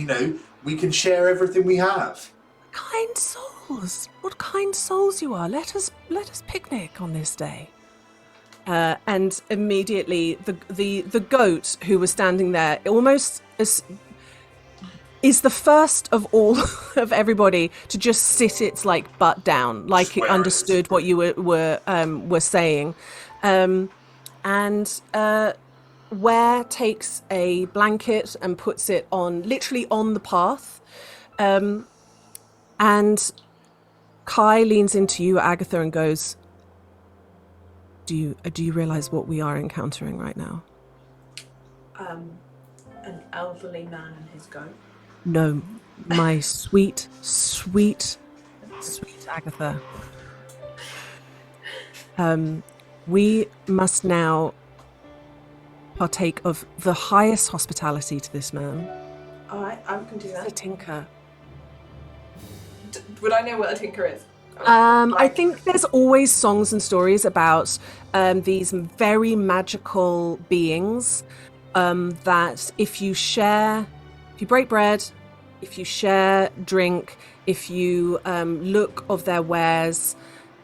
we can share everything we have. Kind souls. What kind souls you are. Let us picnic on this day. And immediately the goat who was standing there almost is the first of all of everybody to just sit its like butt down, like it understood what you were saying. And Ware takes a blanket and puts it literally on the path, and Kai leans into you, Agatha, and goes, Do you realize what we are encountering right now? An elderly man and his goat. No, my sweet, sweet, sweet Agatha. We must now partake of the highest hospitality to this man. Alright, I can do The that. tinker. Would I know what a tinker is? I think there's always songs and stories about these very magical beings that if you break bread, if you share drink, if you look of their wares,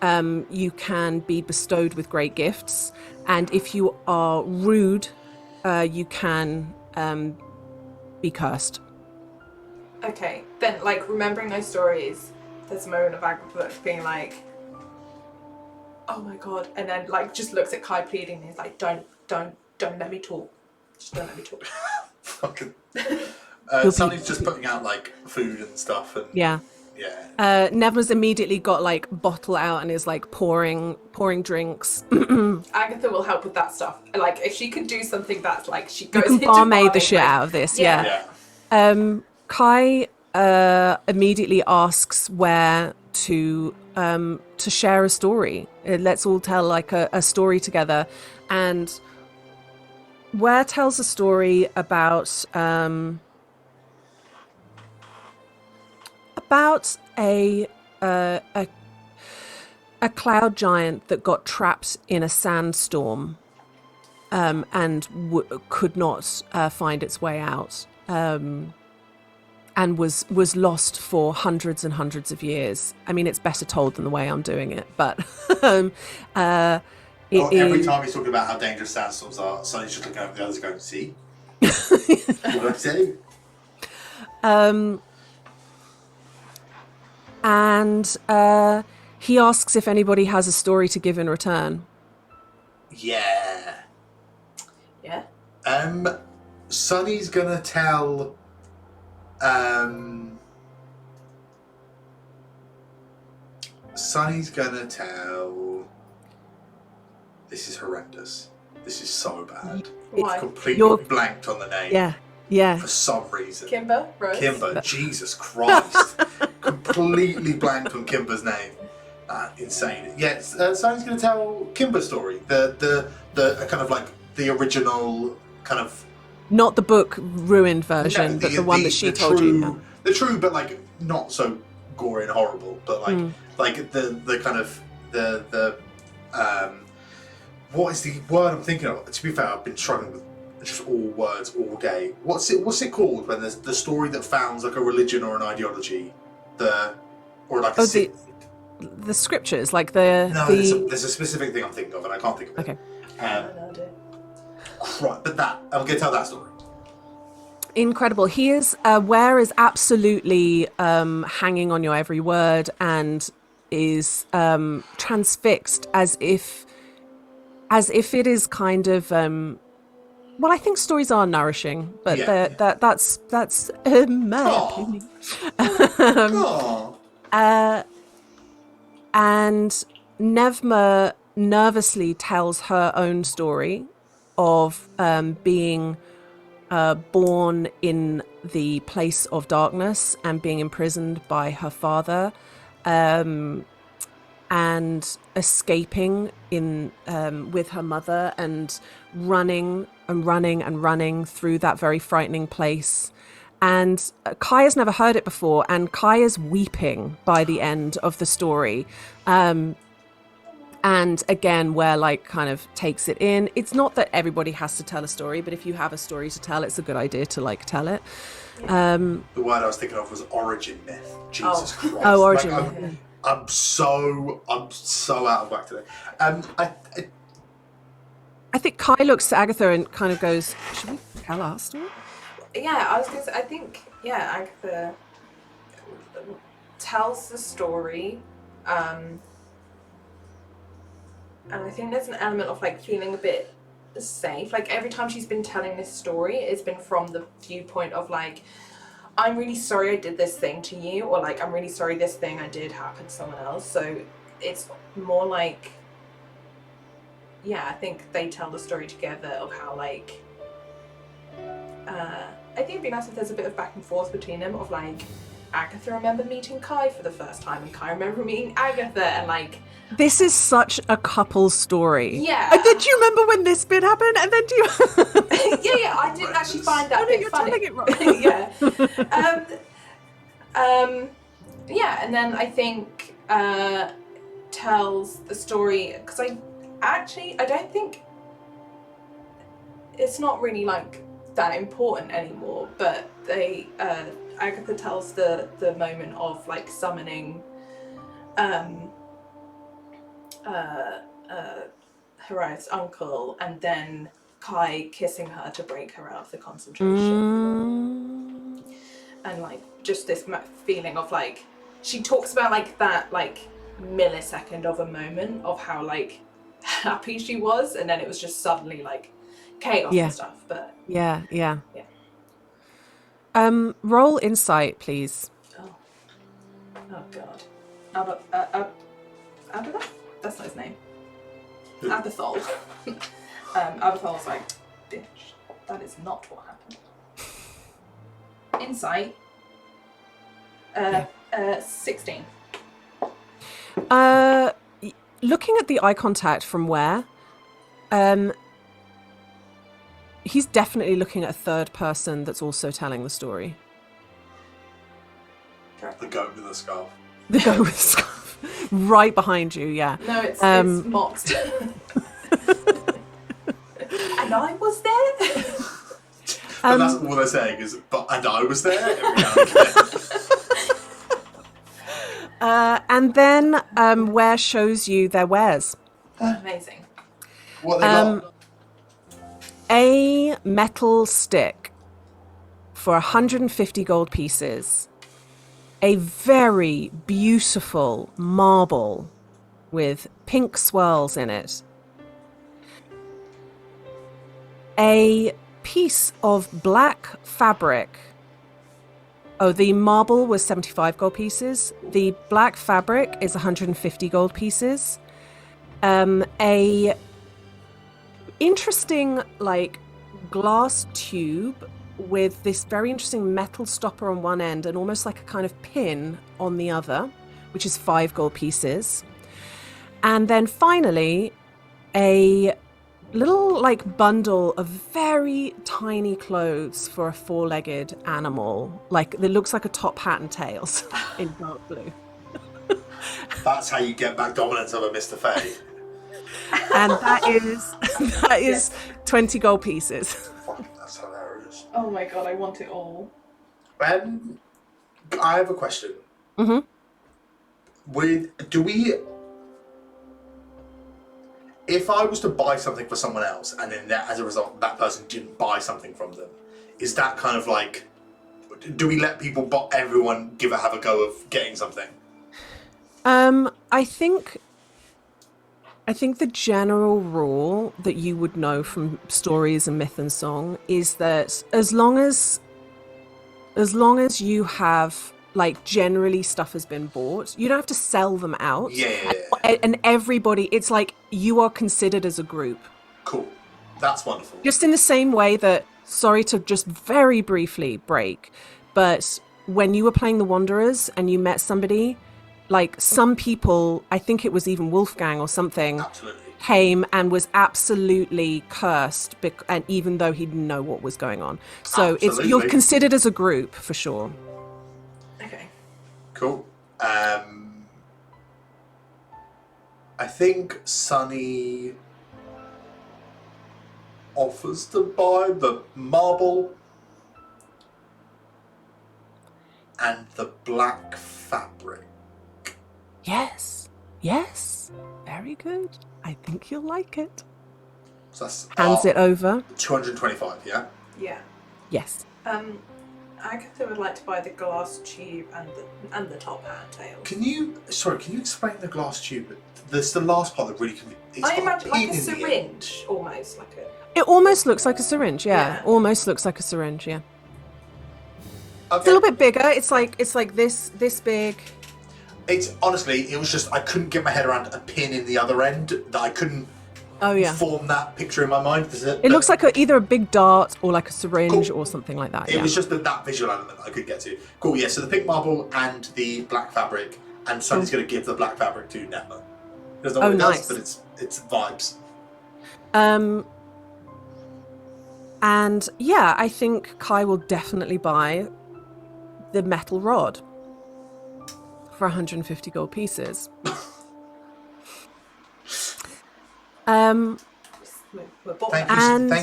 you can be bestowed with great gifts. And if you are rude, you can be cursed. Okay, then, like, remembering those stories, there's a moment of Agatha being like, oh my god, and then, like, just looks at Kai pleading, and he's like, don't let me talk. Just don't let me talk. Fucking. Sunny's just putting out, like, food and stuff, and... Yeah. Yeah. Nevma's immediately got, like, bottle out and is, like, pouring drinks. Agatha will help with that stuff. Like, if she can do something that's, like, she goes You can into barmaid the barmaid, shit like, out of this, yeah. Yeah. Kai immediately asks where to share a story. Let's all tell like a story together, and Ware tells a story about a cloud giant that got trapped in a sandstorm and could not find its way out. And was lost for hundreds and hundreds of years. I mean, it's better told than the way I'm doing it, but every time he's talking about how dangerous sandstorms are, Sonny's just looking over the others going, see? What did I say? And he asks if anybody has a story to give in return. Yeah. Yeah? Sonny's gonna tell... Sonny's gonna tell... This is horrendous. This is so bad. Why? Completely blanked on the name. Yeah. For some reason. Kimber? Rose? Kimber, Jesus Christ. Completely blanked on Kimber's name. Insane. Yeah, Sonny's gonna tell Kimber's story. The kind of like the original kind of... Not the book ruined version, but the one that she told you. Yeah. The true, but like not so gory and horrible, but like like the kind of the what is the word I'm thinking of? To be fair, I've been struggling with just all words all day. What's it called when there's the story that founds like a religion or an ideology? The scriptures, like the... No, there's a specific thing I'm thinking of and I can't think of it. Okay. Right, but I'm going to tell that story. Incredible. He is... Ware is absolutely hanging on your every word and is transfixed as if it is kind of... well, I think stories are nourishing, but that's my opinion. And Nevma nervously tells her own story of being born in the place of darkness and being imprisoned by her father, and escaping with her mother and running through that very frightening place. And Kai has never heard it before, and Kai is weeping by the end of the story. And again, where like kind of takes it in. It's not that everybody has to tell a story, but if you have a story to tell, it's a good idea to like tell it. The word I was thinking of was origin myth. Jesus Christ. Oh, origin myth. I'm so out of whack today. I think Kai looks to Agatha and kind of goes, should we tell our story? Yeah, I was going to say, I think, Agatha tells the story, and I think there's an element of, like, feeling a bit safe. Like, every time she's been telling this story, it's been from the viewpoint of, like, I'm really sorry I did this thing to you, or like, I'm really sorry this thing I did happened to someone else. So it's more like, yeah, I think they tell the story together of how like, I think it'd be nice if there's a bit of back and forth between them of like, Agatha remembered meeting Kai for the first time, and Kai remembered meeting Agatha, and like... This is such a couple story. Yeah. And then do you remember when this bit happened? And then do you... yeah, I didn't actually find that bit you're funny. telling it wrong. Yeah, and then I think tells the story, because I don't think it's not really like that important anymore, but they Agatha tells the moment of like summoning Harriet's uncle, and then Kai kissing her to break her out of the concentration. And like just this feeling of like, she talks about like that like millisecond of a moment of how like happy she was, and then it was just suddenly like chaos and stuff. But yeah. Roll insight, please. Oh god. Abathol? That's not his name. Abathol. Abathol's like, bitch, that is not what happened. Insight. 16. Looking at the eye contact from Ware, he's definitely looking at a third person that's also telling the story. The goat with the scarf. The goat with the scarf. Right behind you, yeah. No, it's Mox. And I was there. And that's all they're saying is, and I was there. And then Ware shows you their wares. Amazing. What they got? A metal stick for 150 gold pieces. A very beautiful marble with pink swirls in it. A piece of black fabric. Oh, the marble was 75 gold pieces. The black fabric is 150 gold pieces. A interesting, like, glass tube with this very interesting metal stopper on one end and almost like a kind of pin on the other, which is 5 gold pieces. And then finally, a little like bundle of very tiny clothes for a 4-legged animal, like that looks like a top hat and tails in dark blue. That's how you get back dominance over Mr. Fay. And that is 20 gold pieces. Fuck, that's hilarious. Oh my god, I want it all. I have a question. Mm-hmm. If I was to buy something for someone else, and then as a result, that person didn't buy something from them, is that kind of like, do we let everyone have a go of getting something? I think the general rule that you would know from stories and myth and song is that as long as you have, like, generally stuff has been bought, you don't have to sell them out. Yeah. And everybody, it's like you are considered as a group. Cool. That's wonderful. Just in the same way that, sorry to just very briefly break, but when you were playing the Wanderers and you met somebody, like some people, I think it was even Wolfgang or something, Absolutely. came and was absolutely cursed, and even though he didn't know what was going on. So you're considered as a group for sure. Okay. Cool. I think Sunny offers to buy the marble and the black fabric. Yes. Very good. I think you'll like it. So that's Hands it over. 225, yeah? Yeah. Yes. Agatha would like to buy the glass tube and the top hat and tails. Can you explain the glass tube? There's the last part that really I imagine like a syringe, almost like a... It almost looks like a syringe, yeah. Almost looks like a syringe, yeah. a little bit bigger. It's like this big. It's honestly, it was just I couldn't get my head around a pin in the other end that I couldn't form that picture in my mind. It looks like either a big dart or like a syringe or something like that. It was just that visual element that I could get to. Cool, yeah, so the pink marble and the black fabric, and Sonny's going to give the black fabric to Netma. Doesn't know what it does, but it's vibes. And yeah, I think Kai will definitely buy the metal rod for 150 gold pieces. Thank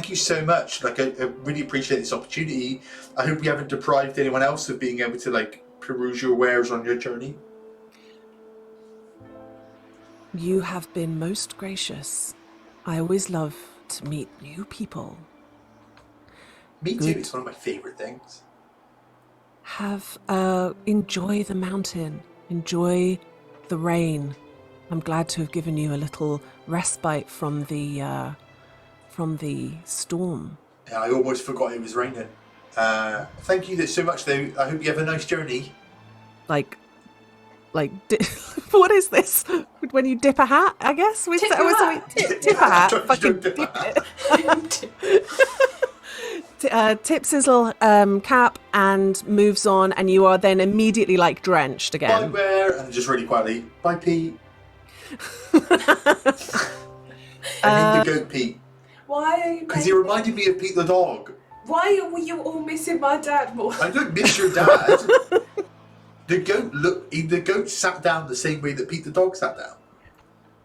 you so much. Like, I really appreciate this opportunity. I hope we haven't deprived anyone else of being able to like peruse your wares on your journey. You have been most gracious. I always love to meet new people. Me too. It's one of my favorite things. Enjoy the mountain. Enjoy the rain. I'm glad to have given you a little respite from the storm. Yeah, I almost forgot it was raining. Thank you so much, though. I hope you have a nice journey. Like, what is this? When you dip a hat, I guess? Tip a hat. Fucking dip it. Tips his little cap and moves on, and you are then immediately like drenched again. Bye, Bear, and just really quietly, bye, Pete. I mean the goat, Pete. Why are you? Because he reminded me of Pete the dog. Why were you all missing my dad more? I don't miss your dad. The goat sat down the same way that Pete the dog sat down.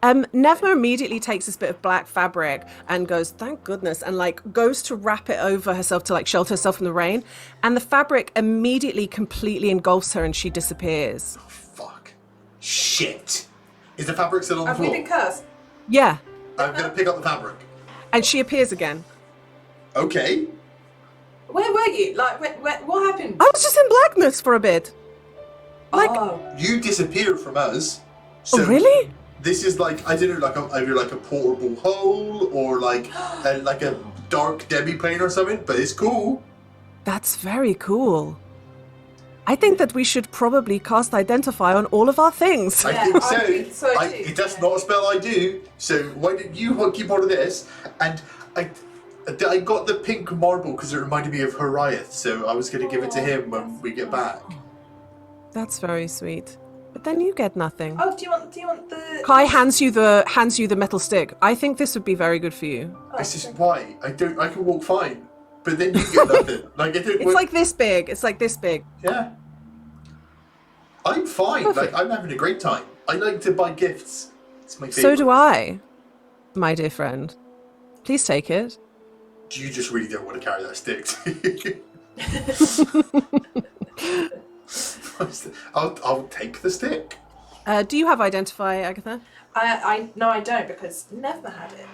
Nevma immediately takes this bit of black fabric and goes, thank goodness, and like goes to wrap it over herself to like shelter herself from the rain, and the fabric immediately completely engulfs her and she disappears. Oh, fuck. Shit. Is the fabric still on the floor? Have we been cursed? Yeah. I'm going to pick up the fabric. And she appears again. Okay. Where were you? Like, what happened? I was just in blackness for a bit. Like, You disappeared from us. So oh, really? This is like, I don't know, either like a portable hole or like a dark demi-plane or something, but it's cool. That's very cool. I think that we should probably cast Identify on all of our things. I think so. That's not a spell I do, so why didn't you keep all of this? And I got the pink marble because it reminded me of Horiath, so I was going to give it to him when we get back. That's very sweet. But then you get nothing. Oh, do you want the? Kai hands you the metal stick. I think this would be very good for you. This is why I can walk fine, but then you get nothing. Like it's like this big. It's like this big. Yeah. I'm fine. Perfect. Like I'm having a great time. I like to buy gifts. It's my favorite. So do I, my dear friend. Please take it. You just really don't want to carry that stick. I'll take the stick. Do you have Identify, Agatha? No, I don't, because Nevma had it.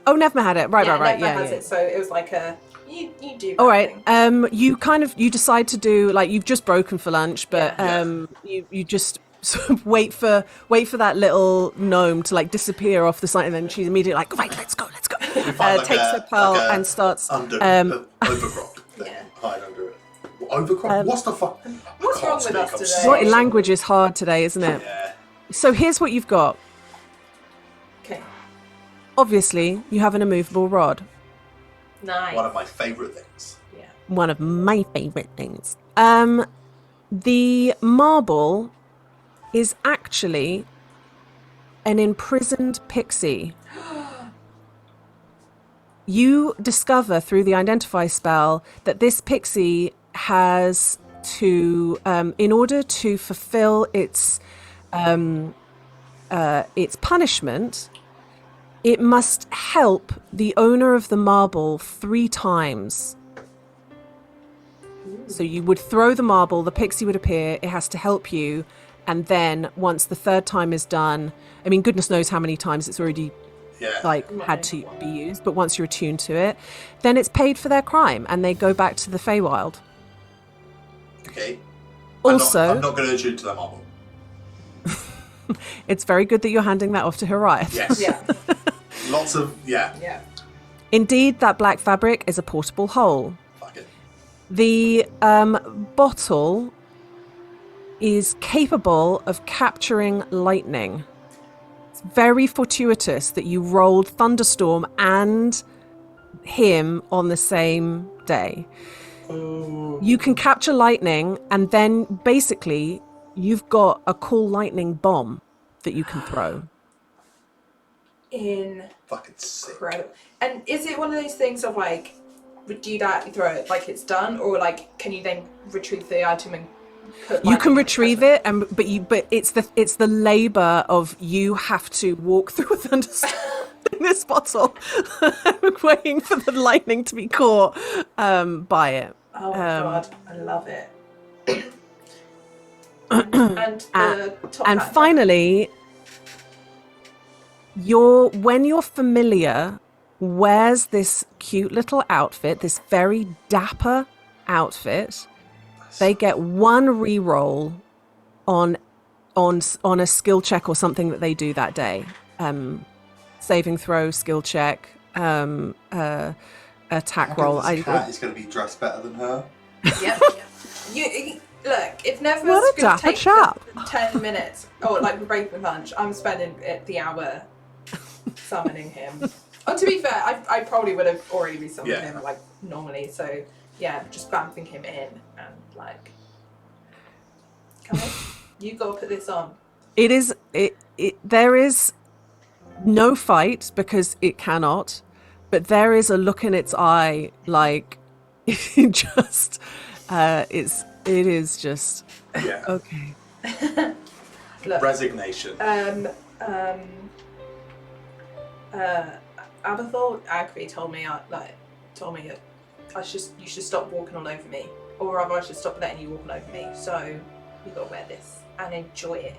Oh, Nevma had it. Right. Nevma Yeah. has it, so it was like a you do. All right. Thing. You decide to do like you've just broken for lunch, but you just sort of wait for that little gnome to like disappear off the site, and then she's immediately like, right, let's go. Takes her pearl and starts overcrop. Yeah. Hide under it. Overcrop? What's the fuck? What's wrong with us today? What language is hard today, isn't it? Yeah. So here's what you've got. Okay. Obviously, you have an immovable rod. Nice. One of my favourite things. Yeah. One of my favorite things. The marble is actually an imprisoned pixie. You discover through the Identify spell that this pixie has to, in order to fulfill its punishment, it must help the owner of the marble 3 times. So you would throw the marble, the pixie would appear, it has to help you, and then once the 3rd time is done, I mean, goodness knows how many times it's already had to be used, but once you're attuned to it, then it's paid for their crime and they go back to the Feywild. Okay. Also, I'm not going to attune to that marble. It's very good that you're handing that off to Horiath. Yes. Yeah. Yeah. Yeah. Indeed, that black fabric is a portable hole. Fuck it. The bottle is capable of capturing lightning. It's very fortuitous that you rolled Thunderstorm and him on the same day. You can capture lightning, and then basically you've got a cool lightning bomb that you can throw. Fucking sick. Incredible. And is it one of those things of like, do that, you throw it like it's done, or like can you then retrieve the item and put You can retrieve it, but it's the labor of you have to walk through a thunderstorm in this bottle, waiting for the lightning to be caught by it. Oh God, I love it. and the top and hat. Finally, when your familiar wears this cute little outfit, this very dapper outfit, they get one reroll on a skill check or something that they do that day. Saving throw, skill check, attack roll. This cat is going to be dressed better than her. Yep. You look. If Never's What a going dapper to take chap. 10 minutes, or like break with lunch, I'm spending the hour summoning him. Oh, to be fair, I probably would have already resummoned him like normally. So yeah, just bamping him in and like, come on, you gotta put this on. There is no fight because it cannot, but there is a look in its eye like it just it is just okay. Look, resignation. Abathor actually told me you should stop walking all over me, or rather I should stop letting you walk all over me. So you gotta wear this and enjoy it.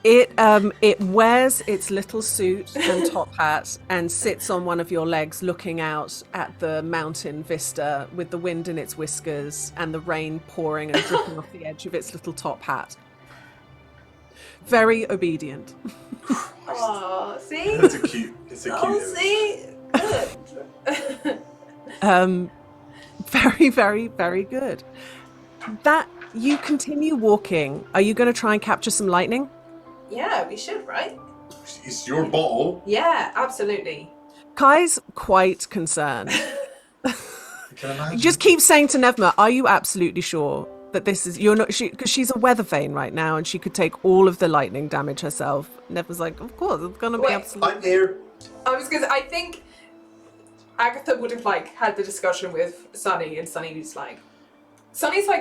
It wears its little suit and top hat and sits on one of your legs looking out at the mountain vista with the wind in its whiskers and the rain pouring and dripping off the edge of its little top hat. Very obedient. Oh, see? It's a cute see? Good. Very, very, very good. That you continue walking. Are you going to try and capture some lightning? Yeah, we should, right? It's your bottle. Yeah, absolutely. Kai's quite concerned. I can imagine. Just keep saying to Nevma, are you absolutely sure that this is, you're not, because she's a weather vane right now and she could take all of the lightning damage herself. Nevma's like, of course, it's going to be absolutely. I'm here. I think Agatha would have like had the discussion with Sunny, and Sunny's like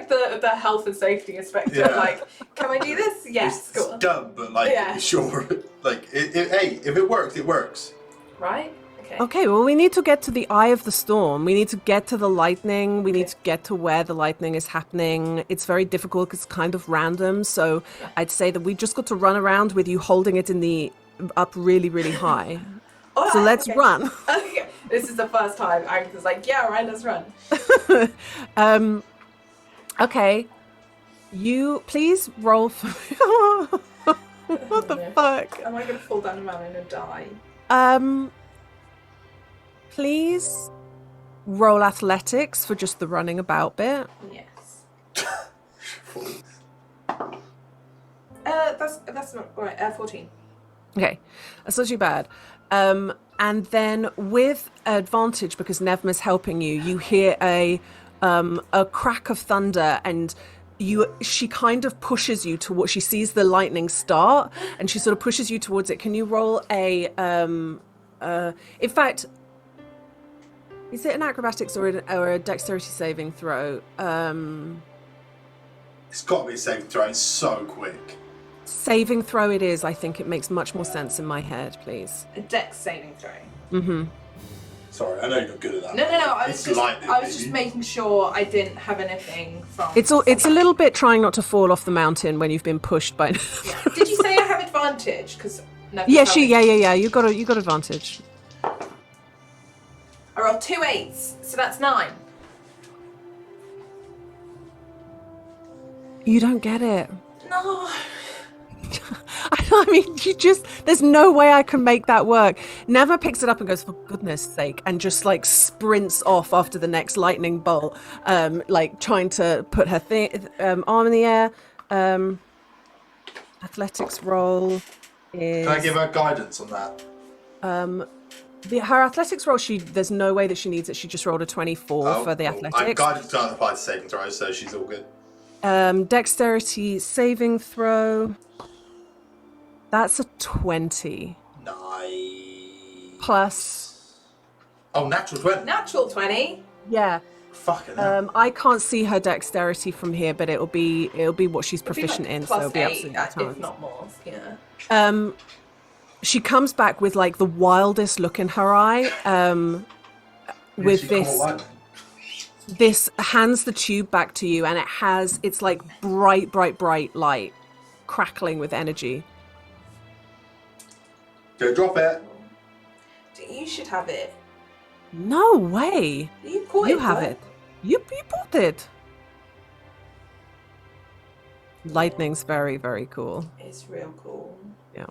the health and safety inspector. Yeah. Like, can I do this? Yes, It's go on. dumb, but like, sure. Like, hey, if it works, it works. Right? Okay. Okay, well, we need to get to the eye of the storm. We need to get to the lightning. We need to get to where the lightning is happening. It's very difficult because it's kind of random. So I'd say that we just got to run around with you holding it up really, really high. All So right, let's okay. run. Okay. This is the first time Agatha's like, yeah, right, let's run. Okay. You please roll for What the fuck? Am I going to fall down a mountain and die? Please roll athletics for just the running about bit. Yes. That's not right. 14. Okay, that's not too bad. And then with advantage, because Nevma's helping you, you hear a crack of thunder, and she kind of pushes you towards. She sees the lightning start, and she sort of pushes you towards it. Can you roll a? In fact, is it an acrobatics or a dexterity saving throw? It's got to be a saving throw. It's so quick. Saving throw it is. I think it makes much more sense in my head, please. A dex saving throw. Mm-hmm. Sorry, I know you're not good at that. No. I was lightning, just making sure I didn't have anything from. It's a little bit trying not to fall off the mountain when you've been pushed by. Yeah. Did you say I have advantage? Because Yeah. You got advantage. I rolled 2 8s, so that's 9. You don't get it. No. I mean, there's no way I can make that work. Never picks it up and goes, for goodness sake, and just like sprints off after the next lightning bolt, like trying to put her arm in the air. Athletics roll is... Can I give her guidance on that? Her athletics roll, there's no way that she needs it. She just rolled a 24 for the athletics. I'm guidance can't apply to saving throws, so she's all good. Dexterity saving throw. That's a 20. Nice. Plus... Oh, natural 20. Natural 20. Yeah. Fucking hell. I can't see her dexterity from here, but it'll be what she's proficient in, so it'll be absolutely if not more. Yeah. She comes back with like the wildest look in her eye. With this hands the tube back to you, and it's like bright light, crackling with energy. Go drop it. You should have it. No way. You have it. You bought it. Lightning's very, very cool. It's real cool. Yeah.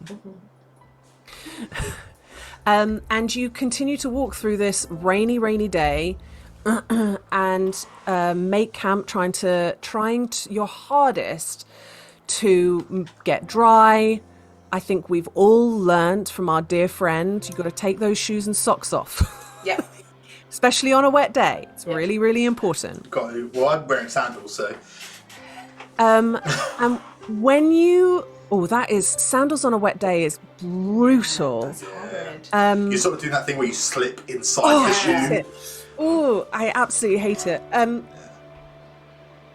And you continue to walk through this rainy day and make camp trying your hardest to get dry. I think we've all learnt from our dear friend, you've got to take those shoes and socks off. Yeah. Especially on a wet day. It's really, really important. Got to. Well, I'm wearing sandals, so. And when you... Oh, sandals on a wet day is brutal. Yeah. You're sort of doing that thing where you slip inside the shoe. Oh, I absolutely hate it.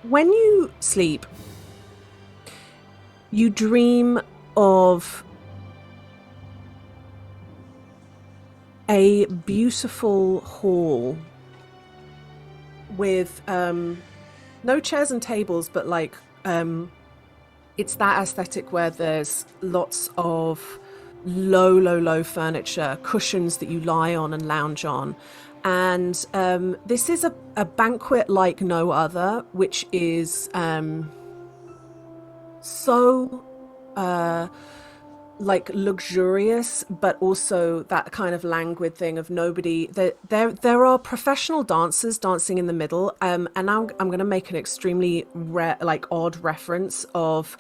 When you sleep, you dream of a beautiful hall with no chairs and tables, but like it's that aesthetic where there's lots of low furniture, cushions that you lie on and lounge on. And this is a banquet like no other, which is so like luxurious, but also that kind of languid thing of nobody. There are professional dancers dancing in the middle, and now I'm going to make an extremely odd reference of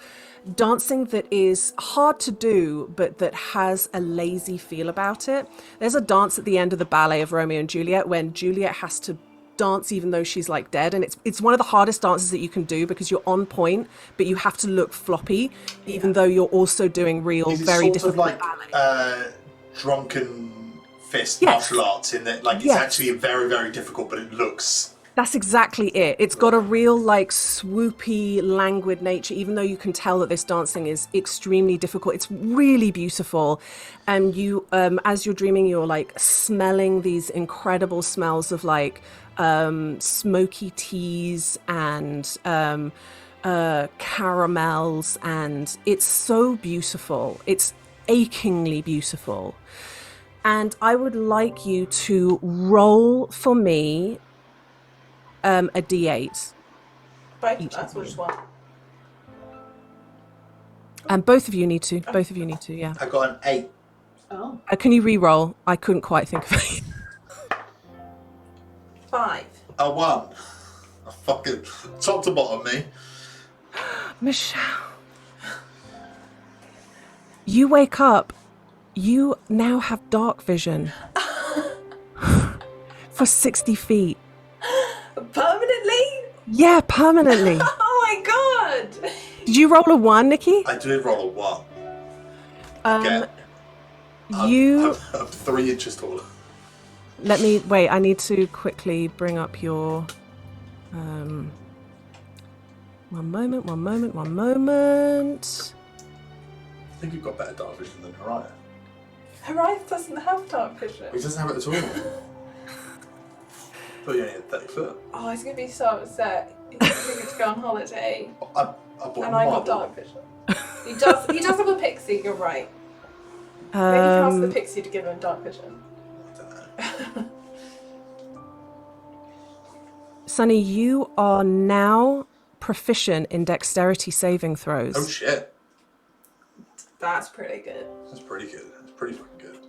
dancing that is hard to do, but that has a lazy feel about it. There's a dance at the end of the ballet of Romeo and Juliet when Juliet has to dance even though she's like dead, and it's one of the hardest dances that you can do because you're on point, but you have to look floppy even though you're also doing real very difficult like ballet. Drunken fist martial arts in that it's actually very, very difficult, but it looks... That's exactly it. It's got a real like swoopy, languid nature, even though you can tell that this dancing is extremely difficult. It's really beautiful. And you, as you're dreaming, you're like smelling these incredible smells of like smoky teas and caramels. And it's so beautiful. It's achingly beautiful. And I would like you to roll for me a d8. Both of us, which one? And both of you need to. Yeah. I got an 8. Oh. Can you re-roll? I couldn't quite think of it. 5. A 1. A fucking top to bottom me. Michelle. You wake up. You now have dark vision. For 60 feet. Permanently? Yeah, permanently. Oh my god! Did you roll a 1, Nikki? I did roll a 1. I'm I'm 3 inches taller. Let me wait. I need to quickly bring up your. One moment. I think you've got better dark vision than Haraya. Haraya doesn't have dark vision. He doesn't have it at all. But you only had 30 foot. Oh, he's going to be so upset. He's going to go on holiday. I bought And I got dark vision. He does have a pixie, you're right. Maybe you can ask the pixie to give him dark vision. I don't know. Sunny, you are now proficient in dexterity saving throws. Oh shit. That's pretty good. That's pretty good. That's pretty fucking good.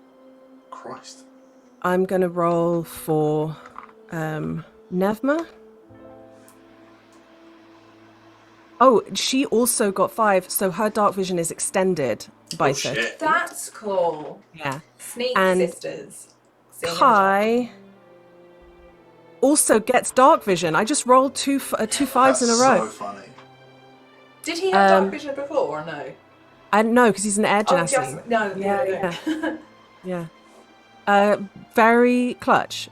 Christ. I'm going to roll for Nevma. Oh, she also got 5, so her dark vision is extended by 30. Shit. That's cool. Yeah. Sneak And sisters. Seeing Kai also gets dark vision. I just rolled two fives in a row. So funny. Did he have dark vision before or no? I don't know, because he's an air genasi. Just, no. Yeah. Very clutch.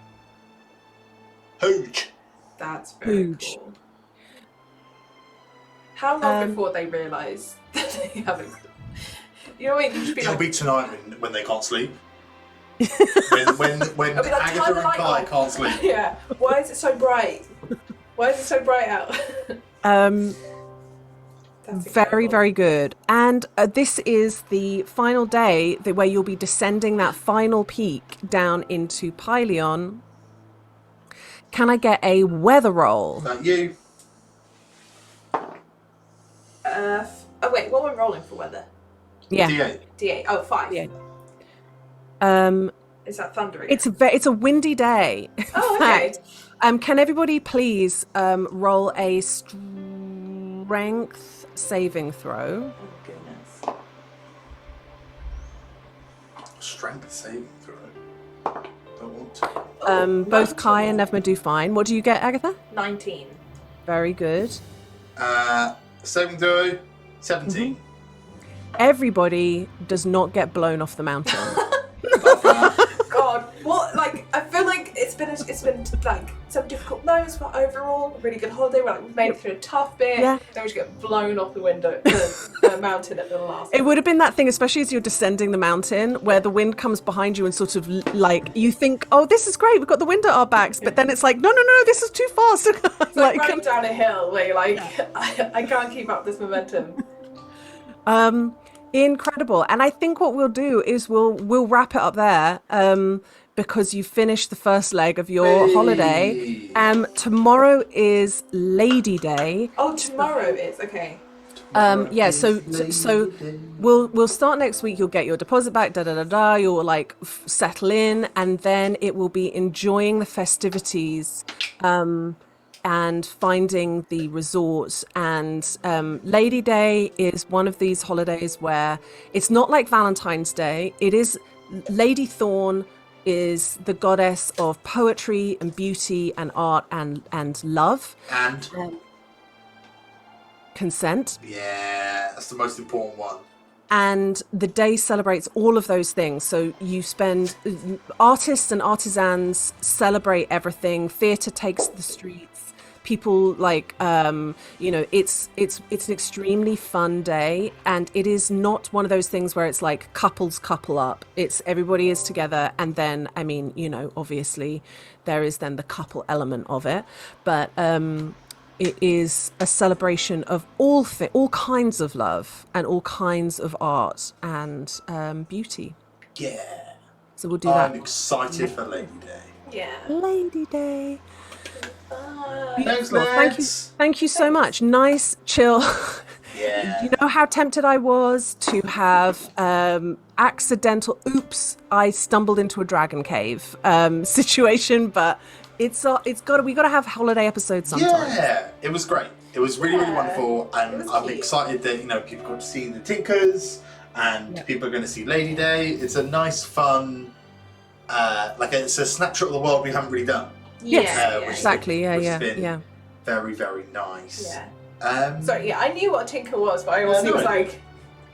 Huge. That's very Huge. cool. How long before they realise that they haven't? You know what I mean? You should be It'll like, be tonight when they can't sleep. when It'll be like, Agatha turn the and light Kai on. can't sleep. yeah. Why is it so bright? Why is it so bright out? That's Very, incredible. very good. And this is the final day where you'll be descending that final peak down into Pyleon. Can I get a weather roll? Is that you? Oh wait, what am I rolling for weather? Yeah. D8. D8. Oh, 5. Yeah. Is that thunder again? It's a windy day. In Oh, okay. fact, can everybody please roll a strength saving throw? Oh goodness. Strength saving throw. Don't want to. Both Kai and Nevma do fine. What do you get, Agatha? 19. Very good. Saving throw. 17. Everybody does not get blown off the mountain. God, what? Like, I feel like it's been like some difficult moments, but overall, a really good holiday. We've made it through a tough bit. Yeah. Then we just get blown off the mountain at the last. It would have been that thing, especially as you're descending the mountain, where the wind comes behind you and sort of like you think, "Oh, this is great. We've got the wind at our backs," but then it's like, "No, this is too fast." It's like running down a hill where you're like, I can't keep up this momentum. Incredible. And I think what we'll do is we'll wrap it up there. Because you finished the first leg of your holiday. Tomorrow is Lady Day. Oh, tomorrow is okay. Yeah, so we'll start next week. You'll get your deposit back, you'll like settle in, and then it will be enjoying the festivities and finding the resort. And Lady Day is one of these holidays where it's not like Valentine's Day. It is Lady Thorn is the goddess of poetry and beauty and art and love. And Consent. yeah, that's the most important one. And the day celebrates all of those things. So you spend, artists and artisans celebrate everything. Theatre takes the streets. People like, it's an extremely fun day, and it is not one of those things where it's like couples couple up. It's everybody is together, and then obviously there is then the couple element of it, but it is a celebration of all kinds of love and all kinds of art and beauty. Yeah. So we'll do that. I'm excited for Lady Day. Yeah. Lady Day. Thanks, Well, lads. thank you so much. Nice, chill. Yeah. You know how tempted I was to have accidental oops, I stumbled into a dragon cave situation, but we gotta have holiday episodes sometime. Yeah, it was great. It was really, really wonderful, and was I'm cute. excited that people got to see the Tinkers, and people are going to see Lady Day. It's a nice, fun, it's a snapshot of the world we haven't really done. Yeah. Which Exactly, has yeah. been very, very nice. Yeah. Sorry, Yeah, I knew what a tinker was, but I also was like,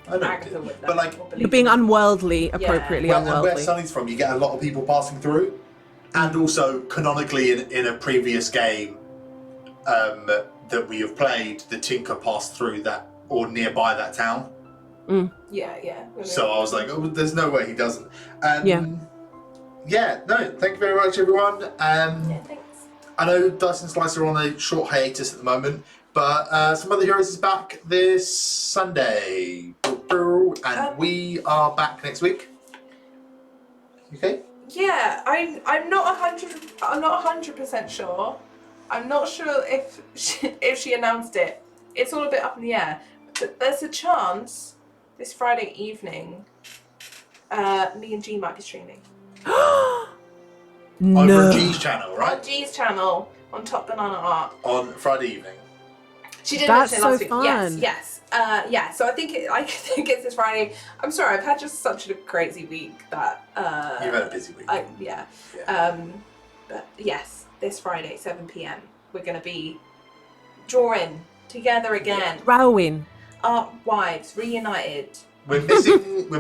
I know, Agatha would but like, You're being unworldly, appropriately and where unworldly. Sunny's from, you get a lot of people passing through, and also canonically in a previous game that we have played, the Tinker passed through that or nearby that town. Yeah. So I was like, oh, there's no way he doesn't. Yeah. No, thank you very much, everyone. Yeah, thanks. I know Dice and Slice are on a short hiatus at the moment, but Some Other Heroes is back this Sunday, and we are back next week. Okay. Yeah, I'm not 100% sure. I'm not sure if she announced it. It's all a bit up in the air. But there's a chance this Friday evening, me and G might be streaming. Over G's channel, right? On G's channel, on Top Banana Art. On Friday evening. She did That's mention it last so week. fun. Yes. Yeah. So I think it's this Friday. I'm sorry, I've had just such a crazy week that. You've had a busy week. Yeah. Yeah. But yes, this Friday, 7 p.m. We're gonna be drawing together again. Rowing. Art wives reunited. We're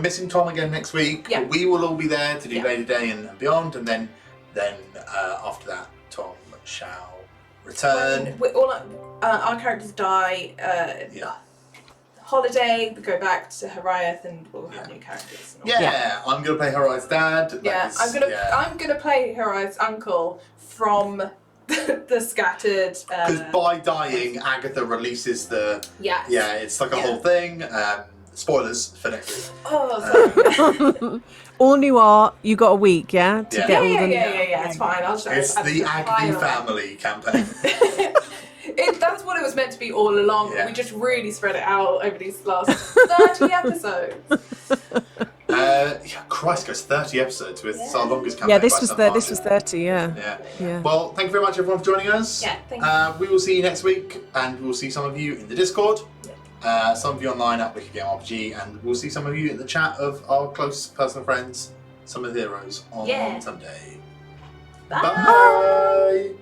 missing Tom again next week. Yeah. We will all be there to do Yeah. Lady Day and beyond, and then after that, Tom shall return. When all our characters die. Yeah. Holiday. We go back to Hariath, and we'll have new characters. And all. Yeah, I'm gonna play Horizon's dad. Yeah, I'm gonna play Hariath's uncle from the scattered. Because by dying, Agatha releases the. Yes. Yeah, it's like a whole thing. Spoilers for next week. Oh, sorry. All new art. You got a week, yeah, to Yeah. get all the. Yeah. It's fine. I'll just. It's the Agnew family campaign. That's what it was meant to be all along. Yeah. We just really spread it out over these last 30 episodes. Christ, goes 30 episodes with our longest campaign. Yeah, this by was some this was margin. 30. Yeah. Yeah. Well, thank you very much, everyone, for joining us. Yeah, thank you. We will see you next week, and we'll see some of you in the Discord. Some of you online at Wicked Game RPG, and we'll see some of you in the chat of our close personal friends, some of the heroes on Sunday. Bye. Bye.